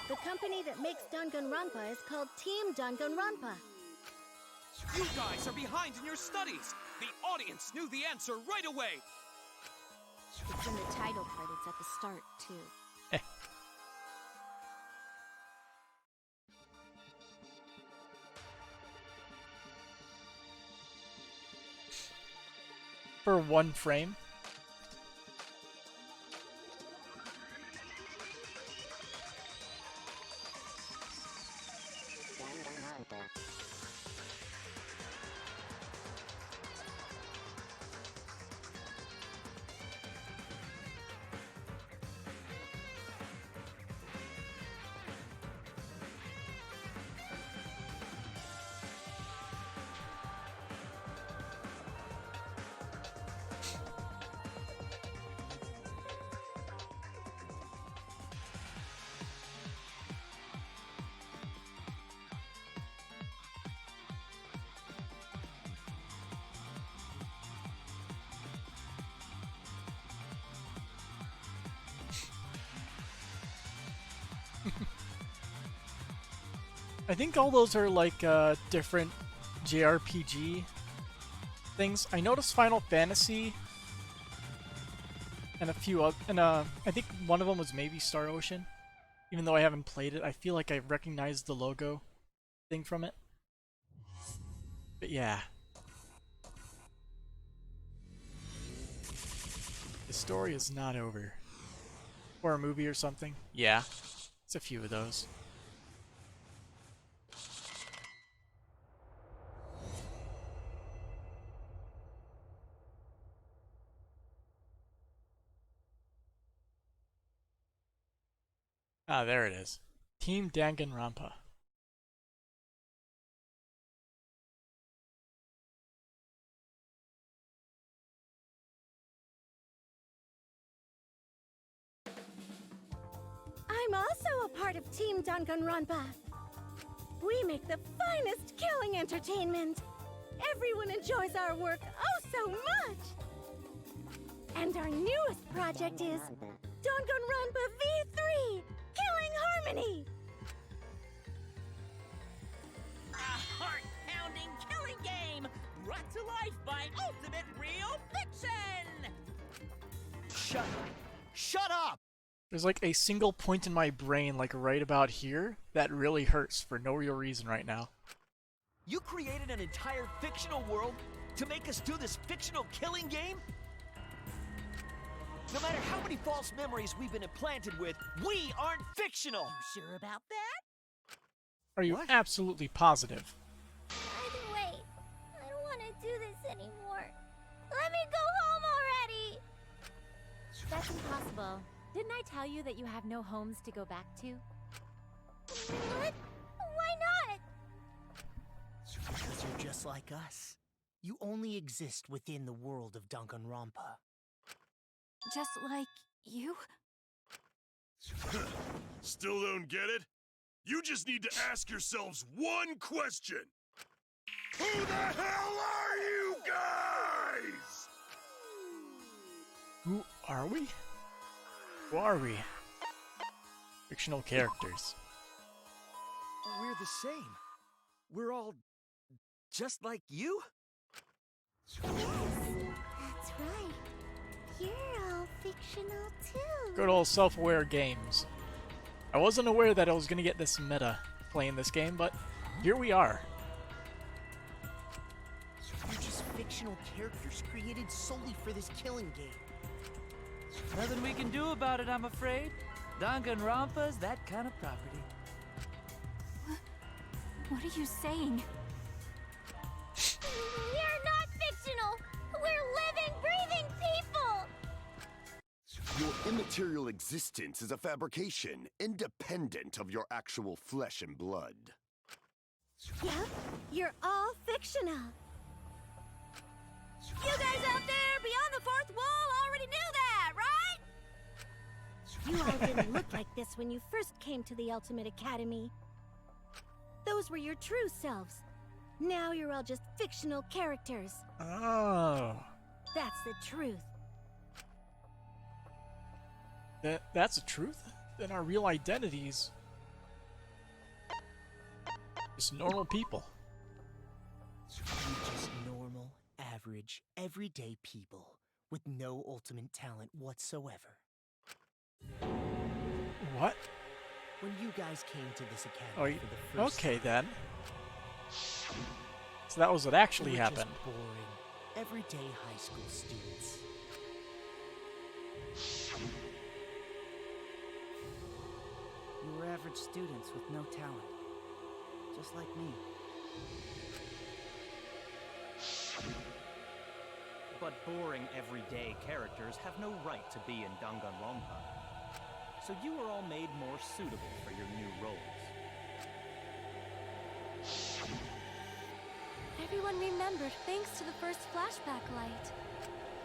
the company that makes Danganronpa is called Team Danganronpa. You guys are behind in your studies! The audience knew the answer right away! It's in the title credits at the start, too. For one frame. I think all those are like different JRPG things. I noticed Final Fantasy and a few other, and I think one of them was maybe Star Ocean. Even though I haven't played it, I feel like I recognized the logo thing from it. But yeah. The story is not over. Or a movie or something. Yeah. It's a few of those. Ah, there it is. Team Danganronpa. I'm also a part of Team Danganronpa. We make the finest killing entertainment. Everyone enjoys our work oh so much. And our newest project is Danganronpa V3, Killing Harmony. A heart-pounding killing game brought to life by Ultimate Real Fiction! Shut up! Shut up! There's like a single point in my brain, like right about here, that really hurts for no real reason right now. You created an entire fictional world to make us do this fictional killing game? No matter how many false memories we've been implanted with, we aren't fictional! You sure about that? Are you absolutely positive? By the way, I don't want to do this That's impossible. Didn't I tell you that you have no homes to go back to? What? Why not? Because you're just like us. You only exist within the world of Danganronpa. Just like you? Still don't get it? You just need to ask yourselves one question. Who the hell are you guys? Who are we? Who are we? Fictional characters. We're the same. We're all just like you? That's right. You're all fictional too. Good old self-aware games. I wasn't aware that I was gonna get this meta playing this game, but here we are. You're just fictional characters created solely for this killing game. Nothing we can do about it, I'm afraid. Danganronpa's that kind of property. What are you saying? We're not fictional. We're living, breathing people. Your immaterial existence is a fabrication, independent of your actual flesh and blood. Yep, you're all fictional. You guys out there beyond the fourth wall already knew that, right? You all didn't look like this when you first came to the Ultimate Academy. Those were your true selves. Now you're all just fictional characters. Oh. That's the truth. That's the truth? Then our real identities... just normal people. You're just normal, average, everyday people with no ultimate talent whatsoever. What? When you guys came to this Oh, academy for the first okay time, then. So that was what actually you were happened. Just boring, everyday high school students. You were average students with no talent. Just like me. But boring everyday characters have no right to be in Danganronpa. So you were all made more suitable for your new roles. Everyone remembered thanks to the first flashback light.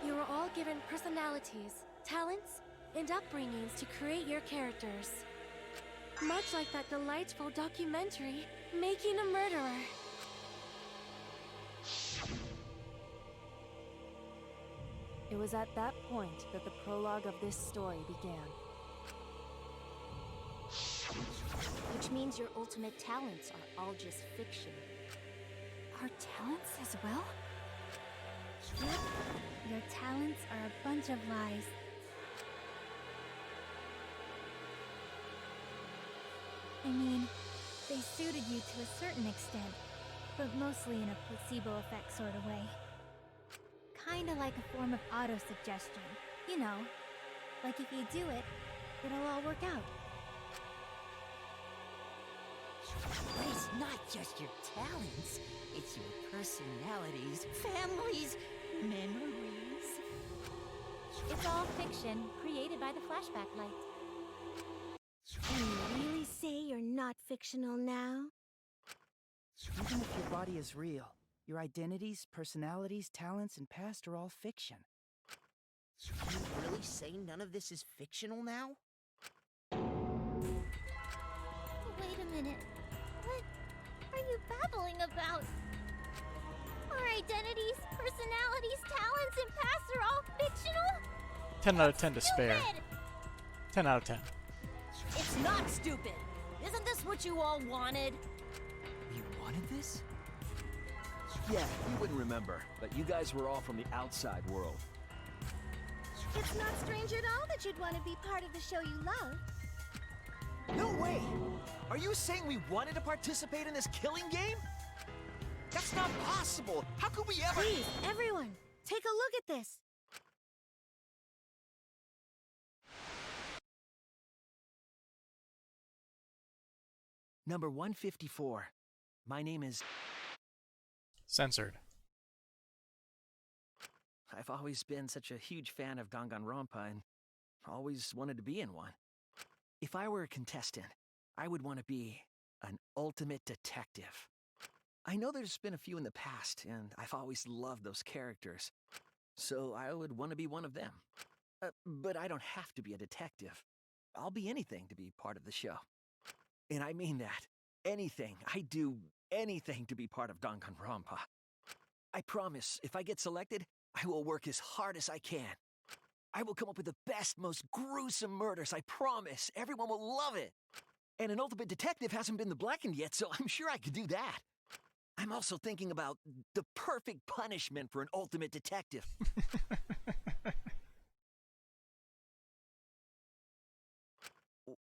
You were all given personalities, talents, and upbringings to create your characters. Much like that delightful documentary, Making a Murderer. It was at that point that the prologue of this story began. Which means your ultimate talents are all just fiction. Our talents as well? Yep. Your talents are a bunch of lies. I mean, they suited you to a certain extent, but mostly in a placebo effect sort of way. Kinda like a form of auto-suggestion. You know, like if you do it, it'll all work out. But it's not just your talents, it's your personalities, families, memories. It's all fiction, created by the flashback light. Can you really say you're not fictional now? Even if your body is real, your identities, personalities, talents, and past are all fiction. Can you really say none of this is fictional now? Wait a minute. What are you babbling about? Our identities, personalities, talents, and pasts are all fictional? 10 out of 10 to spare. 10 out of 10. It's not stupid. Isn't this what you all wanted? You wanted this? Yeah, you wouldn't remember, but you guys were all from the outside world. It's not strange at all that you'd want to be part of the show you love. No way! Are you saying we wanted to participate in this killing game? That's not possible! How could we ever— Please, everyone, take a look at this. Number 154. My name is... Censored. I've always been such a huge fan of Danganronpa, and always wanted to be in one. If I were a contestant, I would want to be an ultimate detective. I know there's been a few in the past, and I've always loved those characters. So I would want to be one of them. But I don't have to be a detective. I'll be anything to be part of the show. And I mean that. Anything. I'd do anything to be part of Danganronpa. I promise, if I get selected, I will work as hard as I can. I will come up with the best, most gruesome murders, I promise. Everyone will love it. And an ultimate detective hasn't been the blackened yet, so I'm sure I could do that. I'm also thinking about the perfect punishment for an ultimate detective.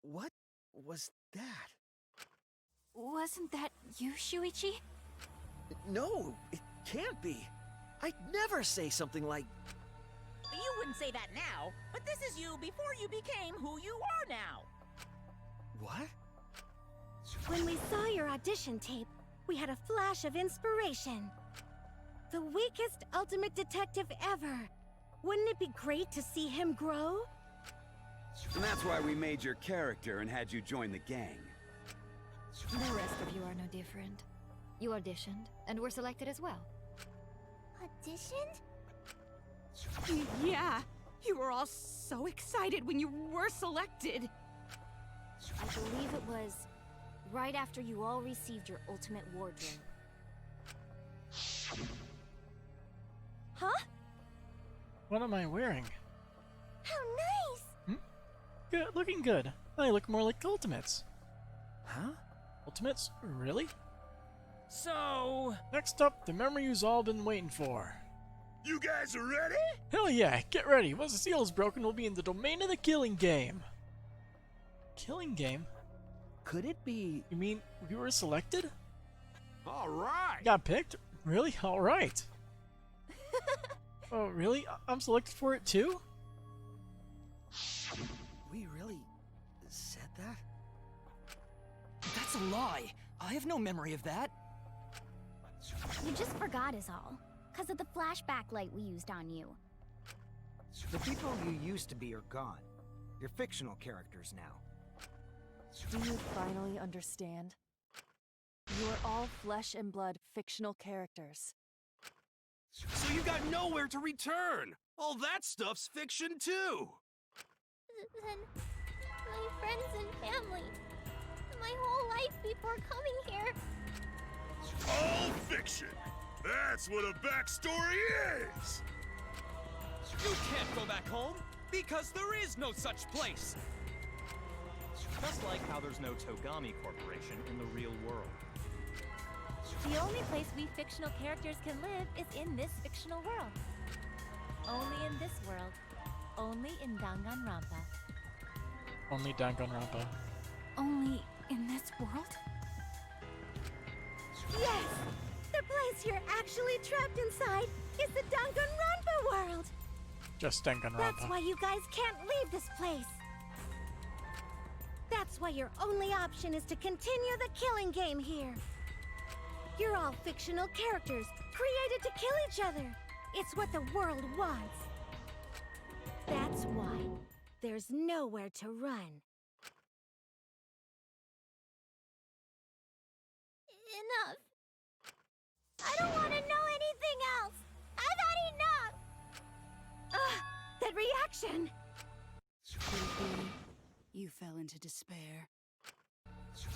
What was that? Wasn't that you, Shuichi? No, it can't be. I'd never say something like... You wouldn't say that now, but this is you before you became who you are now. What? When we saw your audition tape, we had a flash of inspiration. The weakest ultimate detective ever. Wouldn't it be great to see him grow? And that's why we made your character and had you join the gang. The rest of you are no different. You auditioned, and were selected as well. Auditioned? Yeah, you were all so excited when you were selected. I believe it was right after you all received your ultimate wardrobe. Huh? What am I wearing? How nice! Good, looking good. I look more like Ultimates. Huh? Ultimates? Really? So... Next up, the memory you've all been waiting for. You guys are ready? Hell yeah, get ready. Once the seal is broken, we'll be in the domain of the killing game. Killing game? Could it be... You mean we were selected? All right. Got picked? Really? Alright. Oh, really? I'm selected for it too? We really said that? That's a lie. I have no memory of that. You just forgot is all. Because of the flashback light we used on you. The people you used to be are gone. You're fictional characters now. Do you finally understand? You are all flesh and blood fictional characters. So you got nowhere to return! All that stuff's fiction too! Then my friends and family. My whole life before coming here. All fiction! That's what a backstory is! You can't go back home, because there is no such place! Just like how there's no Togami Corporation in the real world. The only place we fictional characters can live is in this fictional world. Only in this world. Only in Danganronpa. Only Danganronpa. Only in this world? Yes! The place you're actually trapped inside is the Danganronpa world! Just Danganronpa. That's why you guys can't leave this place! That's why your only option is to continue the killing game here! You're all fictional characters, created to kill each other! It's what the world wants! That's why there's nowhere to run. Enough. I don't want to know anything else. I've had enough. Ugh, that reaction! Could it be you fell into despair?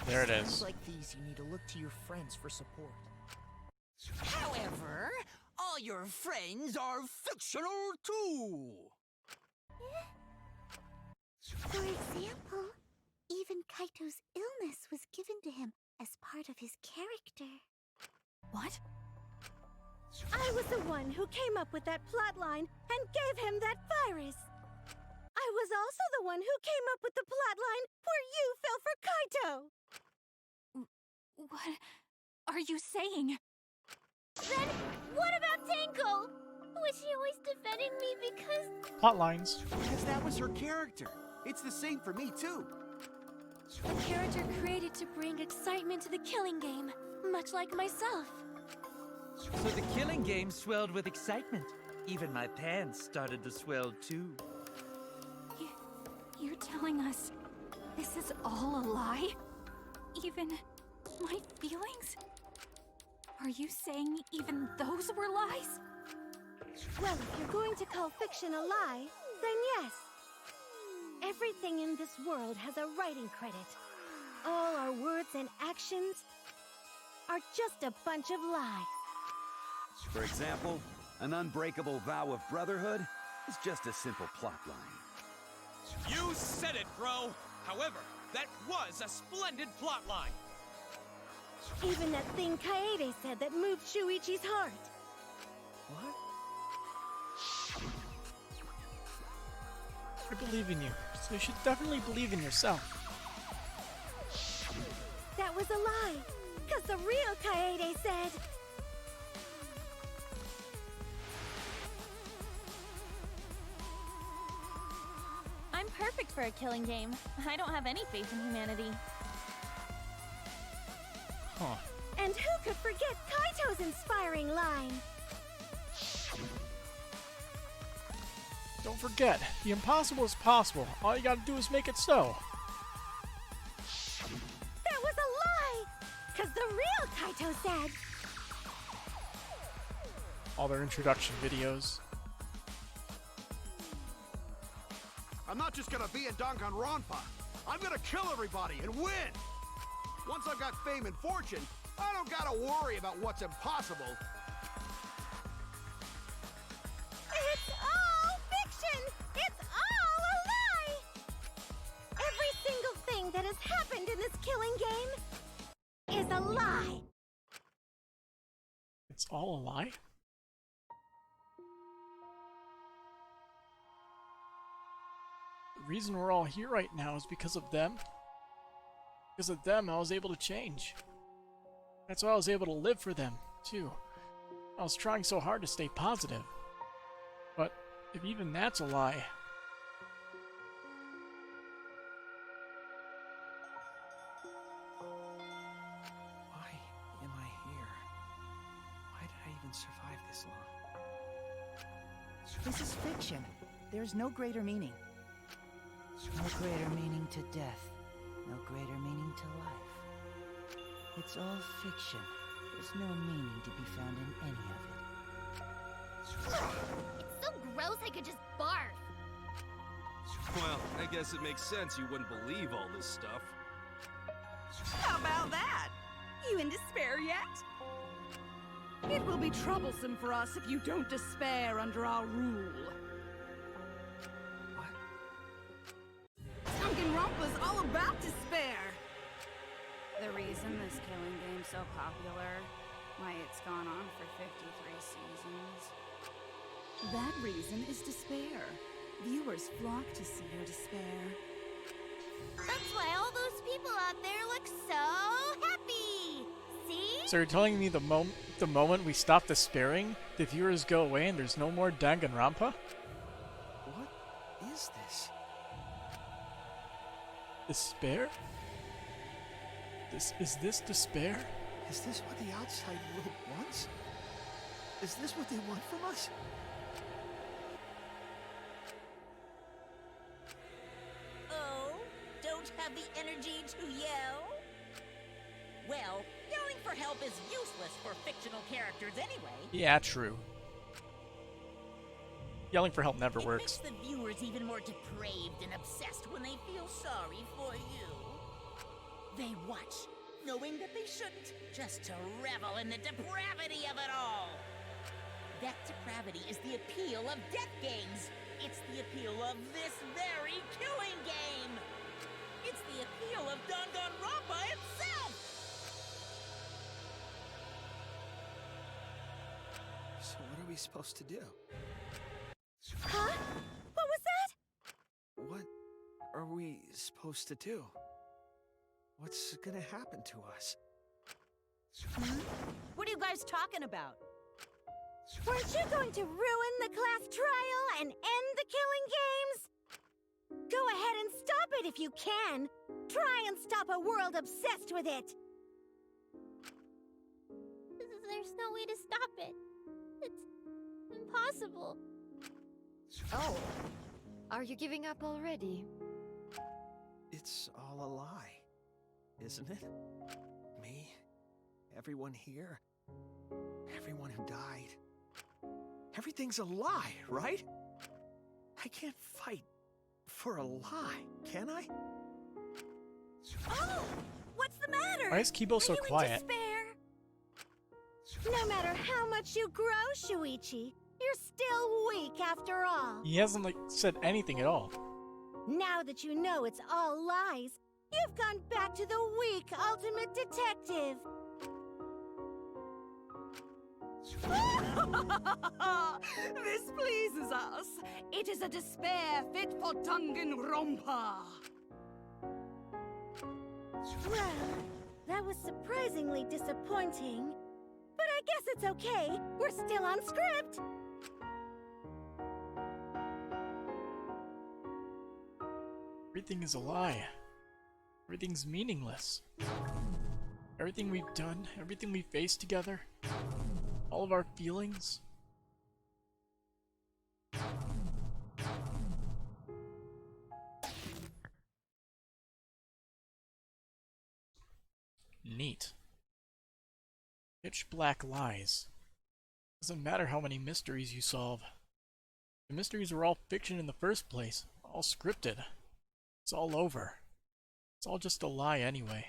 There it Times is. like these, you need to look to your friends for support. However, all your friends are fictional too. For example, even Kaito's illness was given to him as part of his character. What? I was the one who came up with that plotline and gave him that virus. I was also the one who came up with the plotline where you fell for Kaito. What are you saying? Then, what about Tenko? Was she always defending me because... Hotlines. Because that was her character. It's the same for me, too. A character created to bring excitement to the killing game, much like myself. So the killing game swelled with excitement. Even my pants started to swell too. You're telling us this is all a lie? Even my feelings? Are you saying even those were lies? Well, if you're going to call fiction a lie, then yes. Everything in this world has a writing credit. All our words and actions are just a bunch of lies. For example, an unbreakable vow of brotherhood is just a simple plot line. You said it, bro! However, that was a splendid plot line! Even that thing Kaede said that moved Shuichi's heart. What? I believe in you, so you should definitely believe in yourself. That was a lie, because the real Kaede said... I'm perfect for a killing game. I don't have any faith in humanity. Huh. And who could forget Kaito's inspiring line? Don't forget, the impossible is possible. All you gotta do is make it so. That was a lie! Because the real Kaito said... All their introduction videos. I'm not just gonna be in Danganronpa. I'm gonna kill everybody and win! Once I've got fame and fortune, I don't gotta worry about what's impossible. It's all fiction! It's all a lie! Every single thing that has happened in this killing game is a lie! It's all a lie? The reason we're all here right now is because of them. Because of them, I was able to change. That's why I was able to live for them, too. I was trying so hard to stay positive. But if even that's a lie... Why am I here? Why did I even survive this long? This is fiction. There's no greater meaning. No greater meaning to death. No greater meaning to life. It's all fiction. There's no meaning to be found in any of it. It's so gross I could just barf. Well, I guess it makes sense you wouldn't believe all this stuff. How about that? You in despair yet? It will be troublesome for us if you don't despair under our rule. Danganronpa's all about despair! The reason this killing game's so popular, why it's gone on for 53 seasons. That reason is despair. Viewers flock to see your despair. That's why all those people out there look so happy! See? So you're telling me the moment we stop despairing, the viewers go away and there's no more Danganronpa? What is this? Despair? Is this despair? Is this what the outside world wants? Is this what they want from us? Oh, don't have the energy to yell? Well, yelling for help is useless for fictional characters anyway. Yeah, true. Yelling for help never works. It makes the viewers even more depraved and obsessed when they feel sorry for you. They watch, knowing that they shouldn't, just to revel in the depravity of it all. That depravity is the appeal of death games. It's the appeal of this very killing game. It's the appeal of Danganronpa itself. So what are we supposed to do? Huh? What was that? What are we supposed to do? What's gonna happen to us? What are you guys talking about? Weren't you going to ruin the class trial and end the killing games? Go ahead and stop it if you can. Try and stop a world obsessed with it. There's no way to stop it. It's impossible. Oh, are you giving up already? It's all a lie, isn't it? Me, everyone here, everyone who died. Everything's a lie, right? I can't fight for a lie, can I? Oh! What's the matter? Why is Kibo so quiet? No matter how much you grow, Shuichi, you're still weak after all. He hasn't, like, said anything at all. Now that you know it's all lies, you've gone back to the weak ultimate detective. This pleases us. It is a despair fit for Danganronpa. Well, that was surprisingly disappointing. But I guess it's okay. We're still on script. Everything is a lie. Everything's meaningless. Everything we've done, everything we faced together, all of our feelings. Neat. Pitch black lies. Doesn't matter how many mysteries you solve. The mysteries were all fiction in the first place, all scripted. It's all over. It's all just a lie anyway.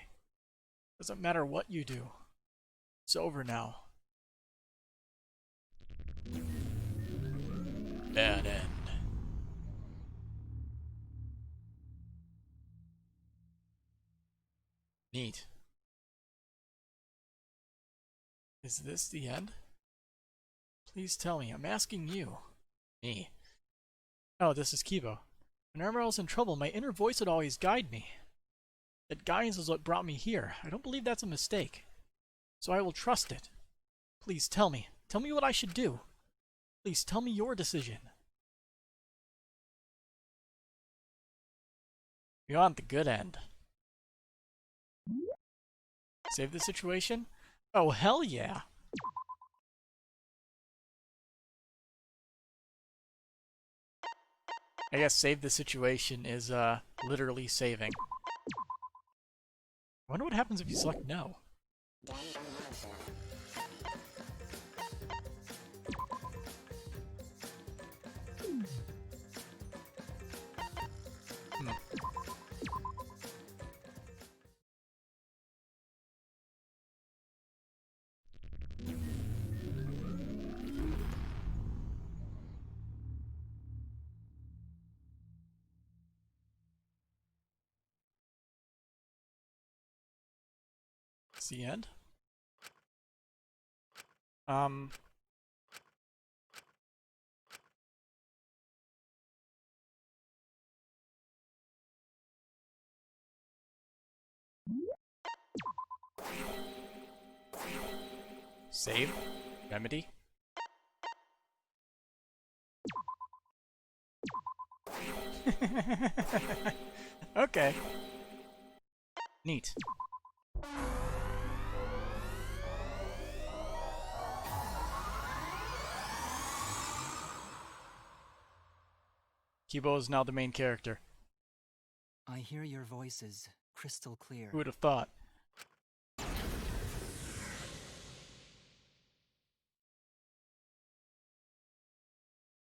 Doesn't matter what you do. It's over now. Bad end. Neat. Is this the end? Please tell me. I'm asking you. Me. Oh, this is Kibo. Whenever I was in trouble, my inner voice would always guide me. That guidance is what brought me here. I don't believe that's a mistake. So I will trust it. Please tell me. Tell me what I should do. Please tell me your decision. We want the good end. Save the situation? Oh, hell yeah! I guess save the situation is, literally saving. I wonder what happens if you select no. It's the end? Save? Remedy? Okay. Neat. Kibo is now the main character. I hear your voices crystal clear. Who would have thought?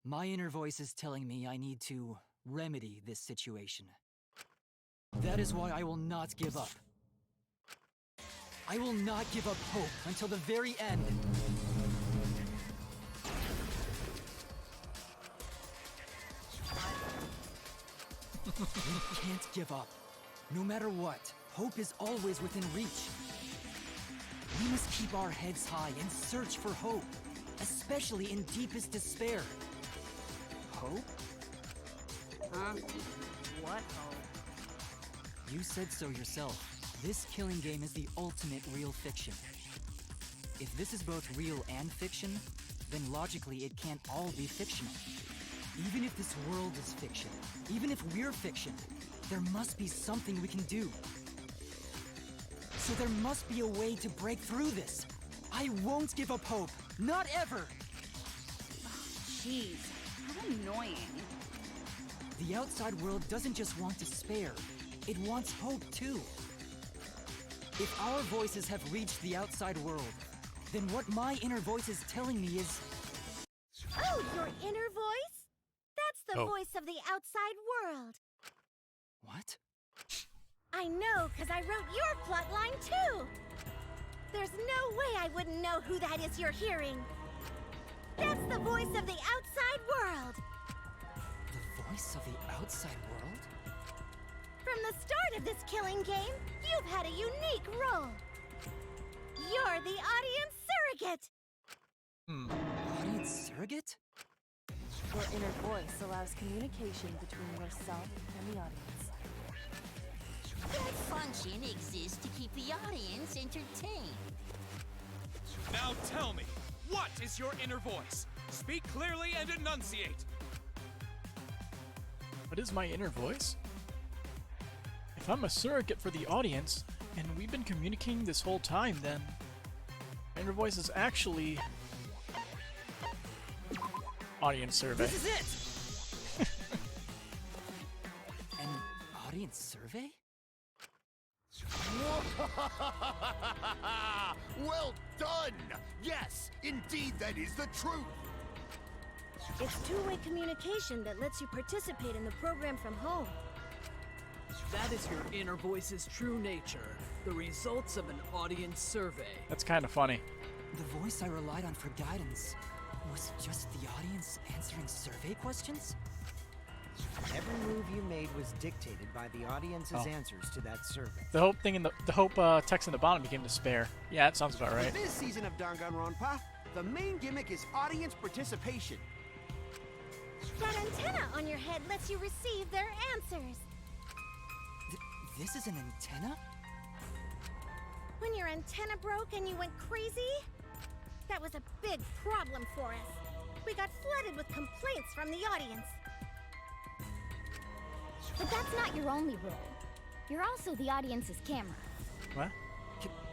My inner voice is telling me I need to remedy this situation. That is why I will not give up. I will not give up hope until the very end. We can't give up. No matter what, hope is always within reach. We must keep our heads high and search for hope, especially in deepest despair. Hope? Huh? What hope? You said so yourself. This killing game is the ultimate real fiction. If this is both real and fiction, then logically it can't all be fictional. Even if this world is fiction, even if we're fiction, there must be something we can do. So there must be a way to break through this. I won't give up hope. Not ever! Jeez, how annoying. The outside world doesn't just want despair. it wants hope too. If our voices have reached the outside world, then what my inner voice is telling me is... Oh, your inner voice? That's the Oh. voice of the outside world. What? I know, because I wrote your plotline too. There's no way I wouldn't know who that is you're hearing. That's the voice of the outside world. The voice of the outside world? From the start of this killing game, you've had a unique role. You're the audience surrogate. Audience surrogate? Your inner voice allows communication between yourself and the audience. That function exists to keep the audience entertained. Now tell me, what is your inner voice? Speak clearly and enunciate. What is my inner voice? If I'm a surrogate for the audience, and we've been communicating this whole time, then my inner voice is actually audience survey. This is it! An audience survey? Well done! Yes, indeed that is the truth! It's two-way communication that lets you participate in the program from home. That is your inner voice's true nature, the results of an audience survey. That's kind of funny. The voice I relied on for guidance was just the audience answering survey questions? Every move you made was dictated by the audience's Oh. answers to that survey. The hope thing in the hope text in the bottom became despair. Yeah, that sounds about right. For this season of Danganronpa, the main gimmick is audience participation. That antenna on your head lets you receive their answers. This is an antenna? When your antenna broke and you went crazy, that was a big problem for us. We got flooded with complaints from the audience. But that's not your only role. You're also the audience's camera. What?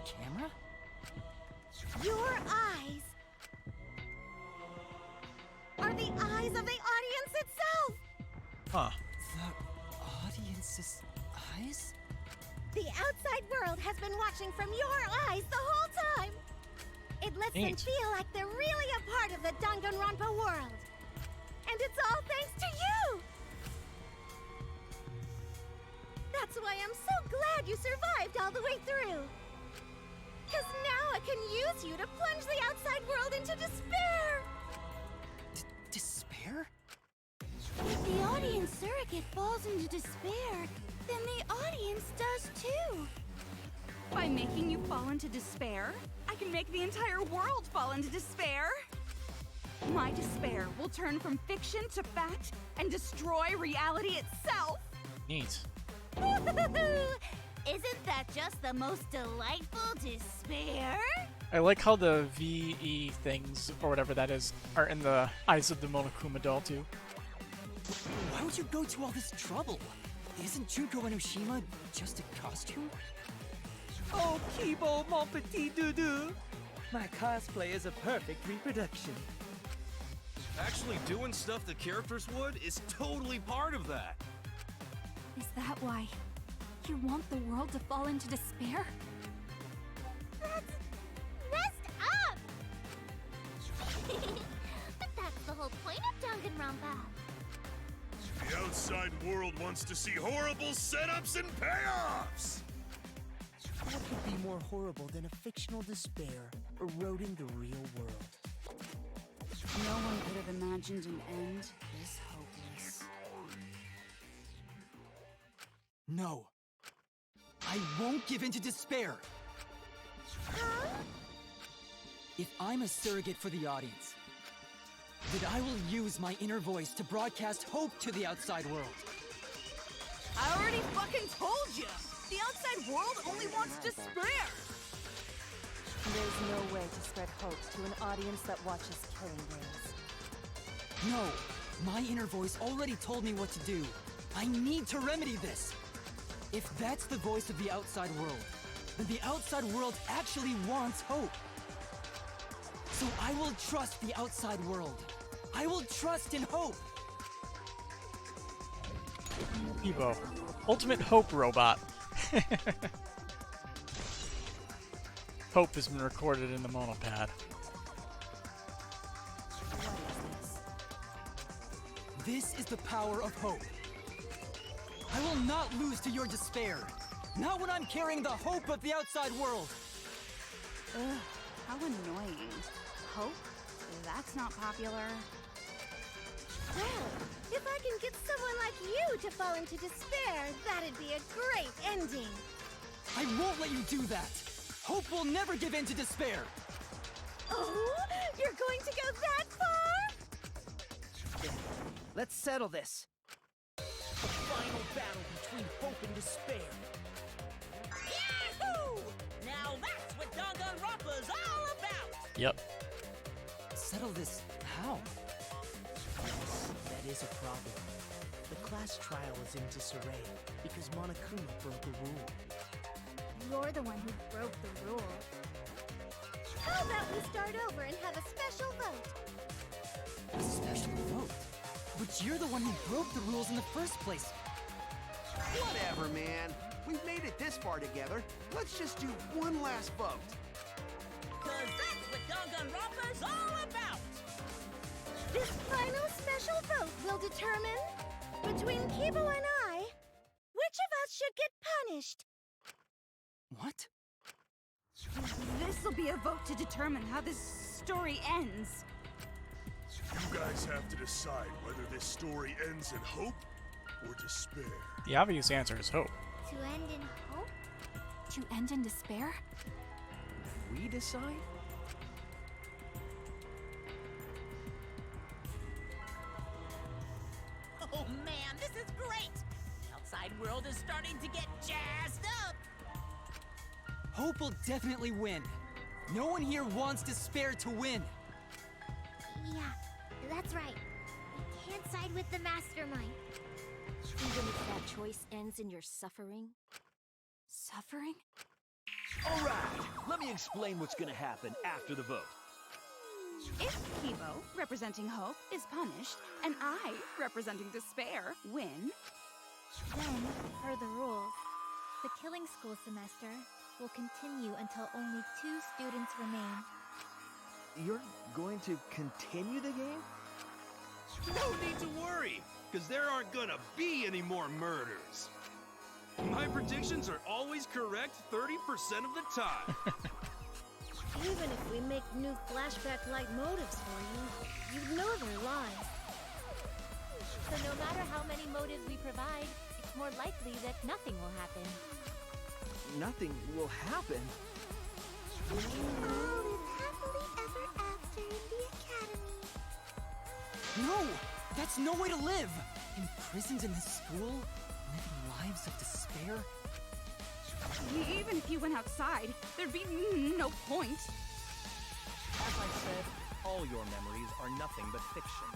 Camera? Your eyes are the eyes of the audience itself! Huh. The audience's eyes? The outside world has been watching from your eyes the whole time! It lets them Neat. feel like they're really a part of the Danganronpa world. And it's all thanks to you! That's why I'm so glad you survived all the way through. Because now I can use you to plunge the outside world into despair! Despair? If the audience surrogate falls into despair, then the audience does too. By making you fall into despair, I can make the entire world fall into despair. My despair will turn from fiction to fact and destroy reality itself. Neat. Isn't that just the most delightful despair? I like how the VE things, or whatever that is, are in the eyes of the Monokuma doll too. Why would you go to all this trouble? Isn't Junko Enoshima just a costume? Oh, Kibo, mon petit doudou! My cosplay is a perfect reproduction. Actually doing stuff the characters would is totally part of that. Is that why you want the world to fall into despair? That's messed up! But that's the whole point of Danganronpa. The outside world wants to see horrible setups and payoffs! What could be more horrible than a fictional despair eroding the real world? No one could have imagined an end this hopeless. No. I won't give in to despair. If I'm a surrogate for the audience, then I will use my inner voice to broadcast hope to the outside world. I already fucking told you! The outside world only wants despair! There's no way to spread hope to an audience that watches killing games. No, my inner voice already told me what to do. I need to remedy this. If that's the voice of the outside world, then the outside world actually wants hope. So I will trust the outside world. I will trust in hope. Evo. Ultimate Hope Robot. Hope has been recorded in the monopad. This is the power of hope. I will not lose to your despair. Not when I'm carrying the hope of the outside world. Ugh, how annoying. Hope? That's not popular. Well, if I can get someone like you to fall into despair, that'd be a great ending. I won't let you do that. Hope will never give in to despair. Oh, you're going to go that far? Let's settle this. The final battle between hope and despair. Yahoo! Now that's what Danganronpa's all about! Yep. Settle this how? Yes, that is a problem. The class trial is in disarray because Monokuma broke a rule. You're the one who broke the rule. How about we start over and have a special vote? A special vote? But you're the one who broke the rules in the first place. Whatever, man. We've made it this far together. Let's just do one last vote. Cause that's what Danganronpa's all about! This final special vote will determine, between Kibo and I, which of us should get punished. What? This'll be a vote to determine how this story ends. You guys have to decide whether this story ends in hope or despair. The obvious answer is hope. To end in hope? To end in despair? We decide? Oh man, this is great! The outside world is starting to get jazzed up! Hope will definitely win. No one here wants despair to win. Yeah, that's right. We can't side with the mastermind. Even if that choice ends in your suffering? Suffering? All right, let me explain what's gonna happen after the vote. If Kibo, representing hope, is punished, and I, representing despair, win, Then, per the rules, the killing school semester will continue until only 2 students remain. You're going to continue the game? No need to worry, because there aren't gonna be any more murders. My predictions are always correct 30% of the time. Even if we make new flashback-like motives for you, you'd know their lies. So no matter how many motives we provide, it's more likely that nothing will happen. Nothing will happen. We can all live happily ever after in the academy. No! That's no way to live! Imprisoned in this school? Living lives of despair? even if you went outside, there'd be no point. As I said, all your memories are nothing but fiction.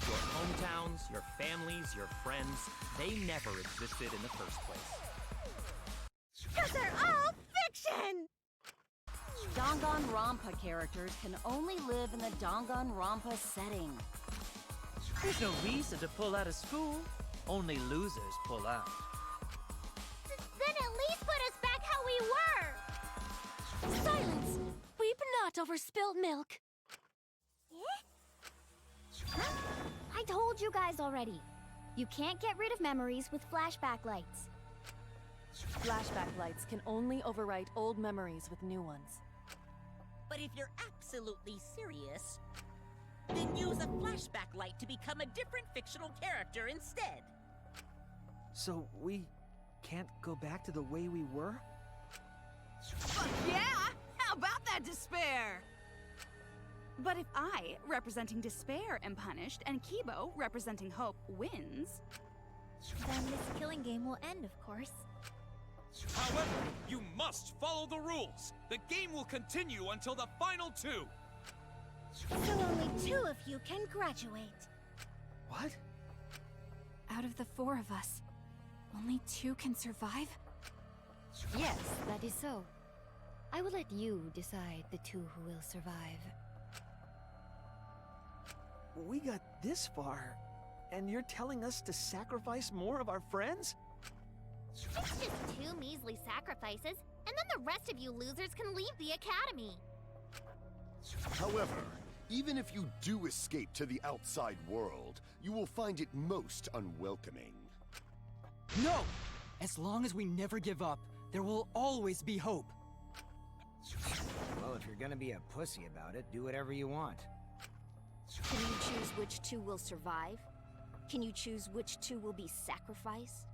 Your hometowns, your families, your friends, they never existed in the first place. 'Cause they're all fiction! Danganronpa characters can only live in the Danganronpa setting. There's no reason to pull out of school. Only losers pull out. Then at least put us back how we were! Silence! Weep not over spilt milk. I told you guys already. You can't get rid of memories with flashback lights. Flashback lights can only overwrite old memories with new ones. But if you're absolutely serious, then use a flashback light to become a different fictional character instead. So we can't go back to the way we were? Fuck yeah! How about that despair? But if I, representing despair, am punished, and Kibo, representing hope, wins... Then this killing game will end, of course. However, you must follow the rules. The game will continue until the final two. So only 2 of you can graduate. What? Out of the 4 of us, only 2 can survive? Yes, that is so. I will let you decide the 2 who will survive. We got this far, And you're telling us to sacrifice more of our friends? It's just 2 measly sacrifices, and then the rest of you losers can leave the academy. However, even if you do escape to the outside world, you will find it most unwelcoming. No! As long as we never give up, there will always be hope. Well, if you're gonna be a pussy about it, do whatever you want. Can you choose which 2 will survive? Can you choose which 2 will be sacrificed?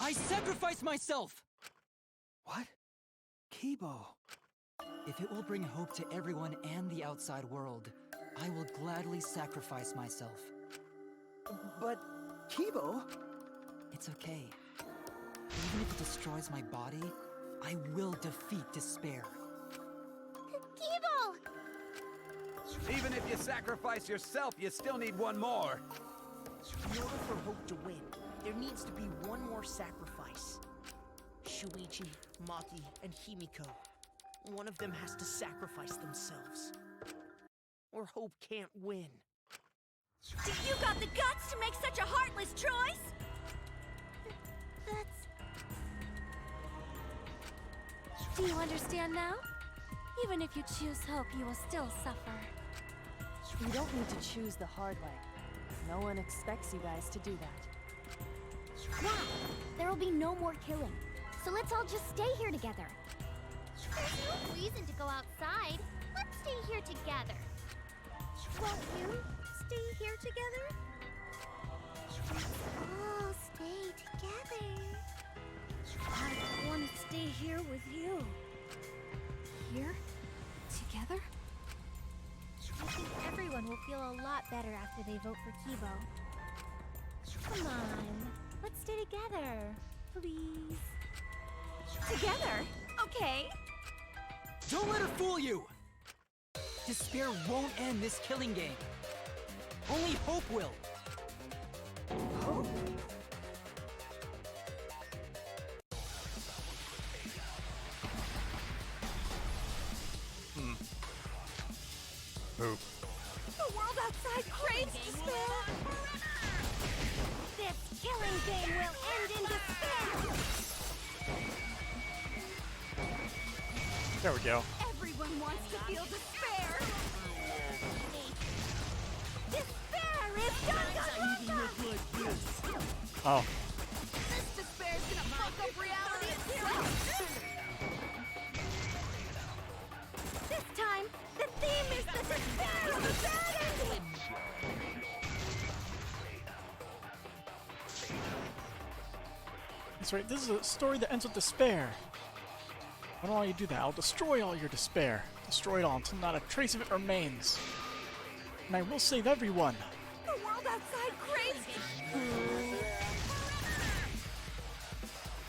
I sacrifice myself! What? Kibo. If it will bring hope to everyone and the outside world, I will gladly sacrifice myself. But, Kibo... It's okay. Even if it destroys my body, I will defeat despair. Kibo! Even if you sacrifice yourself, you still need one more. In order for hope to win, there needs to be one more sacrifice. Shuichi, Maki, and Himiko. One of them has to sacrifice themselves. Or hope can't win. Do you got the guts to make such a heartless choice? Do you understand now? Even if you choose hope, you will still suffer. You don't need to choose the hard way. No one expects you guys to do that. Yeah, there will be no more killing. So let's all just stay here together. There's no reason to go outside. Let's stay here together. Won't you stay here together? Let's all stay together. I want to stay here with you. Here? Together? I think everyone will feel a lot better after they vote for Kibo. Come on, let's stay together, please. Together? Okay. Don't let her fool you! Despair won't end this killing game. Only hope will. Hope? Poop. The world outside craves despair. This killing game will end in despair. There we go. Everyone wants to feel despair. Despair is Danganronpa. Oh. This despair's gonna fuck up reality itself. This time, the theme is the despair of the bad ending. That's right, this is a story that ends with despair. Why don't you do that? I'll destroy all your despair. Destroy it all until not a trace of it remains. And I will save everyone. The world outside craves.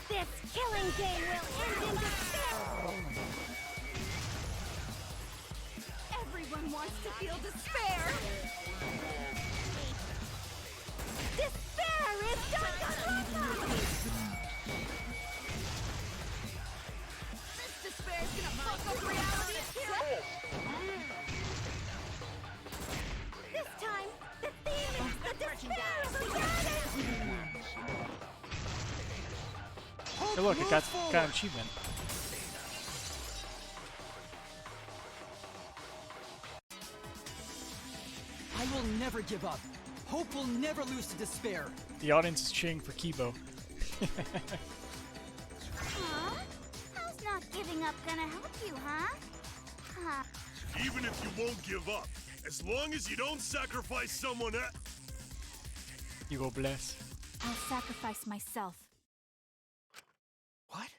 This killing game will end in despair. Everyone wants to feel despair. Despair is Danganronpa. This despair's gonna fuck up reality itself. This time, the theme is the despair of the bad ending. Hey look, it got an achievement. I will never give up. Hope will never lose to despair. The audience is cheering for Kibo. Huh? How's not giving up gonna help you, huh? Huh. Even if you won't give up, as long as you don't sacrifice someone else. You go bless. I'll sacrifice myself. What?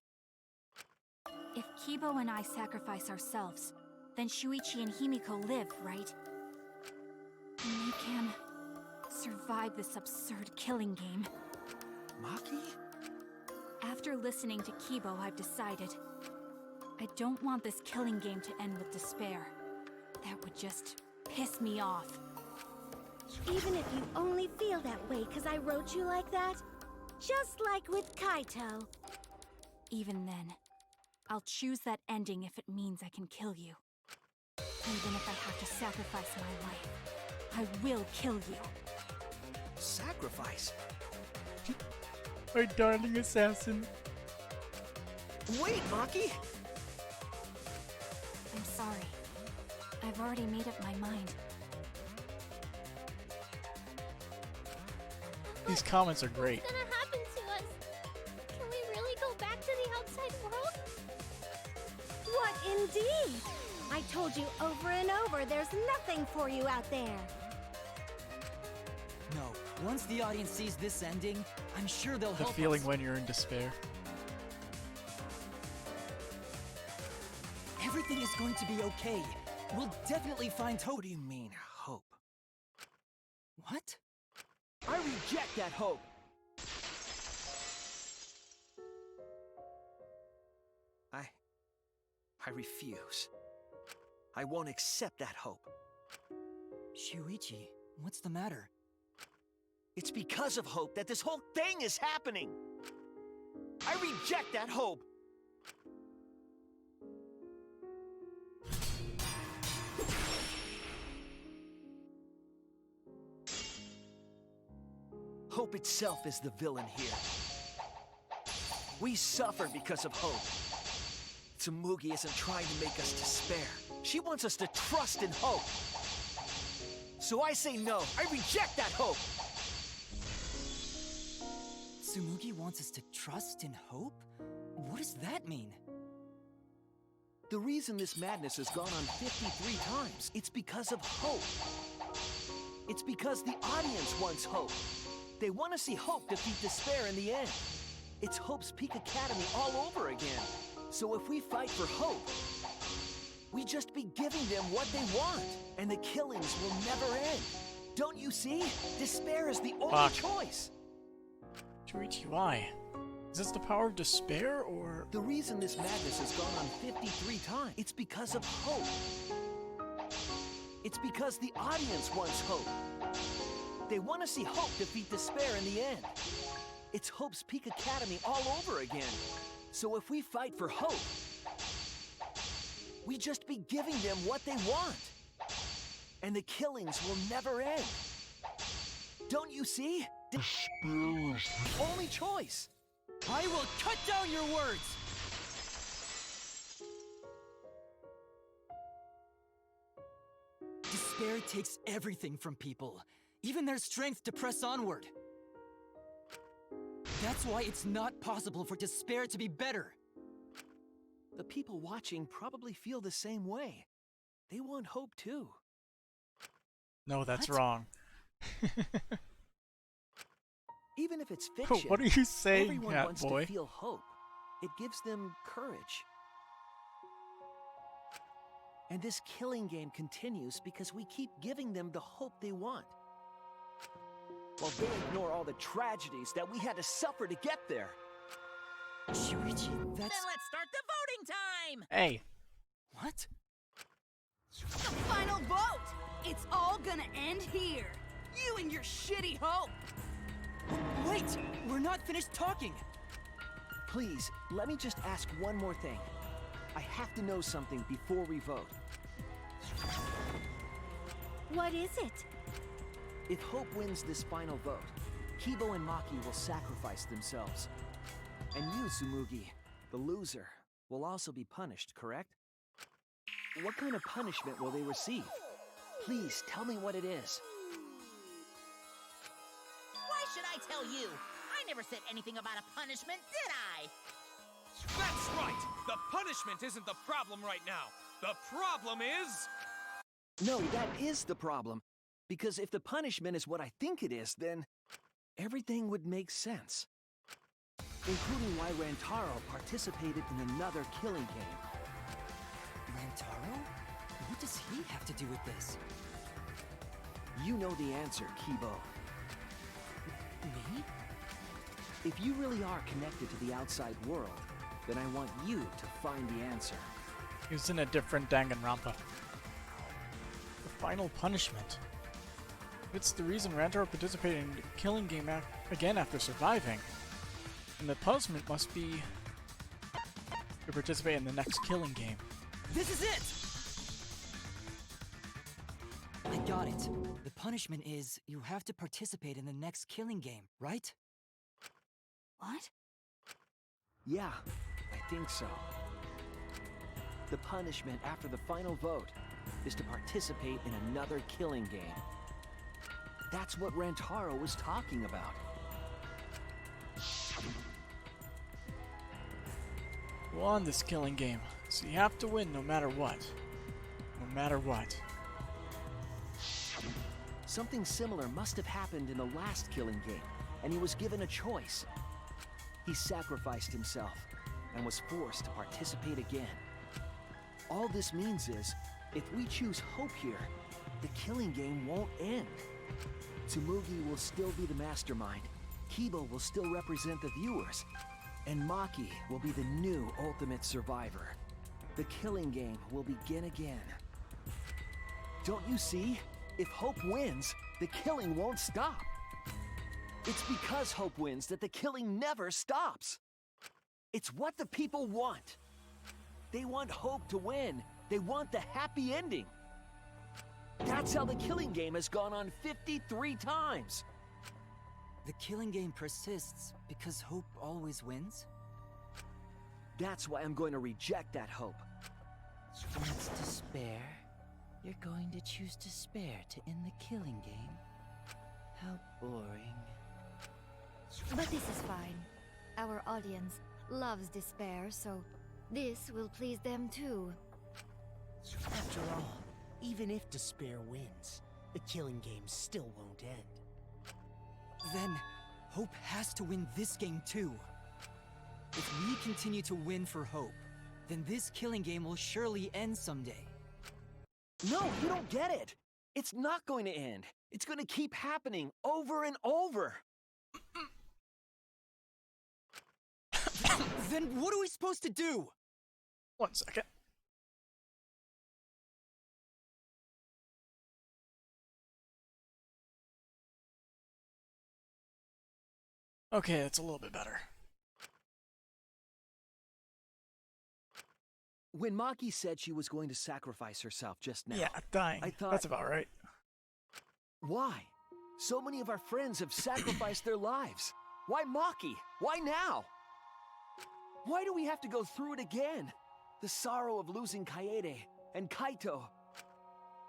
If Kibo and I sacrifice ourselves, then Shuichi and Himiko live, right? And they can survive this absurd killing game. Maki? After listening to Kibo, I've decided I don't want this killing game to end with despair. That would just piss me off. Even if you only feel that way because I wrote you like that? Just like with Kaito. Even then, I'll choose that ending if it means I can kill you. Even if I have to sacrifice my life, I will kill you. Sacrifice? My darling assassin. Wait, Maki! I'm sorry. I've already made up my mind. These comments are great. What's gonna happen to us? Can we really go back to the outside world? What indeed? I told you over and over there's nothing for you out there. No, once the audience sees this ending, I'm sure they'll The help feeling us. when you're in despair. Everything is going to be okay. We'll definitely find hope. What do you mean, hope? What? I reject that hope! I refuse. I won't accept that hope. Shuichi, what's the matter? It's because of hope that this whole thing is happening! I reject that hope! Hope itself is the villain here. We suffer because of hope. Tsumugi isn't trying to make us despair. She wants us to trust in hope. So I say no. I reject that hope! Tsumugi wants us to trust in hope? What does that mean? The reason this madness has gone on 53 times, it's because of hope. It's because the audience wants hope. They want to see hope defeat despair in the end. It's Hope's Peak Academy all over again. So if we fight for hope, we just be giving them what they want, and the killings will never end. Don't you see? Despair is the only choice. Shuichi, why? Is this the power of despair, or...? The reason this madness has gone on 53 times, it's because of hope. It's because the audience wants hope. They want to see hope defeat despair in the end. It's Hope's Peak Academy all over again. So if we fight for hope, we just be giving them what they want. And the killings will never end. Don't you see? Despair is the only choice. I will cut down your words! Despair takes everything from people, even their strength to press onward. That's why it's not possible for despair to be better. The people watching probably feel the same way. They want hope too. No, that's wrong. Even if it's fiction, What are you saying, everyone Cat wants Boy? to feel hope. It gives them courage. And this killing game continues because we keep giving them the hope they want. While they ignore all the tragedies that we had to suffer to get there. Shuichi, Then let's start the voting time! Hey. What? The final vote! It's all gonna end here! You and your shitty hope! Wait! We're not finished talking! Please, let me just ask one more thing. I have to know something before we vote. What is it? If Hope wins this final vote, Kibo and Maki will sacrifice themselves. And you, Tsumugi, the loser, will also be punished, correct? What kind of punishment will they receive? Please, tell me what it is. Why should I tell you? I never said anything about a punishment, did I? That's right! The punishment isn't the problem right now. The problem is... No, that is the problem. Because if the punishment is what I think it is, then everything would make sense. Including why Rantaro participated in another killing game. Rantaro? What does he have to do with this? You know the answer, Kibo. Me? If you really are connected to the outside world, then I want you to find the answer. He was in a different Danganronpa. The final punishment. It's the reason Rantaro participated in the killing game again after surviving. And the punishment must be to participate in the next killing game. This is it! I got it. The punishment is you have to participate in the next killing game, right? What? Yeah, I think so. The punishment after the final vote is to participate in another killing game. That's what Rantaro was talking about. Won this killing game, so you have to win no matter what. No matter what. Something similar must have happened in the last killing game, and he was given a choice. He sacrificed himself and was forced to participate again. All this means is, if we choose hope here, the killing game won't end. Tsumugi will still be the mastermind, Kibo will still represent the viewers, and Maki will be the new ultimate survivor. The killing game will begin again. Don't you see? If Hope wins, the killing won't stop. It's because Hope wins that the killing never stops. It's what the people want. They want Hope to win. They want the happy ending. That's how the killing game has gone on 53 times. The killing game persists because hope always wins? That's why I'm going to reject that hope. When it's despair, you're going to choose despair to end the killing game? How boring. But this is fine. Our audience loves despair, so this will please them too. After all, even if despair wins, the killing game still won't end. Then, Hope has to win this game too. If we continue to win for Hope, then this killing game will surely end someday. No, you don't get it! It's not going to end. It's going to keep happening over and over. Then what are we supposed to do? 1 second. Okay, it's a little bit better. When Maki said she was going to sacrifice herself just now, Yeah, dying. I thought, That's about right. why? So many of our friends have sacrificed their lives. Why Maki? Why now? Why do we have to go through it again? The sorrow of losing Kaede and Kaito.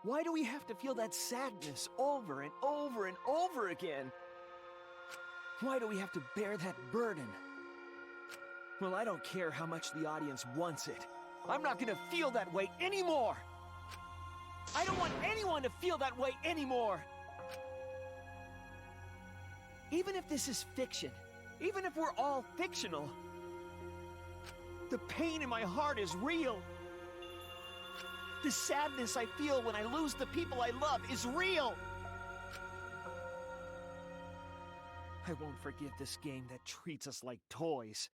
Why do we have to feel that sadness over and over and over again? Why do we have to bear that burden? Well, I don't care how much the audience wants it. I'm not gonna feel that way anymore! I don't want anyone to feel that way anymore! Even if this is fiction, even if we're all fictional, the pain in my heart is real. The sadness I feel when I lose the people I love is real. I won't forgive this game that treats us like toys.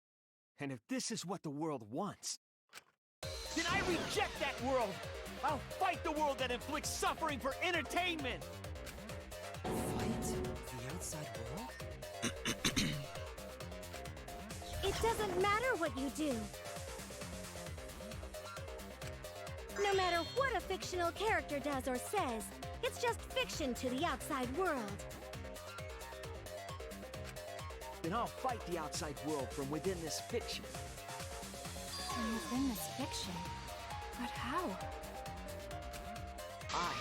And if this is what the world wants, then I reject that world! I'll fight the world that inflicts suffering for entertainment! Fight the outside world? It doesn't matter what you do. No matter what a fictional character does or says, it's just fiction to the outside world. Then I'll fight the outside world from within this fiction. From within this fiction? But how? I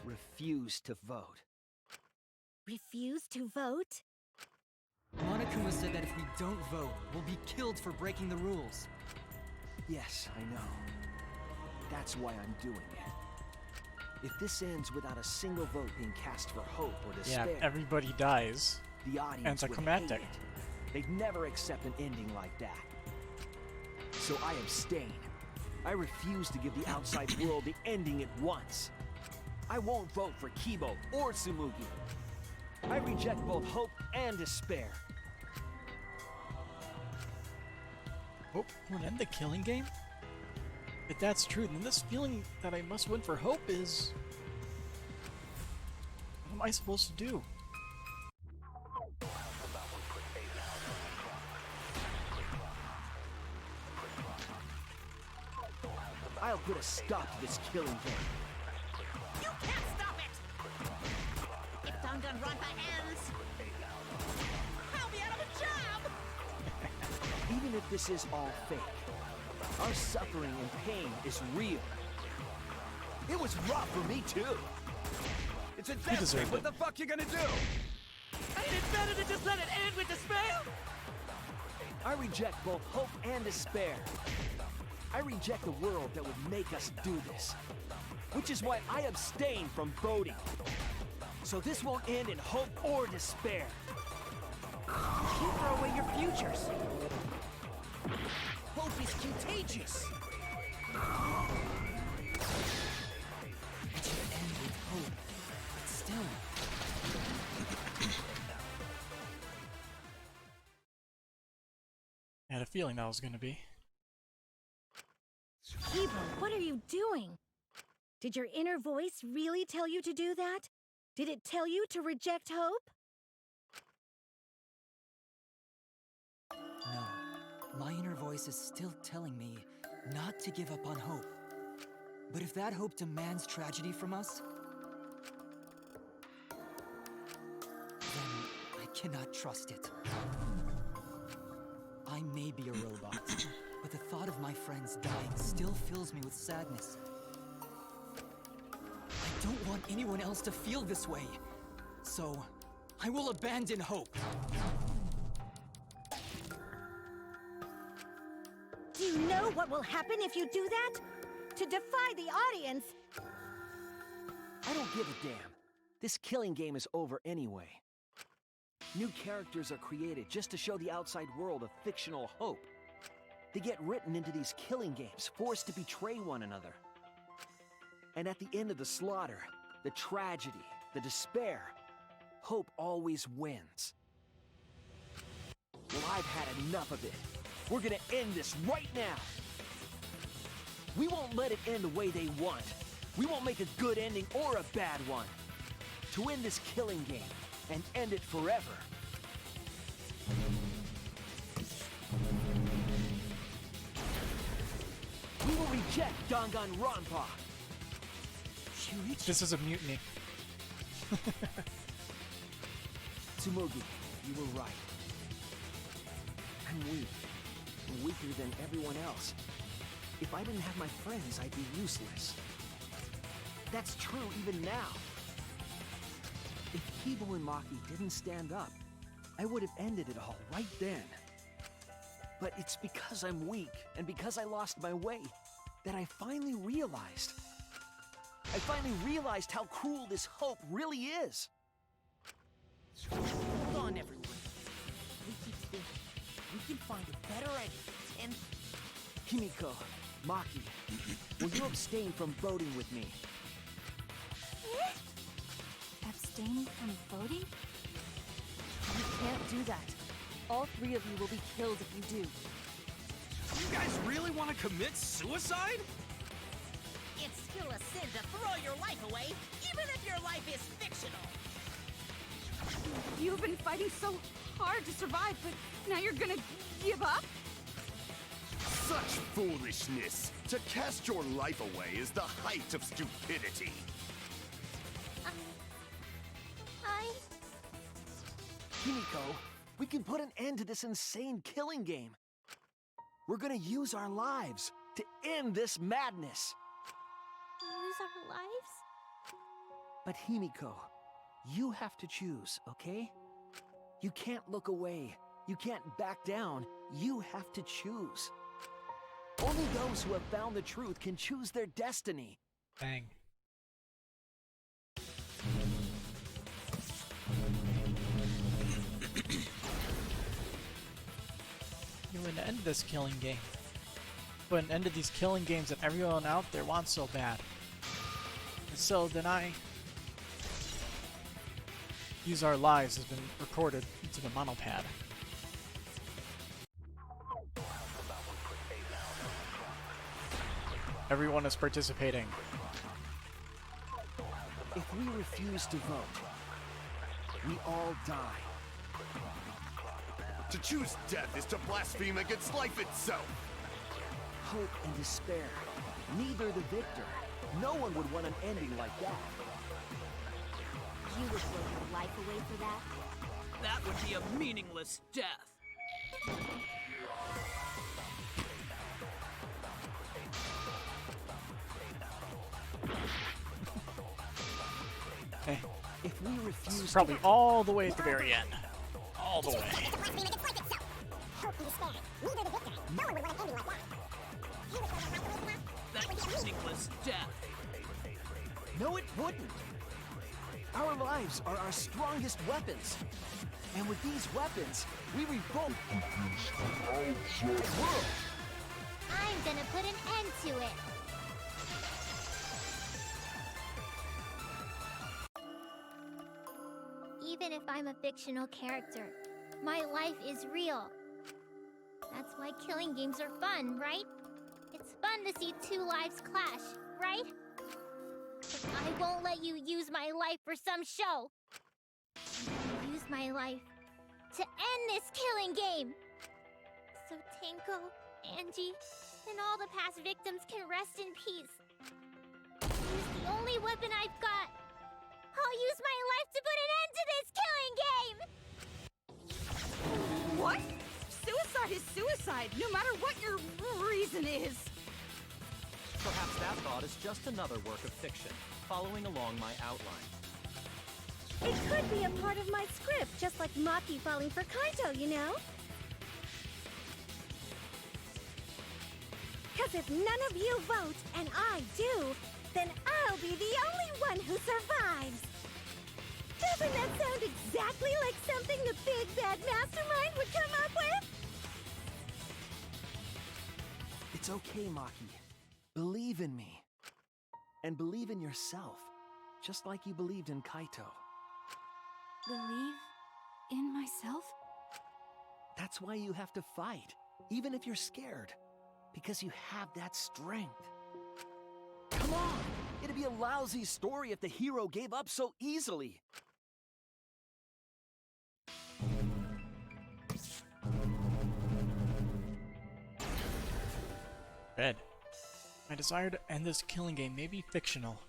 refuse to vote. Refuse to vote? Monokuma said that if we don't vote, we'll be killed for breaking the rules. Yes, I know. That's why I'm doing it. If this ends without a single vote being cast for hope or despair, Yeah, everybody dies. the audience would hate Anticlimactic. it. They'd never accept an ending like that. So I abstain. I refuse to give the outside world the ending it wants. I won't vote for Kibo or Tsumugi. I reject both hope and despair. Hope won't end the killing game? If that's true, then this feeling that I must win for hope is... What am I supposed to do? I'll put a stop to this killing game. You can't stop it! Danganronpa ends, I'll be out of a job! Even if this is all fake, our suffering and pain is real. It was rough for me too. It's a death thing. What the fuck you gonna do? Ain't it better to just let it end with despair? I reject both hope and despair. I reject the world that would make us do this. Which is why I abstain from voting. So this won't end in hope or despair. You throw away your futures. Hope is contagious. It should end with hope, but still. I had a feeling that was going to be. Kibo, what are you doing? Did your inner voice really tell you to do that? Did it tell you to reject hope? No, my inner voice is still telling me not to give up on hope. But if that hope demands tragedy from us, then I cannot trust it. I may be a robot, but the thought of my friends dying still fills me with sadness. I don't want anyone else to feel this way, so I will abandon hope. Do you know what will happen if you do that? To defy the audience! I don't give a damn. This killing game is over anyway. New characters are created just to show the outside world a fictional hope. They get written into these killing games, forced to betray one another. And at the end of the slaughter, the tragedy, the despair, hope always wins. Well, I've had enough of it. We're gonna end this right now. We won't let it end the way they want. We won't make a good ending or a bad one. To end this killing game and end it forever. We will reject Danganronpa. This is a mutiny. Tsumugi, you were right. I'm weak. I'm weaker than everyone else. If I didn't have my friends, I'd be useless. That's true even now. If Kibo and Maki didn't stand up, I would have ended it all right then. But it's because I'm weak, and because I lost my way, that I finally realized. I finally realized how cruel this hope really is. Hold on, everyone. We keep thinking. We can find a better ending, and... Himiko, Maki, will you abstain from voting with me? Abstaining from voting? You can't do that. All three of you will be killed if you do. You guys really want to commit suicide? It's still a sin to throw your life away, even if your life is fictional. You've been fighting so hard to survive, but now you're gonna give up? Such foolishness! To cast your life away is the height of stupidity. Himiko, we can put an end to this insane killing game. We're gonna use our lives to end this madness. Use our lives? But Himiko, you have to choose, okay? You can't look away. You can't back down. You have to choose. Only those who have found the truth can choose their destiny. Bang. You would end this killing game. But an end to these killing games that everyone out there wants so bad. And so then I use our lives has been recorded into the monopad. Everyone is participating. If we refuse to vote, we all die. To choose death is to blaspheme against life itself. Hope and despair. Neither the victor. No one would want an ending like that. You would throw your life away for that? That would be a meaningless death. Okay. If we refuse, It's probably all the way at the very end. All the way. That's meaningless death. No, it wouldn't. Our lives are our strongest weapons. And with these weapons, we revolt the world. I'm gonna put an end to it. Even if I'm a fictional character, my life is real. That's why killing games are fun, right? It's fun to see two lives clash, right? But I won't let you use my life for some show. Use my life to end this killing game. So Tenko, Angie, and all the past victims can rest in peace. Use the only weapon I've got. I'll use my life to put an end to this killing game! What? Suicide is suicide, no matter what your reason is. Perhaps that thought is just another work of fiction, following along my outline. It could be a part of my script, just like Maki falling for Kaito, you know? Cause if none of you vote, and I do, then I'll be the only one who survives! Doesn't that sound exactly like something the big bad mastermind would come up with? It's okay, Maki. Believe in me. And believe in yourself, just like you believed in Kaito. Believe in myself? That's why you have to fight, even if you're scared. Because you have that strength. Come on! It'd be a lousy story if the hero gave up so easily. Red. My desire to end this killing game may be fictional.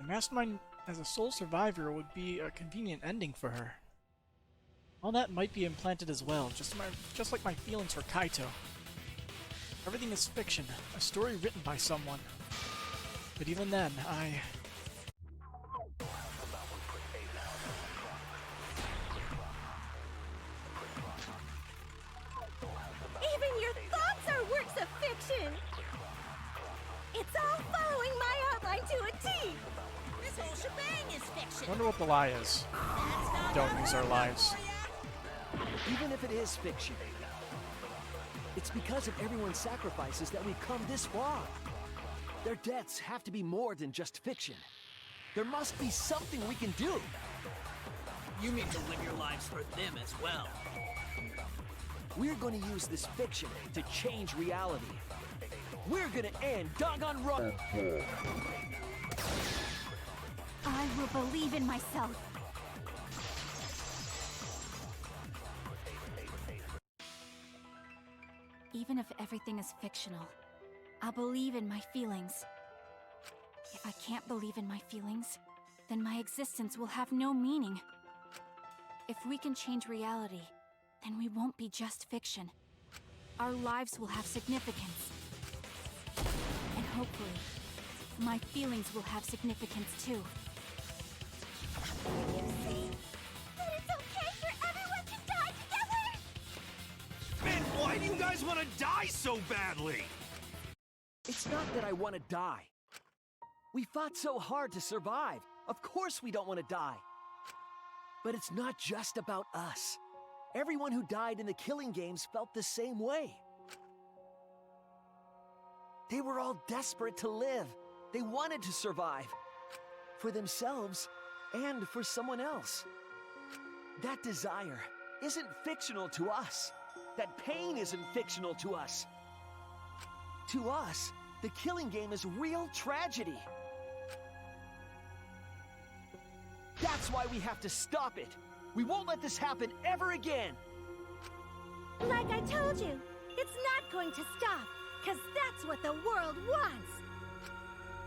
The mastermind as a sole survivor would be a convenient ending for her. All that might be implanted as well, just like my feelings for Kaito. Everything is fiction, a story written by someone. But even then, Even your thoughts are works of fiction! It's all following my outline to a T! This whole shebang is fiction. wonder what the lie is. Don't use our lives. Even if it is fiction, it's because of everyone's sacrifices that we've come this far. Their deaths have to be more than just fiction. There must be something we can do. You mean to live your lives for them as well. We're going to use this fiction to change reality. We're going to end Danganronpa. I will believe in myself. Even if everything is fictional, I'll believe in my feelings. If I can't believe in my feelings, then my existence will have no meaning. If we can change reality, then we won't be just fiction. Our lives will have significance. And hopefully, my feelings will have significance too. You see? That it's okay for everyone to die together! Man, why do you guys want to die so badly? It's not that I want to die. We fought so hard to survive. Of course we don't want to die. But it's not just about us. Everyone who died in the killing games felt the same way. They were all desperate to live. They wanted to survive. For themselves and for someone else. That desire isn't fictional to us. That pain isn't fictional to us. To us, the killing game is real tragedy. That's why we have to stop it. We won't let this happen ever again. Like I told you, it's not going to stop, because that's what the world wants.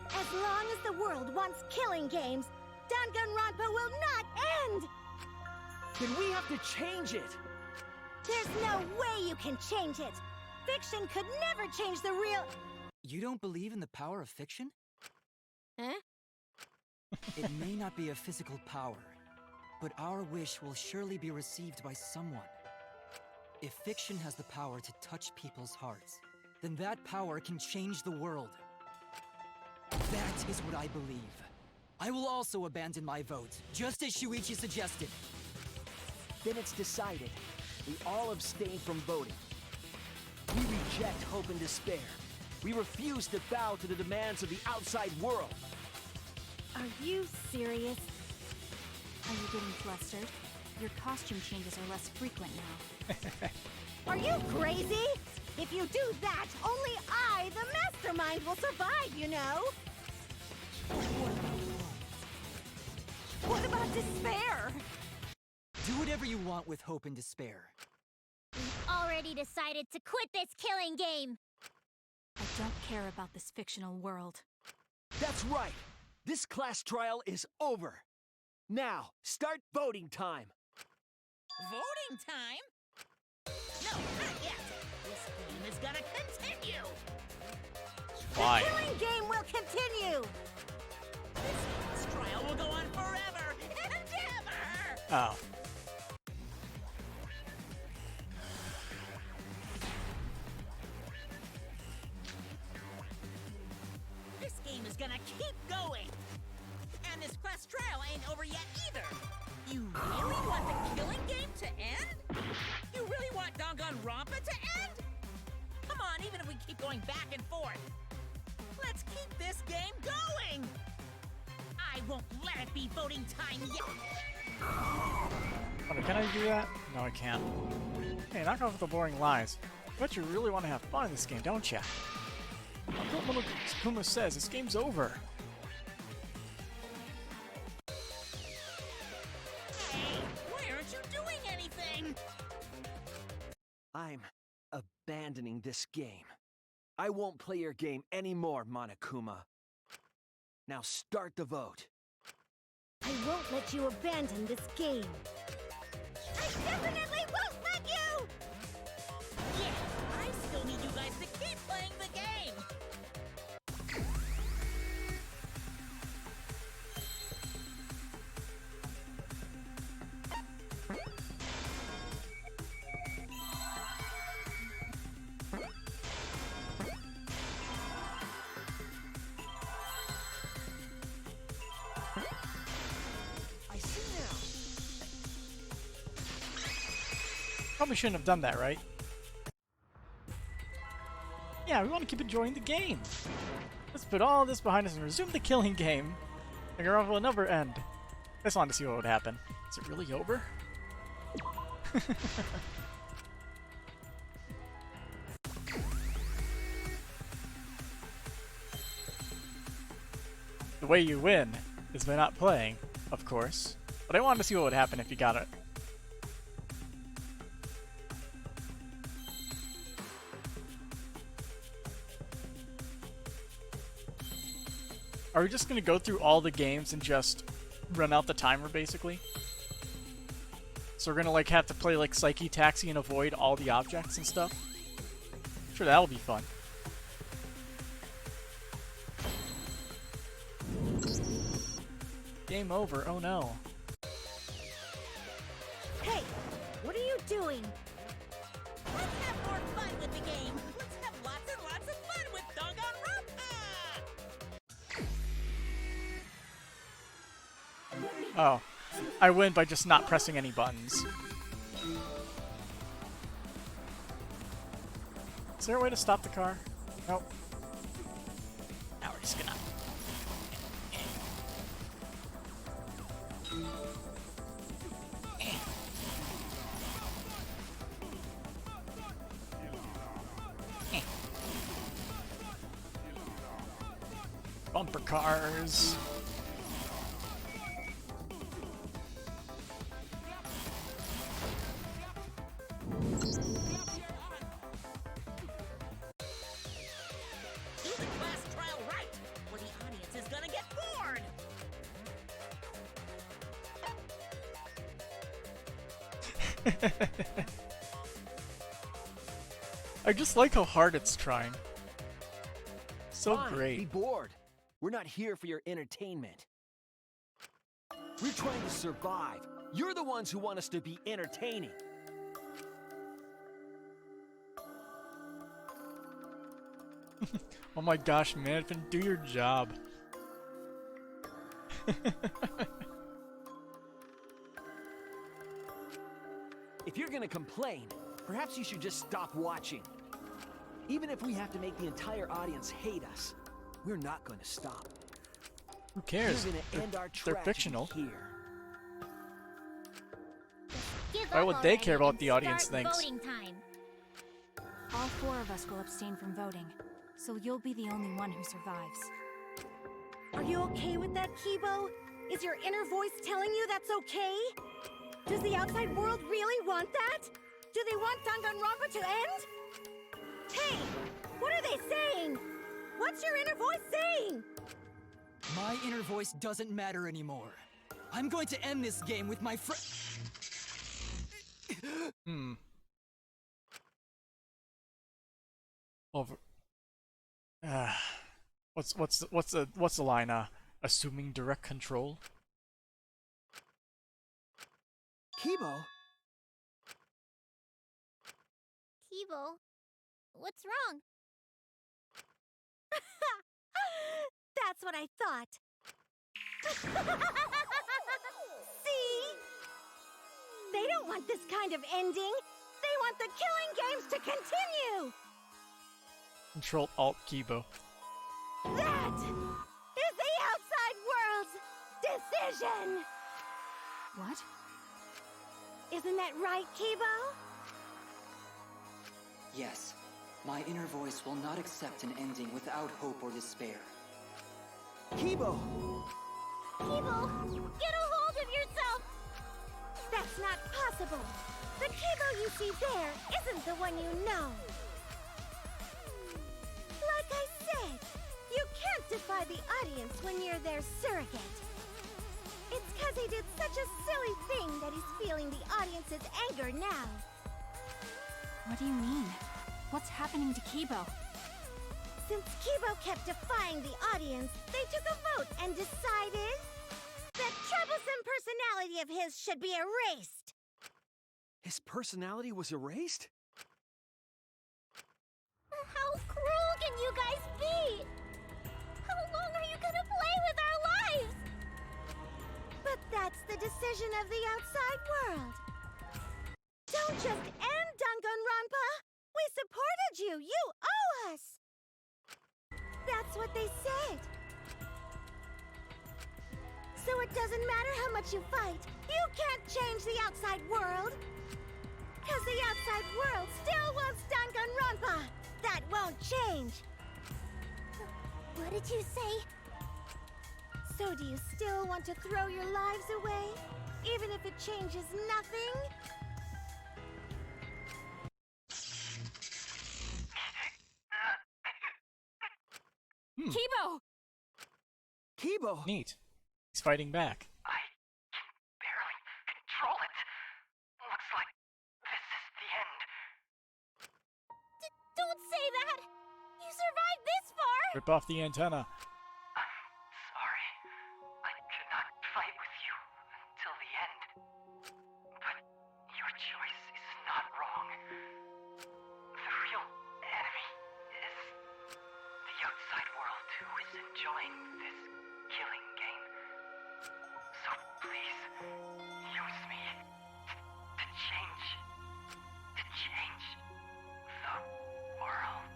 As long as the world wants killing games, Danganronpa will not end! Then we have to change it! There's no way you can change it! Fiction could never change the real... You don't believe in the power of fiction? Huh? It may not be a physical power, but our wish will surely be received by someone. If fiction has the power to touch people's hearts, then that power can change the world. That is what I believe. I will also abandon my vote, just as Shuichi suggested. Then it's decided. We all abstain from voting. We reject hope and despair. We refuse to bow to the demands of the outside world. Are you serious? Are you getting flustered? Your costume changes are less frequent now. Are you crazy? If you do that, only I, the mastermind, will survive, you know? What about despair? Do whatever you want with hope and despair. We've already decided to quit this killing game! I don't care about this fictional world. That's right! This class trial is over! Now, start voting time! Voting time? No, not yet. This game is gonna continue. Why? The killing game will continue! This trial will go on forever and ever! Oh. This game is gonna keep going! And this class trial ain't over yet either! You really want the killing game to end? You really want Danganronpa to end? Come on, even if we keep going back and forth. Let's keep this game going! I won't let it be voting time yet! Oh, can I do that? No, I can't. Hey, knock off the boring lies. Bet you really want to have fun in this game, don't ya? Like what Monokuma says, this game's over. Hey, why aren't you doing anything? I'm abandoning this game. I won't play your game anymore, Monokuma. Now start the vote. I won't let you abandon this game. I definitely won't let you! Yeah, I still need you guys to keep playing the game! I see now. Probably shouldn't have done that, right? Yeah, we want to keep enjoying the game. Let's put all this behind us and resume the killing game. Danganronpa will never end. I just wanted to see what would happen. Is it really over? The way you win is by not playing, of course. But I wanted to see what would happen if you got it. Are we just gonna go through all the games and just run out the timer, basically? So we're gonna like have to play like Psyche Taxi and avoid all the objects and stuff? Sure, that'll be fun. Game over, oh no. Hey, what are you doing? Let's have more fun with the game! Let's have lots and lots of fun with Danganronpa! Oh. I win by just not pressing any buttons. Is there a way to stop the car? Nope. Now we're just gonna... Bumper cars. Do the class trial right, or the audience is gonna get bored! I just like how hard it's trying. So Fine, great. Be bored. We're not here for your entertainment. We're trying to survive. You're the ones who want us to be entertaining. Oh my gosh, management, do your job. If you're gonna complain, perhaps you should just stop watching. Even if we have to make the entire audience hate us, we're not gonna stop. Who cares? We're gonna end our They're tragedy fictional. here. Give Why up would they care already about and the audience start thinks? voting time. All 4 of us will abstain from voting, so you'll be the only one who survives. Are you okay with that, Kibo? Is your inner voice telling you that's okay? Does the outside world really want that? Do they want Danganronpa to end? Hey, what are they saying? What's your inner voice saying? My inner voice doesn't matter anymore. I'm going to end this game with my friend. Over. What's the line? Assuming direct control. Kibo? Kibo, what's wrong? That's what I thought. See? They don't want this kind of ending. They want the killing games to continue. Control Alt Kibo. That is the outside world's decision. What? Isn't that right, Kibo? Yes, my inner voice will not accept an ending without hope or despair. Kibo! Kibo, get a hold of yourself! That's not possible. The Kibo you see there isn't the one you know. Like I said, you can't defy the audience when you're their surrogate. It's because he did such a silly thing that he's feeling the audience's anger now. What do you mean? What's happening to Kibo? Since Kibo kept defying the audience, they took a vote and decided that troublesome personality of his should be erased. His personality was erased? How cruel can you guys be? How long are you gonna play with our lives? But that's the decision of the outside world. Don't just end Danganronpa! We supported you! You owe us! That's what they said. So it doesn't matter how much you fight, you can't change the outside world! Because the outside world still wants Danganronpa! That won't change! What did you say? So do you still want to throw your lives away? Even if it changes nothing? Kibo! Kibo! Neat. He's fighting back. Barely control it. Looks like this is the end. Don't say that! You survived this far! Rip off the antenna. Sorry. I could not fight with you until the end. But your choice is not wrong. The real enemy is the outside world who is enjoying this killing game. So please, use me to change the world.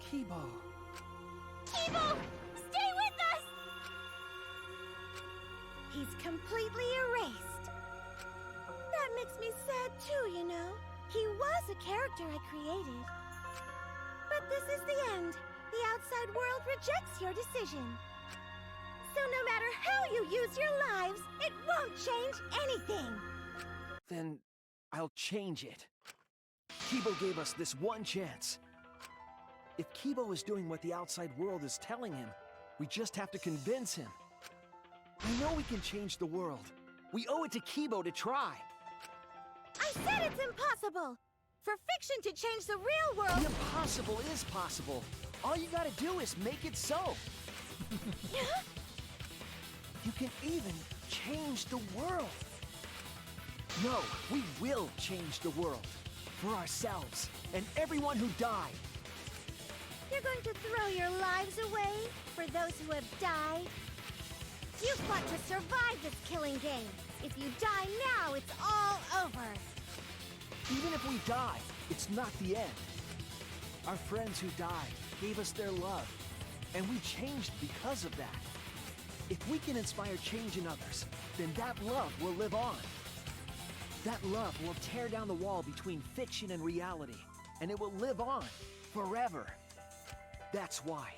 Kibo. Kibo! Stay with us! He's completely erased. That makes me sad too, you know. He was a character I created. But this is the end. The outside world rejects your decision. So no matter how you use your lives, it won't change anything. Then I'll change it. Kibo gave us this one chance. If Kibo is doing what the outside world is telling him, we just have to convince him. I know we can change the world. We owe it to Kibo to try. I said it's impossible! For fiction to change the real world... The impossible is possible. All you gotta do is make it so. You can even change the world. No, we will change the world. For ourselves, and everyone who died. You're going to throw your lives away for those who have died? You've got to survive this killing game. If you die now, it's all over. Even if we die, it's not the end. Our friends who died gave us their love, and we changed because of that. If we can inspire change in others, then that love will live on. That love will tear down the wall between fiction and reality, and it will live on forever. That's why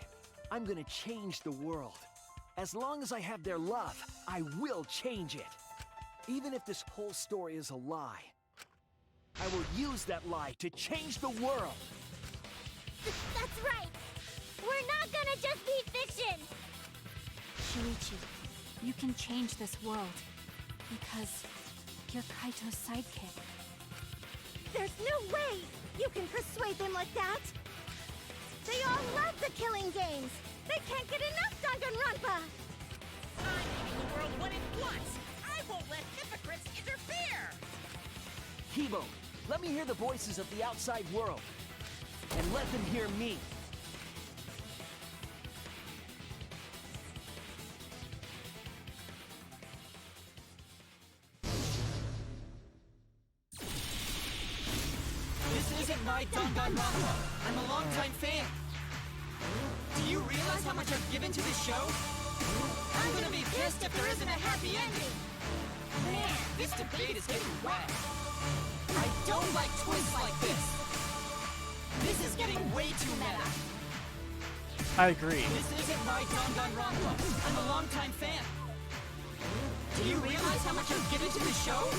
I'm gonna change the world. As long as I have their love, I will change it. Even if this whole story is a lie, I will use that lie to change the world. That's right. We're not gonna just be fiction. Shuichi, you can change this world. Because you're Kaito's sidekick. There's no way you can persuade them like that. They all love the killing games. They can't get enough Danganronpa. I'm making the world what it wants. I won't let hypocrites interfere. Kibo, let me hear the voices of the outside world. And let them hear me. This isn't my Danganronpa. I'm a longtime fan. Do you realize how much I've given to this show? I'm gonna be pissed if there isn't a happy ending. Man, this debate is getting whack. I don't like twists like this. This is getting way too meta. I agree. This isn't my Danganronpa. I'm a longtime fan. Do you realize how much I've given to this show?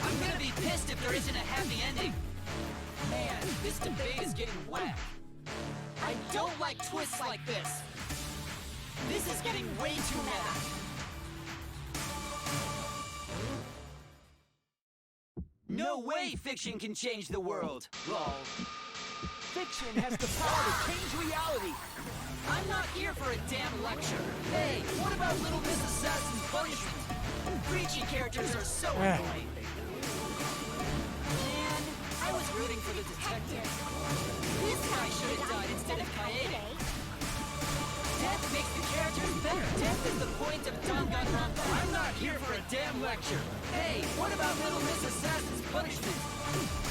I'm gonna be pissed if there isn't a happy ending. Man, this debate is getting whack. I don't like twists like this. This is getting way too meta. No way fiction can change the world. Lol. Fiction has the power to change reality. I'm not here for a damn lecture. Hey, what about Little Miss Assassin's Punishment? Preachy characters are so annoying. Man, I was rooting for the detective. This guy should have died instead of Kaede. Death makes the characters better. Death is the point of Danganronpa. I'm not here for a damn lecture. Hey, what about Little Miss Assassin's Punishment?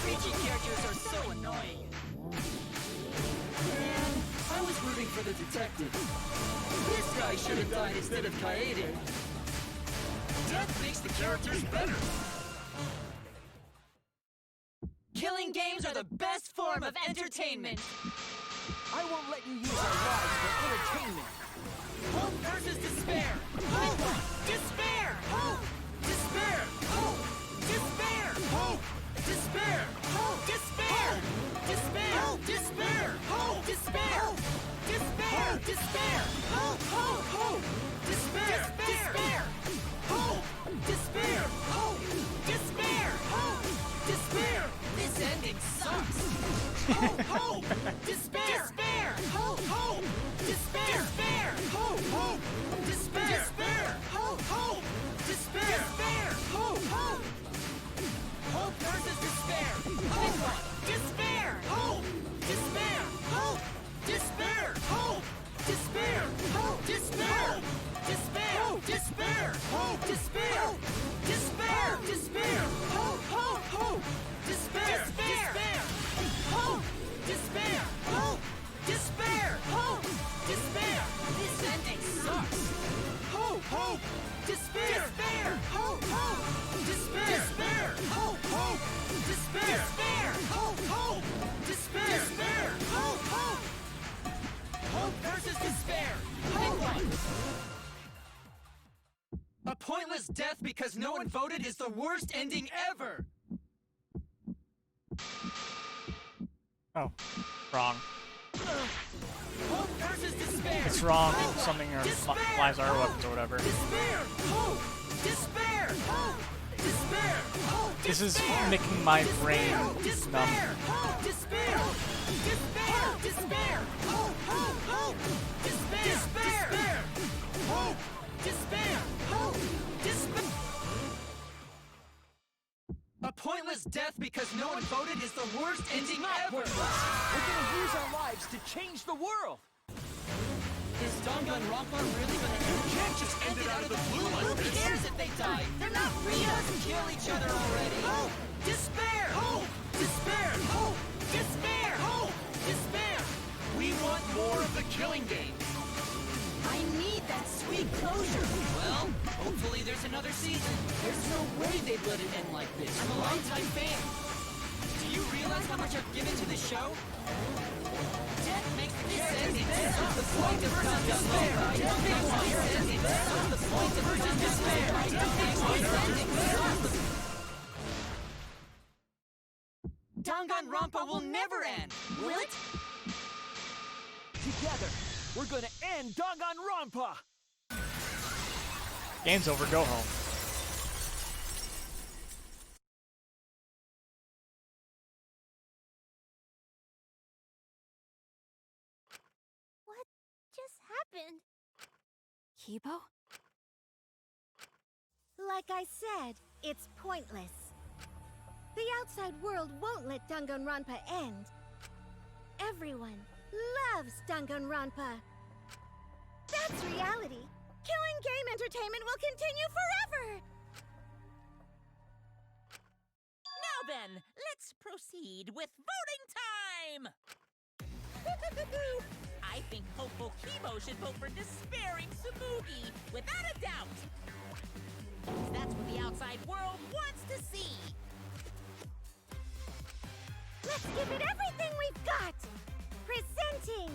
Preachy characters are so annoying. Man, I was rooting for the detective. This guy should have died instead of Kaede. Death makes the characters better. Killing games are the best form of entertainment. I won't let you use our lives for entertainment. Hope versus despair. Hope! Despair! Hope! Despair! Hope! Despair! Hope! Despair! Hope! Despair! Despair! Despair! Hope! Despair! Despair! Despair! Hope! Hope! Hope! Despair! Despair! Hope! Despair! Hope! Despair! Hope! Despair! This ending sucks. Hope! Hope! Despair! Despair! Hope! Hope! Despair! Despair! Hope! Hope! Despair! Despair! Hope! Hope! Despair! Despair! Hope! Hope! Hope versus despair. Hope! Despair! Hope! Despair! Hope! Despair! Hope! Despair! Hope! Despair! Despair! Despair! Hope! Despair! Despair! Despair! Hope! Hope! Hope! Despair! Despair! Hope! Despair! Hope! Despair! Hope! Despair! This ending sucks. Hope! Hope! Despair! Despair! Hope! Hope! Despair! Despair! Hope! Hope! Despair! Despair! Hope! Hope! Despair! Despair! Hope! Hope! Hope versus despair. Pick one. A pointless death because no one voted is the worst ending ever. Oh, wrong. Hope versus despair. It's wrong. Something or flies our weapons or whatever. Despair. Hope. Despair. Hope. Despair. Hope. This is making my brain Despair. numb. Hope. Despair. Despair. Despair. Hope. Hope. Hope. Despair. Despair. Hope. Despair. Hope. Despair. A pointless death because no one voted is the worst ending ever! We're gonna use our lives to change the world! Is Danganronpa really gonna end? You can't just end it out of the blue like Who this! cares if they die? They're not real! Just kill each other already! Hope! Despair! Hope! Despair! Hope! Despair! Hope! Despair! We want more of the killing game. I need that sweet closure! Well, hopefully there's another season. There's no way they'd let it end like this. I'm a longtime fan. Do you realize how much I've given to the show? Death makes the ending. This is the point of despair. Death makes this ending. This is the point of despair. Death makes this ending. Danganronpa will never end. Will it? Together, we're gonna end Danganronpa! Game's over, go home. What just happened? Kibo? Like I said, it's pointless. The outside world won't let Danganronpa end. Everyone loves Danganronpa. That's reality. Killing game entertainment will continue forever! Now then, let's proceed with voting time! I think hopeful Kibo should vote for despairing Tsumugi, without a doubt! Because that's what the outside world wants to see! Let's give it everything we've got! Presenting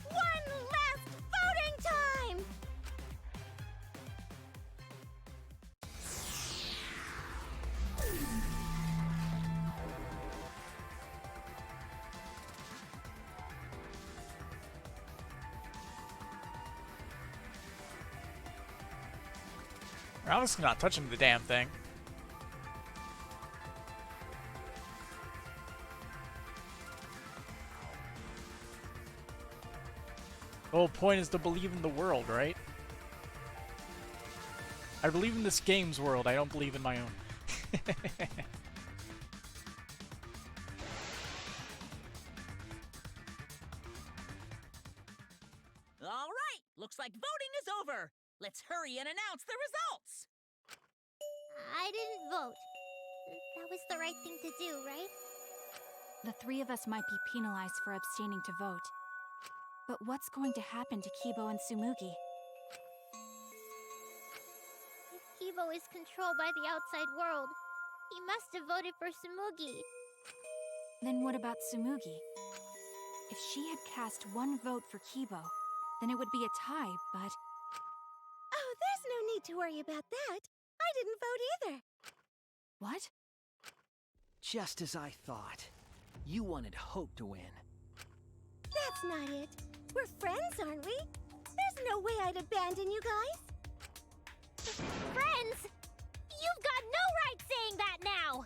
one last voting time! I'm just not touching the damn thing. The whole point is to believe in the world, right? I believe in this game's world, I don't believe in my own. All right, looks like voting is over. Let's hurry and announce the results. I didn't vote. That was the right thing to do, right? The three of us might be penalized for abstaining to vote. But what's going to happen to Kibo and Tsumugi? If Kibo is controlled by the outside world, he must have voted for Tsumugi. Then what about Tsumugi? If she had cast one vote for Kibo, then it would be a tie, but... Oh, there's no need to worry about that. I didn't vote either. What? Just as I thought. You wanted Hope to win. That's not it. We're friends, aren't we? There's no way I'd abandon you guys. Friends? You've got no right saying that now!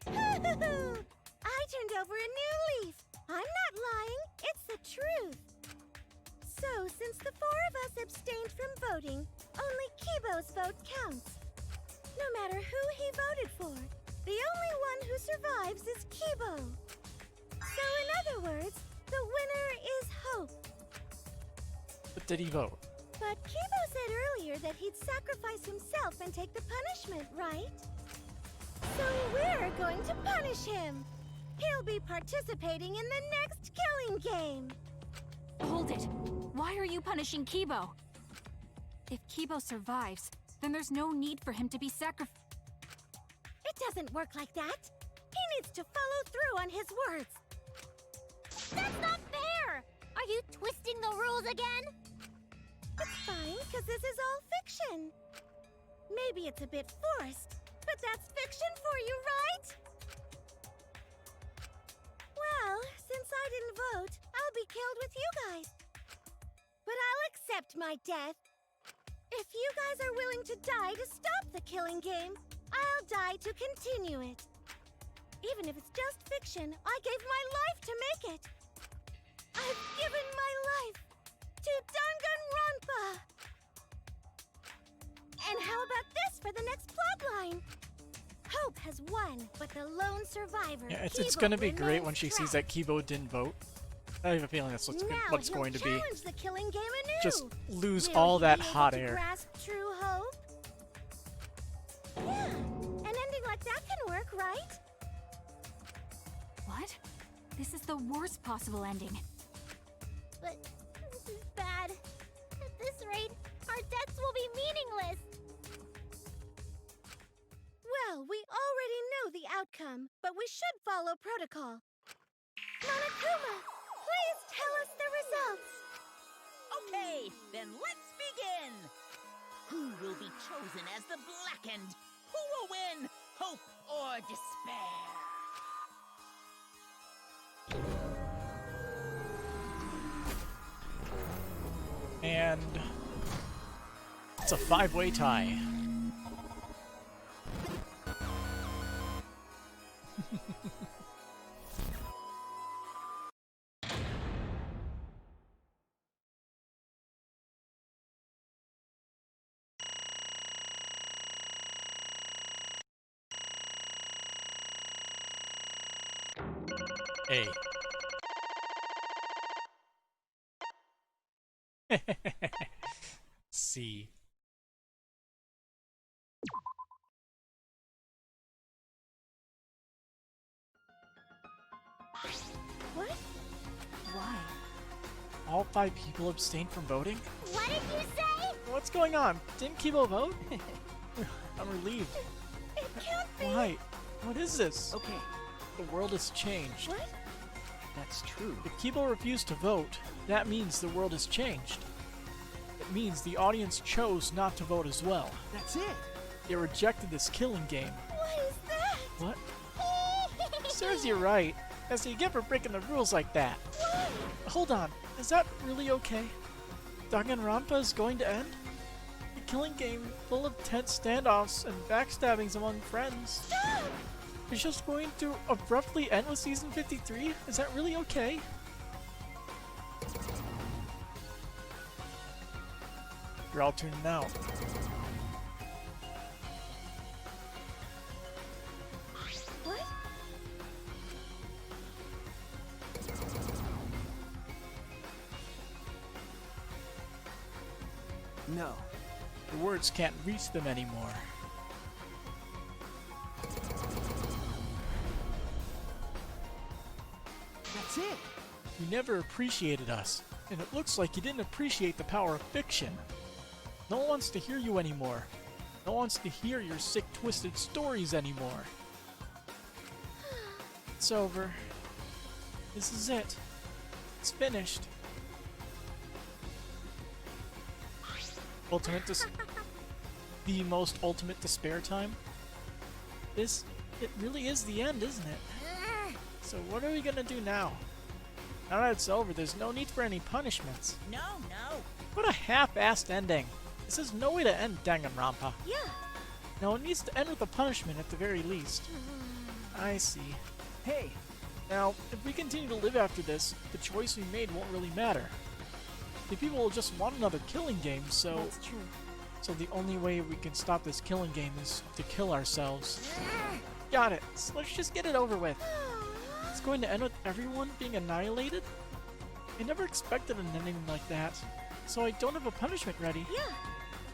I turned over a new leaf. I'm not lying. It's the truth. So, since the four of us abstained from voting, only Kibo's vote counts. No matter who he voted for, the only one who survives is Kibo. So, in other words, the winner is Hope. But did he vote? But Kibo said earlier that he'd sacrifice himself and take the punishment, right? So we're going to punish him. He'll be participating in the next killing game. Hold it! Why are you punishing Kibo? If Kibo survives, then there's no need for him to be sacrificed. It doesn't work like that. He needs to follow through on his words. That's not fair! Are you twisting the rules again? It's fine, because this is all fiction. Maybe it's a bit forced, but that's fiction for you, right? Well, since I didn't vote, I'll be killed killed with you guys. But I'll accept my death. If you guys are willing to die to stop the killing game, I'll die to continue it. Even if it's just fiction, I gave my life to make it. I've given my life to Danganronpa. And how about this for the next plotline? Hope has won, but the lone survivor, Yeah, it's Kibo, gonna be great remains when she sees trapped. that Kibo didn't vote. I have a feeling that's what's Now going to be. he'll challenge the killing game anew. Just lose Will all he that be able hot to air. grasp true hope? Yeah, an ending like that can work, right? What? This is the worst possible ending. But this is bad. At this rate, our deaths will be meaningless. Well, we already know the outcome, but we should follow protocol. Monokuma, please tell us the results. Okay, then let's begin! Who will be chosen as the Blackened? Who will win? Hope or despair? And it's a 5-way tie. A. C. What? Why? All 5 people abstained from voting? What did you say? What's going on? Didn't Kibo vote? I'm relieved. It can't be. Why? What is this? Okay, The world has changed. What? that's true. If Kibo refused to vote, that means the world has changed. It means the audience chose not to vote as well. That's it. They rejected this killing game. What is that? What? Serves you right. That's what you get for breaking the rules like that. What? Hold on. Is that really okay? Danganronpa is going to end? A killing game full of tense standoffs and backstabbings among friends. Stop! It's just going to abruptly end with season 53? Is that really okay? You're all tuning out. What? No. The words can't reach them anymore. That's it. You never appreciated us, and it looks like you didn't appreciate the power of fiction. No one wants to hear you anymore. No one wants to hear your sick, twisted stories anymore. It's over. This is it. It's finished. The most ultimate despair time? It really is the end, isn't it? So what are we gonna do now? Now that it's over, there's no need for any punishments. No, no. What a half-assed ending. This is no way to end Danganronpa. Yeah. No, it needs to end with a punishment at the very least. I see. Hey, now, if we continue to live after this, the choice we made won't really matter. The people will just want another killing game, so... That's true. So the only way we can stop this killing game is to kill ourselves. Got it. So let's just get it over with. It's going to end with everyone being annihilated? I never expected an ending like that, so I don't have a punishment ready. Yeah.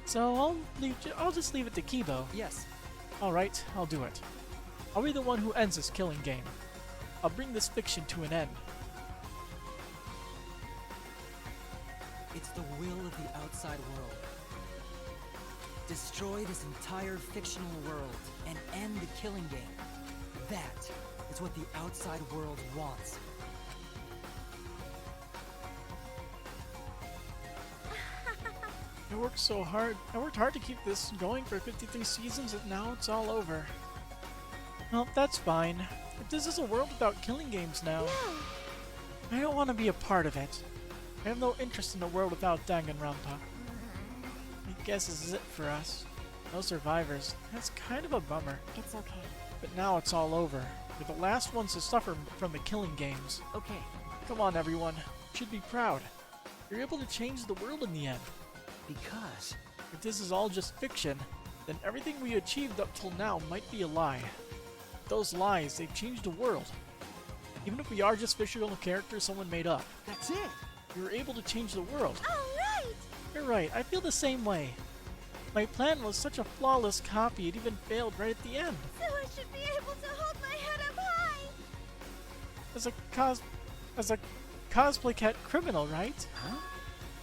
So I'll just leave it to Kibo. Yes. Alright, I'll do it. I'll be the one who ends this killing game. I'll bring this fiction to an end. It's the will of the outside world. Destroy this entire fictional world and end the killing game. That is what the outside world wants. I worked so hard. I worked hard to keep this going for 53 seasons and now it's all over. Well, that's fine. If this is a world without killing games now, I don't don't want to be a part of it. I have no interest in a world without Danganronpa. I guess this is it for us. No survivors. That's kind of a bummer. It's okay. But now it's all over. We're the last ones to suffer from the killing games. Okay. Come on, everyone. You should be proud. You're able to change the world in the end. Because? If this is all just fiction, then everything we achieved up till now might be a lie. Those lies, they've changed the world. Even if we are just fictional characters someone made up. That's it! We were able to change the world. Alright! You're right, I feel the same way. My plan was such a flawless copy, it even failed right at the end. So I should be able to hold my head up high! As a cosplay cat criminal, right? Huh?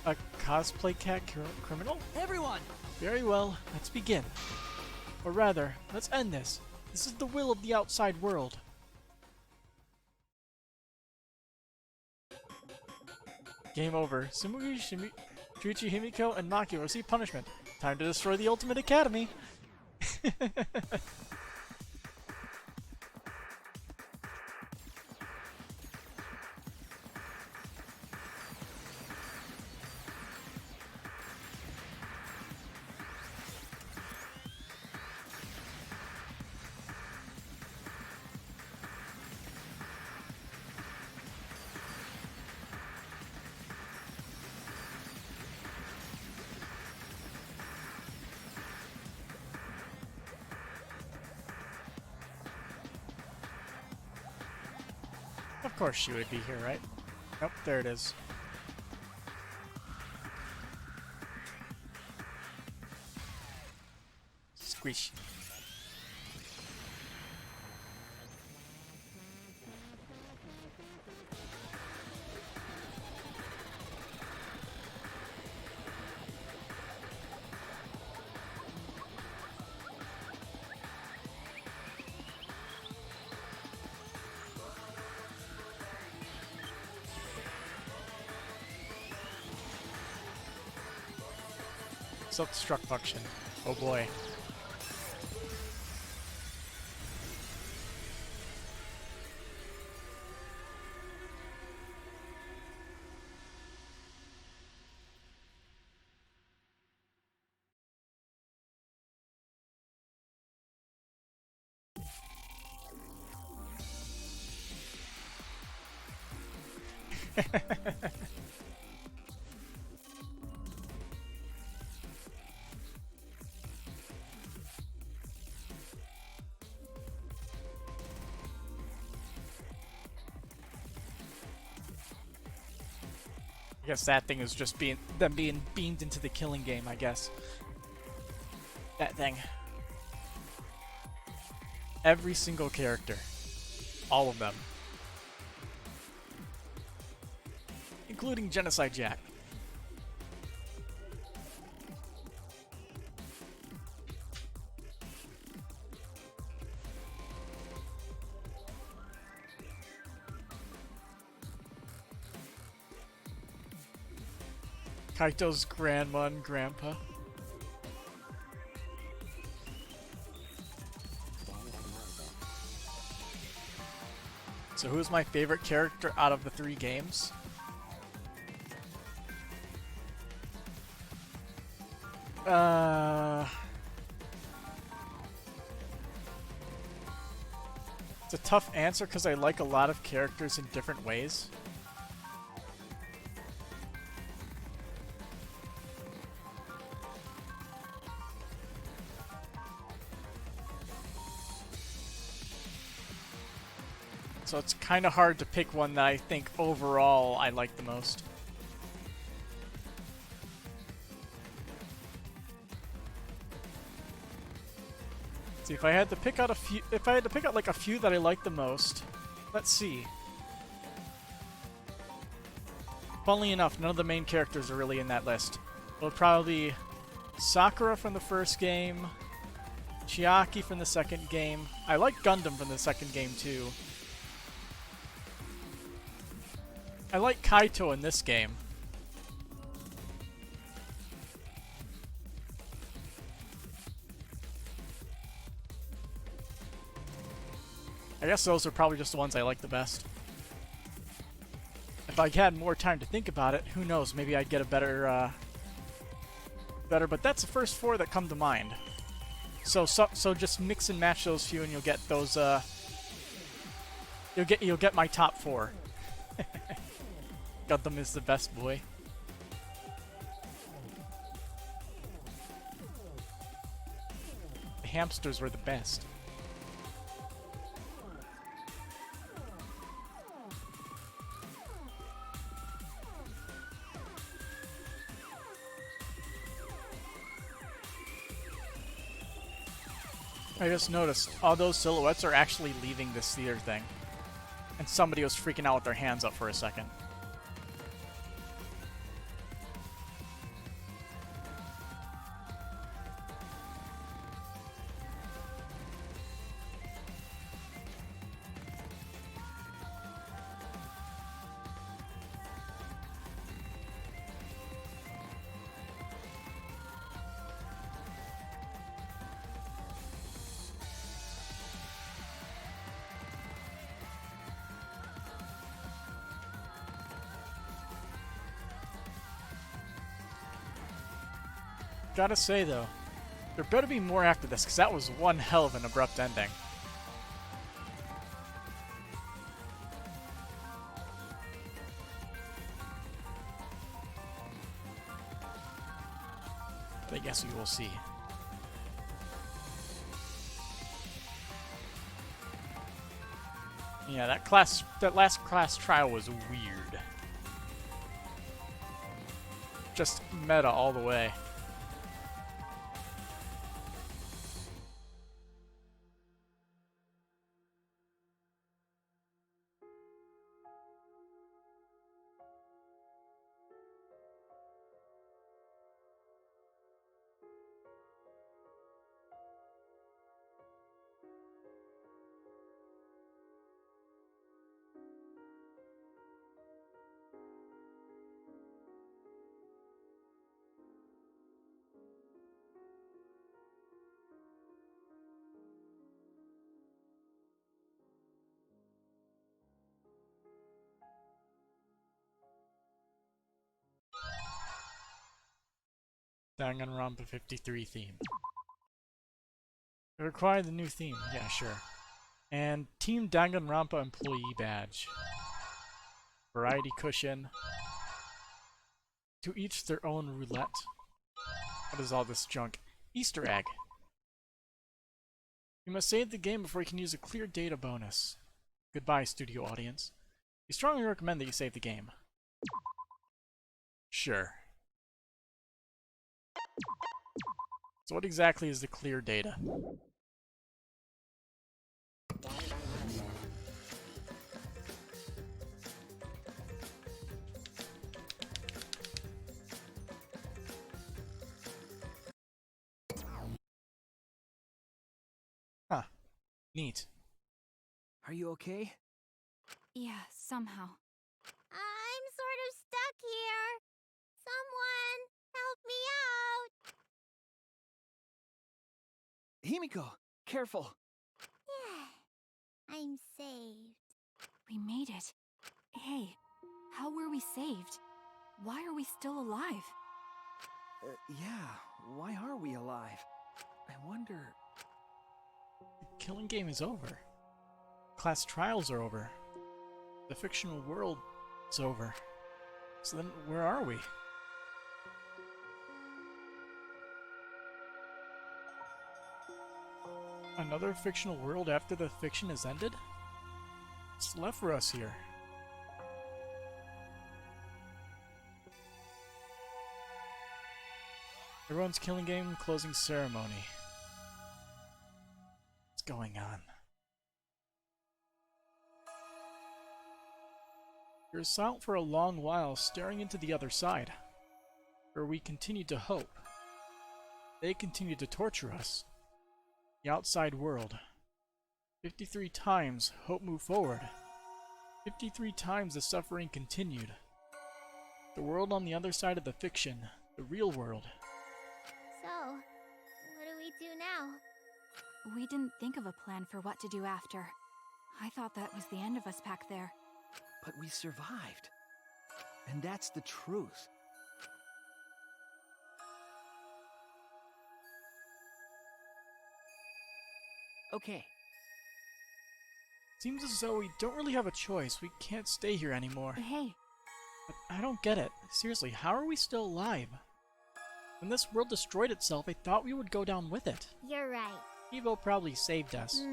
A cosplay cat criminal? Everyone! Very well, let's begin. Or rather, let's end this. This is the will of the outside world. Game over. Shuichi, Himiko, and Maki will receive punishment. Time to destroy the Ultimate Academy! Of course she would be here, right? Nope, there it is. Squish. Self-destruct function. Oh boy. I guess that thing is just being beamed into the killing game, I guess. That thing. Every single character. All of them. Including Genocide Jack. Kaito's grandma and grandpa. So who's my favorite character out of the 3 games? It's a tough answer because I like a lot of characters in different ways. So it's kind of hard to pick one that I think overall I like the most. See, if I had to pick out like a few that I like the most, let's see. Funnily enough, none of the main characters are really in that list. It'll probably be Sakura from the first game, Chiaki from the second game. I like Gundam from the second game too. I like Kaito in this game. I guess those are probably just the ones I like the best. If if I had more time to think about it, who knows, maybe I'd get a better, but that's the first 4 that come to mind. So just mix and match those few and you'll get those, you'll get my top 4. Got them is the best boy. The hamsters were the best. I just noticed all those silhouettes are actually leaving this theater thing. And somebody was freaking out with their hands up for a second. Gotta say though, there better be more after this, because that was one hell of an abrupt ending. But I guess we will see. Yeah, that last class trial was weird. Just meta all the way. Danganronpa 53 theme. We require the new theme. Yeah, sure. And Team Danganronpa employee badge. Variety cushion. To each their own roulette. What is all this junk? Easter egg. You must save the game before you can use a clear data bonus. Goodbye, studio audience. We strongly recommend that you save the game. Sure. So what exactly is the clear data? Huh. Neat. Are you okay? Yeah, somehow. I'm sort of stuck here. Someone help me out. Himiko, careful. Yeah, I'm saved. We made it. Hey, how were we saved? Why are we still alive? Yeah, why are we alive? I wonder... The killing game is over. Class trials are over. The fictional world is over. So then, where are we? Another fictional world after the fiction has ended? What's left for us here? Everyone's killing game closing ceremony. What's going on? We were silent for a long while, staring into the other side, where we continued to hope. They continued to torture us. The outside world. 53 times hope moved forward. 53 times the suffering continued. The world on the other side of the fiction, the real world. So, what do we do now? We didn't think of a plan for what to do after. I thought that was the end of us back there. But we survived. And that's the truth. Okay. Seems as though we don't really have a choice. We can't stay here anymore. Hey. But I don't get it. Seriously, how are we still alive? When this world destroyed itself, I thought we would go down with it. You're right. Evo probably saved us.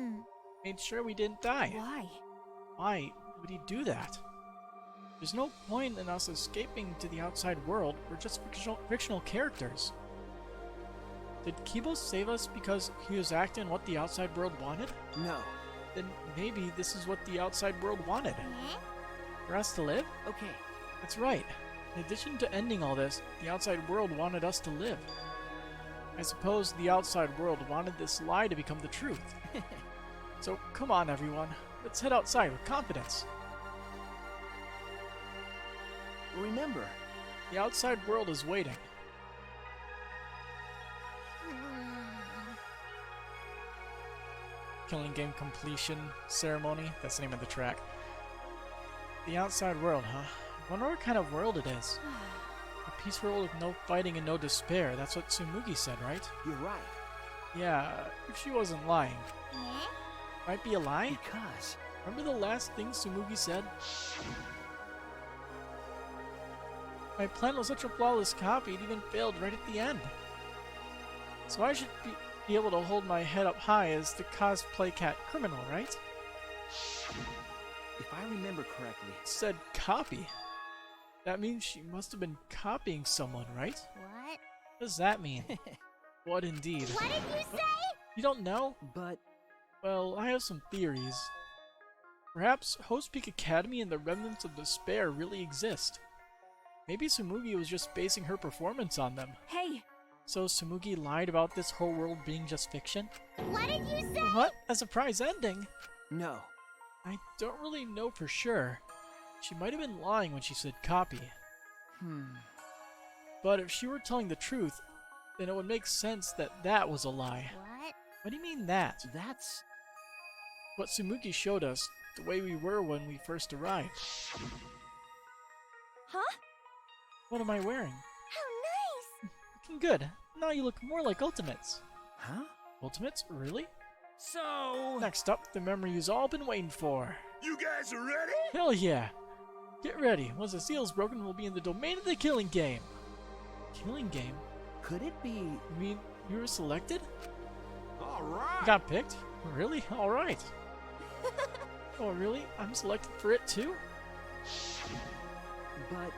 Made sure we didn't die. Why? Why would he do that? There's no point in us escaping to the outside world. We're just fictional characters. Did Kibo save us because he was acting what the outside world wanted? No. Then maybe this is what the outside world wanted. For us to live? Okay. That's right. In addition to ending all this, the outside world wanted us to live. I suppose the outside world wanted this lie to become the truth. So come on, everyone. Let's head outside with confidence. Remember, the outside world is waiting. Killing game completion ceremony. That's the name of the track. The outside world, huh? I wonder what kind of world it is. A peaceful world with no fighting and no despair. That's what Tsumugi said, right? You're right. Yeah, if she wasn't lying. Might be a lie? Because... Remember the last thing Tsumugi said? My plan was such a flawless copy, it even failed right at the end. So I should be able to hold my head up high as the cosplay cat criminal, right? If I remember correctly... It said copy. That means she must have been copying someone, right? What? What does that mean? What indeed? What did you say? You don't know? But... Well, I have some theories. Perhaps Host Peak Academy and the Remnants of Despair really exist. Maybe Tsumugi was just basing her performance on them. Hey! So Tsumugi lied about this whole world being just fiction? What did you say? What? A surprise ending? No. I don't really know for sure. She might have been lying when she said copy. But if she were telling the truth, then it would make sense that that was a lie. What? What do you mean that? That's... what Tsumugi showed us, the way we were when we first arrived. Huh? What am I wearing? How nice! Looking good. Now you look more like Ultimates. Huh? Ultimates? Really? So... Next up, the memory you've all been waiting for. You guys are ready? Hell yeah! Get ready. Once the seal's broken, we'll be in the domain of the killing game. Killing game? Could it be... You mean you were selected? Alright! You got picked? Really? Alright. Oh, really? I'm selected for it too? But...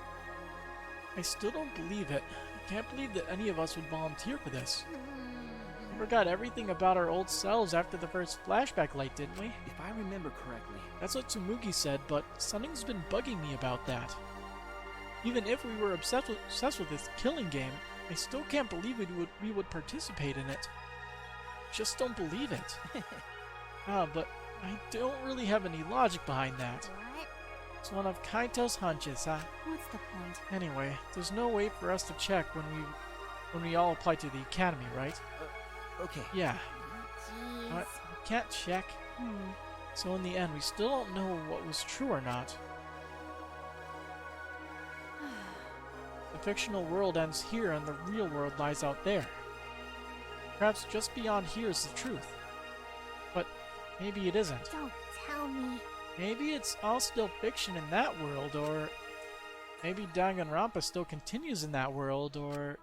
I still don't believe it. I can't believe that any of us would volunteer for this. We forgot everything about our old selves after the first flashback light, didn't we? If I remember correctly... That's what Tsumugi said, but something's been bugging me about that. Even if we were obsessed with this killing game, I still can't believe we would participate in it. Just don't believe it. But I don't really have any logic behind that. What? It's one of Kaito's hunches, huh? What's the point? Anyway, there's no way for us to check when we all apply to the academy, right? Okay. Yeah. Jeez. But we can't check. So in the end, we still don't know what was true or not. The fictional world ends here and the real world lies out there. Perhaps just beyond here is the truth. But maybe it isn't. Don't tell me. Maybe it's all still fiction in that world, or maybe Danganronpa still continues in that world, or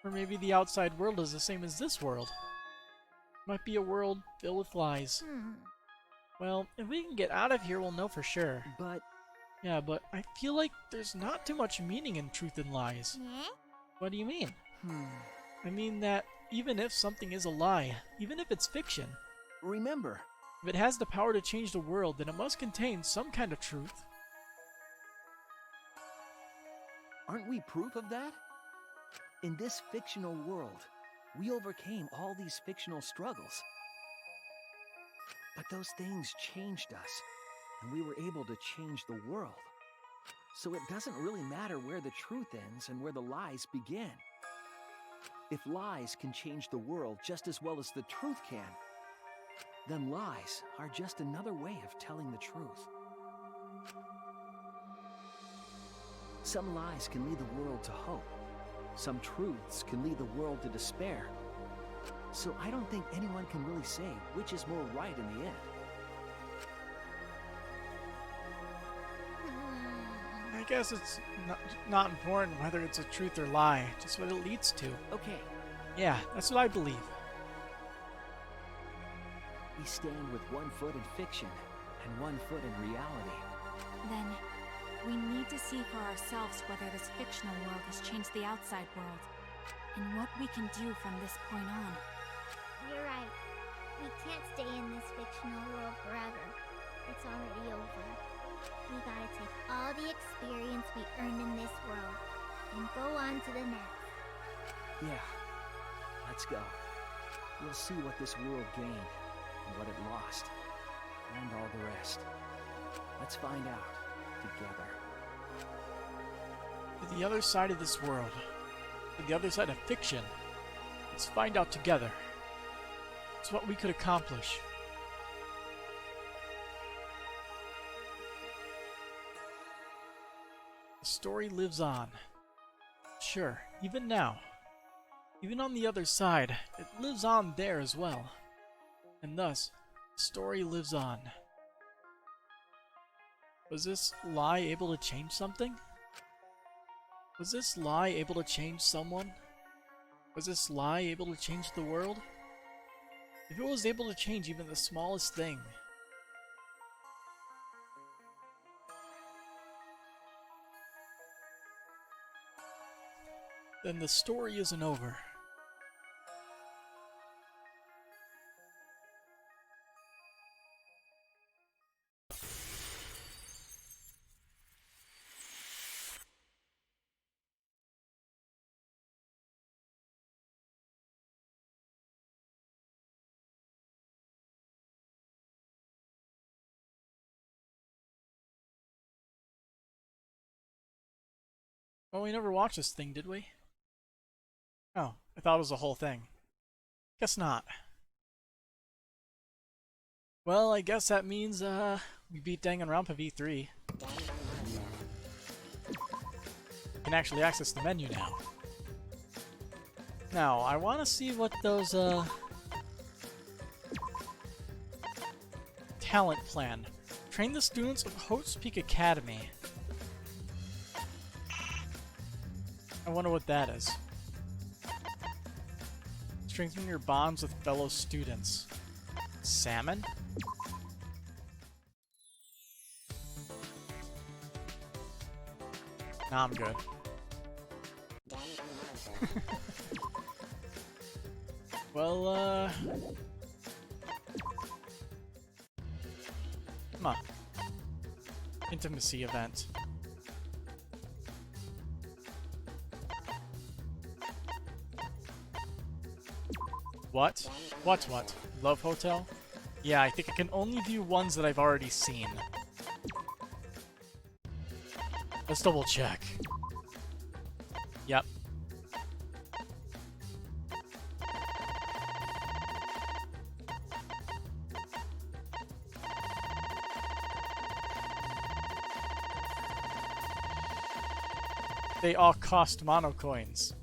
maybe the outside world is the same as this world. Might be a world filled with lies. Well, if we can get out of here, we'll know for sure. But... Yeah, but I feel like there's not too much meaning in truth and lies. What do you mean? I mean that even if something is a lie, even if it's fiction, Remember, if it has the power to change the world, then it must contain some kind of truth. aren't we proof of that? In this fictional world, we overcame all these fictional struggles. But those things changed us, and we were able to change the world. So it doesn't really matter where the truth ends and where the lies begin. If lies can change the world just as well as the truth can, then lies are just another way of telling the truth. Some lies can lead the world to hope. Some truths can lead the world to despair. So I don't think anyone can really say which is more right in the end. I guess it's not important whether it's a truth or lie, just what it leads to. Okay. Yeah, that's what I believe. We stand with one foot in fiction and one foot in reality. Then, we need to see for ourselves whether this fictional world has changed the outside world, and what we can do from this point on. You're right. We can't stay in this fictional world forever. It's already over. We gotta take all the experience we earned in this world and go on to the next. Yeah. Let's go. We'll see what this world gained, and what it lost, and all the rest. Let's find out together. To the other side of this world, to the other side of fiction, let's find out together. It's what we could accomplish. The story lives on. Sure, even now. Even on the other side, it lives on there as well. And thus, the story lives on. Was this lie able to change something? Was this lie able to change someone? Was this lie able to change the world? If it was able to change even the smallest thing, then the story isn't over. Well, we never watched this thing, did we? Oh, I thought it was the whole thing. Guess not. Well, I guess that means, we beat Danganronpa V3. You can actually access the menu now. Now, I want to see what those, talent plan. Train the students of Hope's Peak Academy. I wonder what that is. Strengthen your bonds with fellow students. Salmon? Nah, I'm good. Well, come on. Intimacy event. What? What? Love Hotel? Yeah, I think I can only view ones that I've already seen. Let's double check. Yep. They all cost mono coins.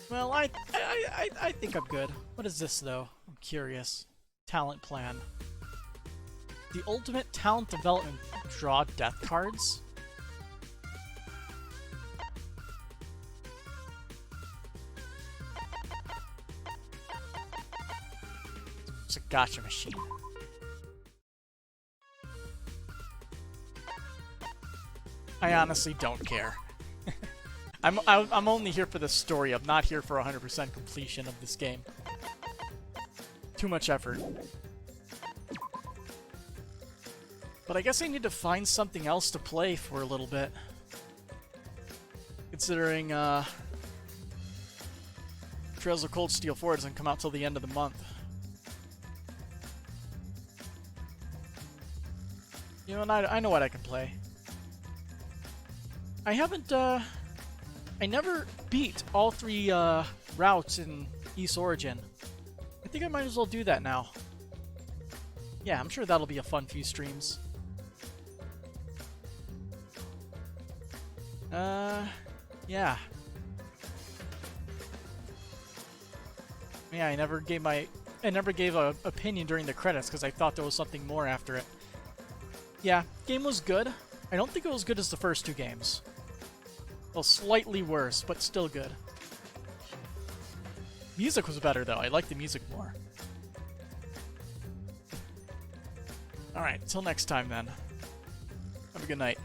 Well, I think I'm good. What is this, though? I'm curious. Talent plan. The ultimate talent development. Draw death cards? It's a gacha machine. I honestly don't care. I'm only here for the story. I'm not here for 100% completion of this game. Too much effort. But I guess I need to find something else to play for a little bit. Considering, Trails of Cold Steel 4 doesn't come out till the end of the month. You know, and I know what I can play. I haven't, I never beat all 3 routes in East Origin. I think I might as well do that now. Yeah, I'm sure that'll be a fun few streams. Yeah. Yeah, I never gave a opinion during the credits because I thought there was something more after it. Yeah, game was good. I don't think it was good as the first 2 games. Well, slightly worse, but still good. Music was better though. I like the music more. Alright, till next time then. Have a good night.